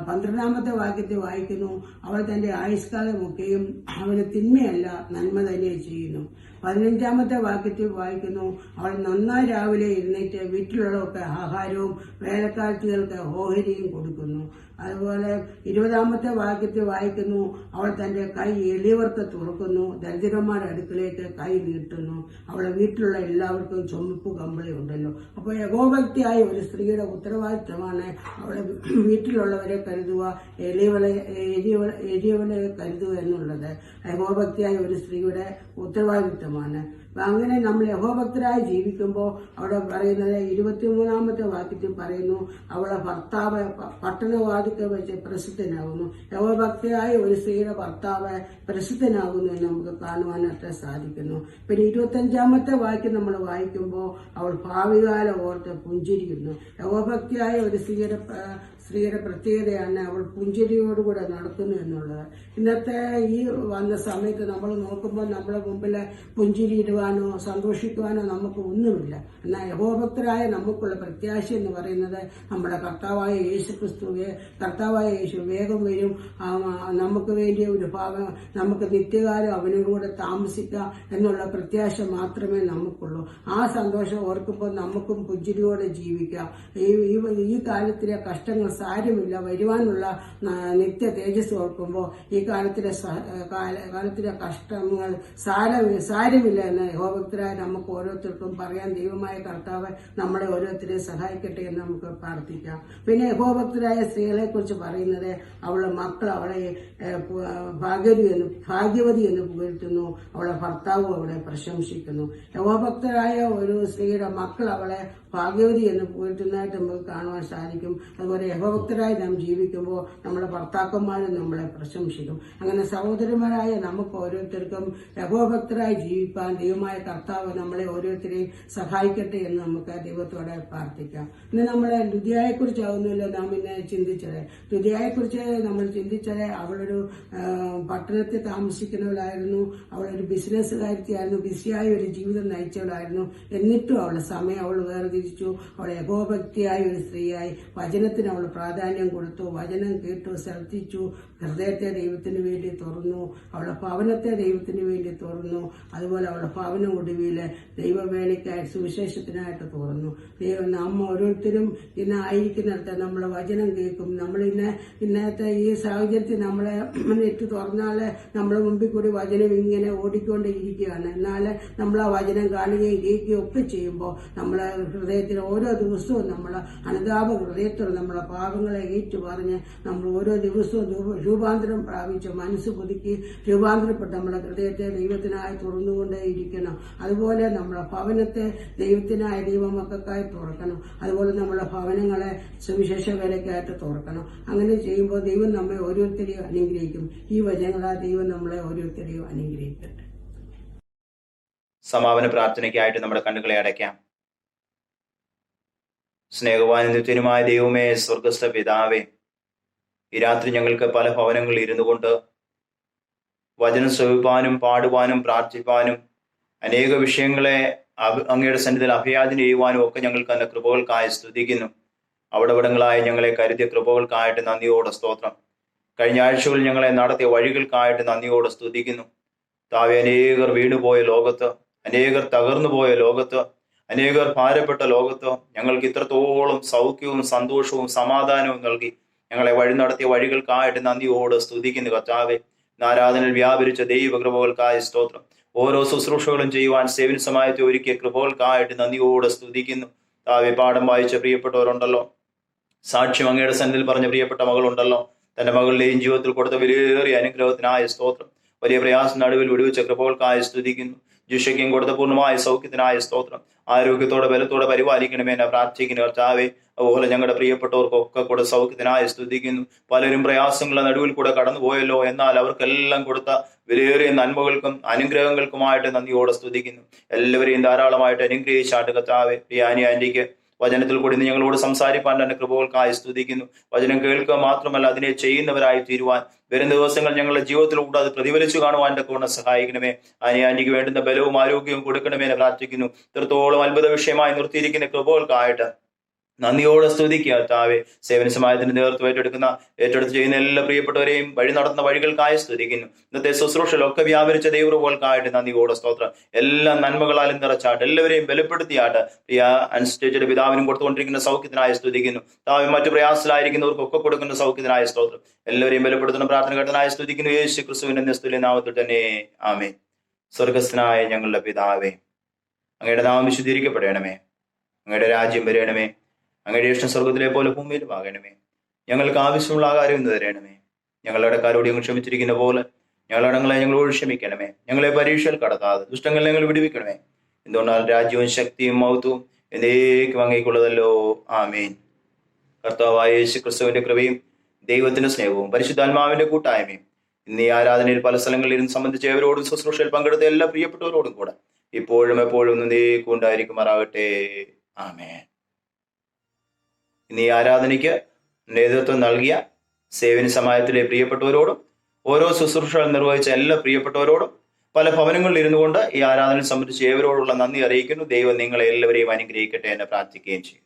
12-ാമത്തെ വാക്യത്തിൽ വായിക്കുന്നു, അവൾ തന്റെ ആയുഷ്കാലമൊക്കെയും അവന് തിന്മയല്ല നന്മ തന്നെ ചെയ്യുന്നു. 15-ാമത്തെ വാക്യത്തിൽ വായിക്കുന്നു, അവൾ നന്നായി രാവിലെ എഴുന്നേറ്റ് വീട്ടിലുള്ളവർക്ക് ആഹാരവും വേലക്കാഴ്ചകൾക്ക് ഓഹരിയും കൊടുക്കുന്നു. അതുപോലെ 20-ാമത്തെ വാക്യത്തിൽ വായിക്കുന്നു, അവൾ തന്റെ കൈ എളിയവർക്ക് തുറക്കുന്നു, ദരിദ്രന്മാരുടെ അടുക്കളേക്ക് കൈ നീട്ടുന്നു. അവളെ വീട്ടിലുള്ള എല്ലാവർക്കും ചുമപ്പ് കമ്പിളി ഉണ്ടല്ലോ. അപ്പോൾ യഹോഭക്തിയായ ഒരു സ്ത്രീയുടെ ഉത്തരവാദിത്തമാണ് അവളെ വീട്ടിലുള്ളവരെ കരുതുക, എളിയവളെ കരുതുക എന്നുള്ളത് യഹോഭക്തിയായ ഒരു സ്ത്രീയുടെ ഉത്തരവാദിത്തമാണ്. അങ്ങനെ നമ്മൾ യഹോഭക്തരായി ജീവിക്കുമ്പോൾ അവിടെ പറയുന്നത് 23-ാമത്തെ വാക്യത്തിൽ പറയുന്നു, അവളെ ഭർത്താവ് പട്ടണവാതിക്കൽ വെച്ച് പ്രസിദ്ധനാകുന്നു. യഹോഭക്തയായ ഒരു സ്ത്രീയുടെ ഭർത്താവ് പ്രസിദ്ധനാകുന്നു എന്ന് നമുക്ക് കാണുവാനായിട്ട് സാധിക്കുന്നു. പിന്നെ 25-ാമത്തെ വാക്യം നമ്മൾ വായിക്കുമ്പോൾ അവൾ ഭാവികാലം ഓർത്ത് പുഞ്ചിരിക്കുന്നു. യഹോഭക്തിയായ ഒരു സ്ത്രീയുടെ പ്രത്യേകതയാണ് അവൾ പുഞ്ചിരിയോടുകൂടെ നടക്കുന്നു എന്നുള്ളത്. ഇന്നത്തെ ഈ വന്ന സമയത്ത് നമ്മൾ നോക്കുമ്പോൾ നമ്മുടെ മുമ്പിൽ പുഞ്ചിരിയിടുവാനോ സന്തോഷിക്കുവാനോ നമുക്ക് ഒന്നുമില്ല. എന്നാൽ യഹോഭക്തരായ നമുക്കുള്ള പ്രത്യാശ എന്ന് പറയുന്നത് നമ്മുടെ കർത്താവായ യേശു വേഗം വരും, നമുക്ക് വേണ്ടി ഒരു ഭാഗം നമുക്ക് നിത്യകാലം അവനോടുകൂടെ താമസിക്കാം എന്നുള്ള പ്രത്യാശ മാത്രമേ നമുക്കുള്ളൂ. ആ സന്തോഷം ഓർക്കുമ്പോൾ നമുക്കും പുഞ്ചിരിയോടെ ജീവിക്കാം. ഈ കാലത്തിലെ കഷ്ടങ്ങൾ സാരമില്ല, വരുവാനുള്ള നിത്യ തേജസ് ഓർക്കുമ്പോൾ ഈ കാലത്തിലെ കഷ്ടങ്ങൾ സാരമില്ല എന്ന് യഹോഭക്തരായ നമുക്ക് ഓരോരുത്തർക്കും പറയാൻ ദൈവമായ കർത്താവ് നമ്മളെ ഓരോരുത്തരെയും സഹായിക്കട്ടെ എന്ന് നമുക്ക് പ്രാർത്ഥിക്കാം. പിന്നെ യഹോഭക്തരായ സ്ത്രീകളെ കുറിച്ച് പറയുന്നത് അവളുടെ മക്കൾ അവളെ ഭാഗ്യവതി എന്ന് പുകഴ്ത്തുന്നു, അവളെ ഭർത്താവും അവളെ പ്രശംസിക്കുന്നു. യഹോഭക്തരായ ഒരു സ്ത്രീയുടെ മക്കൾ അവളെ ഭാഗ്യവതി എന്ന് പുകഴ്ത്തുന്നതായിട്ട് നമുക്ക് കാണുവാൻ സാധിക്കും. അതുപോലെ യഹോഭക്തരായി നാം ജീവിക്കുമ്പോൾ നമ്മുടെ ഭർത്താക്കന്മാരും നമ്മളെ പ്രശംസിക്കും. അങ്ങനെ സഹോദരന്മാരായ നമുക്ക് ഓരോരുത്തർക്കും യഹോഭക്തരായി ജീവിക്കാൻ ദൈവമായ കർത്താവ് നമ്മളെ ഓരോരുത്തരെയും സഹായിക്കട്ടെ എന്ന് നമുക്ക് ദൈവത്തോടെ പ്രാർത്ഥിക്കാം. ഇന്ന് നമ്മളെ ലുദിയായെക്കുറിച്ചാവുന്നല്ലോ നാം ഇന്ന് ചിന്തിച്ചത്. ലുദിയായെക്കുറിച്ച് നമ്മൾ ചിന്തിച്ചത് അവളൊരു പട്ടണത്തിൽ താമസിക്കുന്നവളായിരുന്നു, അവളൊരു ബിസിനസ്സുകാരിയായിരുന്നു, ബിസിയായ ഒരു ജീവിതം നയിച്ചവളായിരുന്നു. എന്നിട്ടും അവളുടെ സമയം അവൾ വേർതിരിച്ചു. അവളെ യഹോഭക്തിയായ ഒരു സ്ത്രീയായി വചനത്തിന് അവൾ പ്രാധാന്യം കൊടുത്തു, വചനം കേട്ടു, ശ്രദ്ധിച്ചു, ഹൃദയത്തെ ദൈവത്തിന് വേണ്ടി തുറന്നു, അവളുടെ ഭവനത്തെ ദൈവത്തിന് വേണ്ടി തുറന്നു. അതുപോലെ അവളുടെ ഭവനം ഒടുവിൽ ദൈവവേലയ്ക്കായി സുവിശേഷത്തിനായിട്ട് തുറന്നു. നാം ഓരോരുത്തരും ഇന്ന് ആയിരിക്കുന്നിടത്ത് നമ്മൾ വചനം കേൾക്കും. നമ്മൾ ഇന്നത്തെ ഈ സാഹചര്യത്തിൽ നമ്മളെ നെറ്റ് തുറന്നാൽ നമ്മുടെ മുമ്പിൽ കൂടി വചനം ഇങ്ങനെ ഓടിക്കൊണ്ടിരിക്കുകയാണ്. എന്നാൽ നമ്മൾ ആ വചനം കാണുകയും കേൾക്കുകയും ഒക്കെ ചെയ്യുമ്പോൾ നമ്മളെ ഹൃദയത്തിൽ ഓരോ ദിവസവും നമ്മൾ അനുതാപ ഹൃദയത്തോടെ നമ്മളെ പാപങ്ങളെ ഏറ്റു പറഞ്ഞ് നമ്മൾ ഓരോ ദിവസവും രൂപാന്തരം പ്രാപിച്ച് മനസ്സ് പുതുക്കി രൂപാന്തരപ്പെട്ട് നമ്മുടെ ഹൃദയത്തെ ദൈവത്തിനായി തുറന്നുകൊണ്ടേയിരിക്കണം. അതുപോലെ നമ്മുടെ ഭവനത്തെ ദൈവത്തിനായ ദൈവമക്കൾക്കായി തുറക്കണം. അതുപോലെ നമ്മുടെ ഭവനങ്ങളെ സുവിശേഷ വേലയ്ക്കായിട്ട് തുറക്കണം. അങ്ങനെ ചെയ്യുമ്പോൾ ദൈവം നമ്മെ ഓരോരുത്തരെയും അനുഗ്രഹിക്കും. ഈ വചനങ്ങളാൽ ദൈവം നമ്മളെ ഓരോരുത്തരെയും അനുഗ്രഹിക്കട്ടെ. സമാപന പ്രാർത്ഥനയ്ക്കായിട്ട് നമ്മുടെ കണ്ണുകളെ അടയ്ക്കാം. സ്നേഹവാനും നിത്യനുമായ ദൈവമേ, സ്വർഗസ്ഥ പിതാവേ, ഈ രാത്രി ഞങ്ങൾക്ക് പല ഭവനങ്ങളിൽ ഇരുന്നു കൊണ്ട് വചനം ശ്രവിപ്പാനും പാടുവാനും പ്രാർത്ഥിപ്പാനും അനേക വിഷയങ്ങളെ അങ്ങയുടെ സന്നിധിയിൽ അഭയാചന ചെയ്യുവാനും ഒക്കെ ഞങ്ങൾക്ക് തന്നെ കൃപകൾക്കായി സ്തുതിക്കുന്നു. അവിടവിടങ്ങളായി ഞങ്ങളെ കരുതിയ കൃപകൾക്കായിട്ട് നന്ദിയോടെ സ്തോത്രം. കഴിഞ്ഞ ആഴ്ചകളിൽ ഞങ്ങളെ നടത്തിയ വഴികൾക്കായിട്ട് നന്ദിയോടെ സ്തുതിക്കുന്നു. താവെ, അനേകർ വീണുപോയ ലോകത്ത്, അനേകർ തകർന്നു പോയ ലോകത്ത്, അനേകർ ഭാരപ്പെട്ട ലോകത്ത് ഞങ്ങൾക്ക് ഇത്രത്തോളം സൗഖ്യവും സന്തോഷവും സമാധാനവും നൽകി ഞങ്ങളെ വഴി നടത്തിയ വഴികൾക്കായിട്ട് നന്ദിയോട് സ്തുതിക്കുന്നു. കർത്താവെ, ആരാധനയിൽ വ്യാപരിച്ച ദൈവകൃപകൾക്കായി സ്തോത്രം. ഓരോ ശുശ്രൂഷകളും ചെയ്യുവാൻ സേവന സമായത്തെ ഒരുക്കിയ കൃപകൾക്കായിട്ട് നന്ദിയോട് സ്തുതിക്കുന്നു. താവെ, പാഠം വായിച്ച പ്രിയപ്പെട്ടവരുണ്ടല്ലോ, സാക്ഷ്യം അങ്ങയുടെ സന്നിധിയിൽ പറഞ്ഞ പ്രിയപ്പെട്ട മകളുണ്ടല്ലോ, തന്റെ മകളുടെയും ജീവിതത്തിൽ കൊടുത്ത വിലയേറിയ അനുഗ്രഹത്തിനായ സ്തോത്രം. വലിയ പ്രയാസം നടുവിൽ വിടുവിച്ച കൃപകൾക്കായി സ്തുതിക്കുന്നു. ജിഷയ്ക്കും കൊടുത്ത പൂർണ്ണമായ സൗഖ്യത്തിനായ സ്തോത്രം. ആരോഗ്യത്തോടെ ബലത്തോടെ പരിപാലിക്കണമേ എന്ന് പ്രാർത്ഥിക്കുന്നു കർത്താവെ. അതുപോലെ ഞങ്ങളുടെ പ്രിയപ്പെട്ടവർക്കൊക്കെ കൂടെ സൗഖ്യത്തിനായി സ്തുതിക്കുന്നു. പലരും പ്രയാസങ്ങളുടെ നടുവിൽ കൂടെ കടന്നുപോയല്ലോ, എന്നാൽ അവർക്കെല്ലാം കൊടുത്ത വിലയേറിയ നന്മകൾക്കും അനുഗ്രഹങ്ങൾക്കുമായിട്ട് നന്ദിയോടെ സ്തുതിക്കുന്നു. എല്ലാവരെയും ധാരാളമായിട്ട് അനുഗ്രഹിച്ചാട്ട് കർത്താവെ. പ്രിയാനി ആന്റിക്ക് വചനത്തിൽ കൂടി ഞങ്ങളോട് സംസാരിപ്പാൻ തന്നെ കൃപകൾക്കായി സ്തുതിക്കുന്നു. വചനം കേൾക്കുക മാത്രമല്ല അതിനെ ചെയ്യുന്നവരായി തീരുവാൻ വരും ദിവസങ്ങൾ ഞങ്ങളുടെ ജീവിതത്തിലൂടെ അത് പ്രതിഫലിച്ചു കാണുവാൻ കൊണ്ട് സഹായിക്കണമേ. ആന്റിക്ക് വേണ്ടുന്ന ബലവും ആരോഗ്യവും കൊടുക്കണമേ എന്ന് പ്രാർത്ഥിക്കുന്നു. ഇത്രത്തോളം അത്ഭുത വിഷയമായി നിർത്തിയിരിക്കുന്ന കൃപകൾക്കായിട്ട് നന്ദിയോടെ സ്തുതിക്കുക കർത്താവെ. സേവന സമാജത്തിന്റെ നേതൃത്വം ഏറ്റെടുത്ത് ചെയ്യുന്ന എല്ലാ പ്രിയപ്പെട്ടവരെയും വഴി നടത്തുന്ന വഴികൾക്കായി സ്തുതിക്കുന്നു. ഇന്നത്തെ ശുശ്രൂഷയിലൊക്കെ വ്യാപരിച്ച ദൈവകൾക്കായിട്ട് നന്ദിയോടെ സ്തോത്രം. എല്ലാ നന്മകളാലും നിറച്ചാട്ട് എല്ലാവരെയും ബലപ്പെടുത്തിയാട്ട് പ്രിയ അനുഷ്ഠിച്ചിട്ട് പിതാവിനും കൊടുത്തുകൊണ്ടിരിക്കുന്ന സൗഖ്യത്തിനായി സ്തുതിക്കുന്നു. താവ് മറ്റു പ്രയാസത്തിലായിരിക്കുന്നവർക്കൊക്കെ കൊടുക്കുന്ന സൗഖ്യത്തിനായ സ്തോത്രം. എല്ലാവരെയും ബലപ്പെടുത്തുന്ന പ്രാർത്ഥന ഘട്ടനായി സ്തുതിക്കുന്നു. യേശു ക്രിസ്തുവിന്റെ നിസ്തുല്യ നാമത്തിൽ തന്നെ ആമേൻ. സ്വർഗസ്ഥനായ ഞങ്ങളുടെ പിതാവേ, അങ്ങയുടെ നാമം വിശുദ്ധീകരിക്കപ്പെടണമേ. അങ്ങയുടെ രാജ്യം വരണമേ. അങ്ങയുടെ ഇഷ്ടം സ്വർഗത്തിലെ പോലെ ഭൂമിയിലും ആകണമേ. ഞങ്ങൾക്ക് ആവശ്യമുള്ള ആഹാരം ഇന്ന് തരണമേ. ഞങ്ങളുടെ കടക്കാരോട് ഞങ്ങൾ ക്ഷമിച്ചിരിക്കുന്ന പോലെ ഞങ്ങളുടെ കടങ്ങളെ ഞങ്ങളോട് ക്ഷമിക്കണമേ. ഞങ്ങളെ പരീക്ഷയിൽ കടത്താതെ ദുഷ്ടങ്ങളെ ഞങ്ങൾ വിടുവിക്കണമേ. എന്തുകൊണ്ടാൽ രാജ്യവും ശക്തിയും മഹത്വവും എന്നേക്കും അങ്ങേക്കുള്ളതല്ലോ. ആമേൻ. കർത്താവായ യേശു ക്രിസ്തുവിന്റെ കൃപയും ദൈവത്തിന്റെ സ്നേഹവും പരിശുദ്ധാത്മാവിന്റെ കൂട്ടായ്മയും ഇന്ന് ഈ ആരാധനയിൽ പല സ്ഥലങ്ങളിൽ ഇരുന്ന് സംബന്ധിച്ചവരോടും ശുശ്രൂഷയിൽ പങ്കെടുത്ത എല്ലാ പ്രിയപ്പെട്ടവരോടും കൂടെ ഇപ്പോഴും എപ്പോഴും എന്നേക്കും ഉണ്ടായിരിക്കുമാറാകട്ടെ. ആമേൻ. ഇന്ന് ഈ ആരാധനയ്ക്ക് നേതൃത്വം നൽകിയ സേവന സമാജത്തിലെ പ്രിയപ്പെട്ടവരോടും ഓരോ ശുശ്രൂഷകൾ നിർവഹിച്ച എല്ലാ പ്രിയപ്പെട്ടവരോടും പല ഭവനങ്ങളിൽ ഇരുന്നു കൊണ്ട് ഈ ആരാധന സംബന്ധിച്ച് ഏവരോടുള്ള നന്ദി അറിയിക്കുന്നു. ദൈവം നിങ്ങളെ എല്ലാവരെയും അനുഗ്രഹിക്കട്ടെ എന്ന് പ്രാർത്ഥിക്കുകയും ചെയ്യും.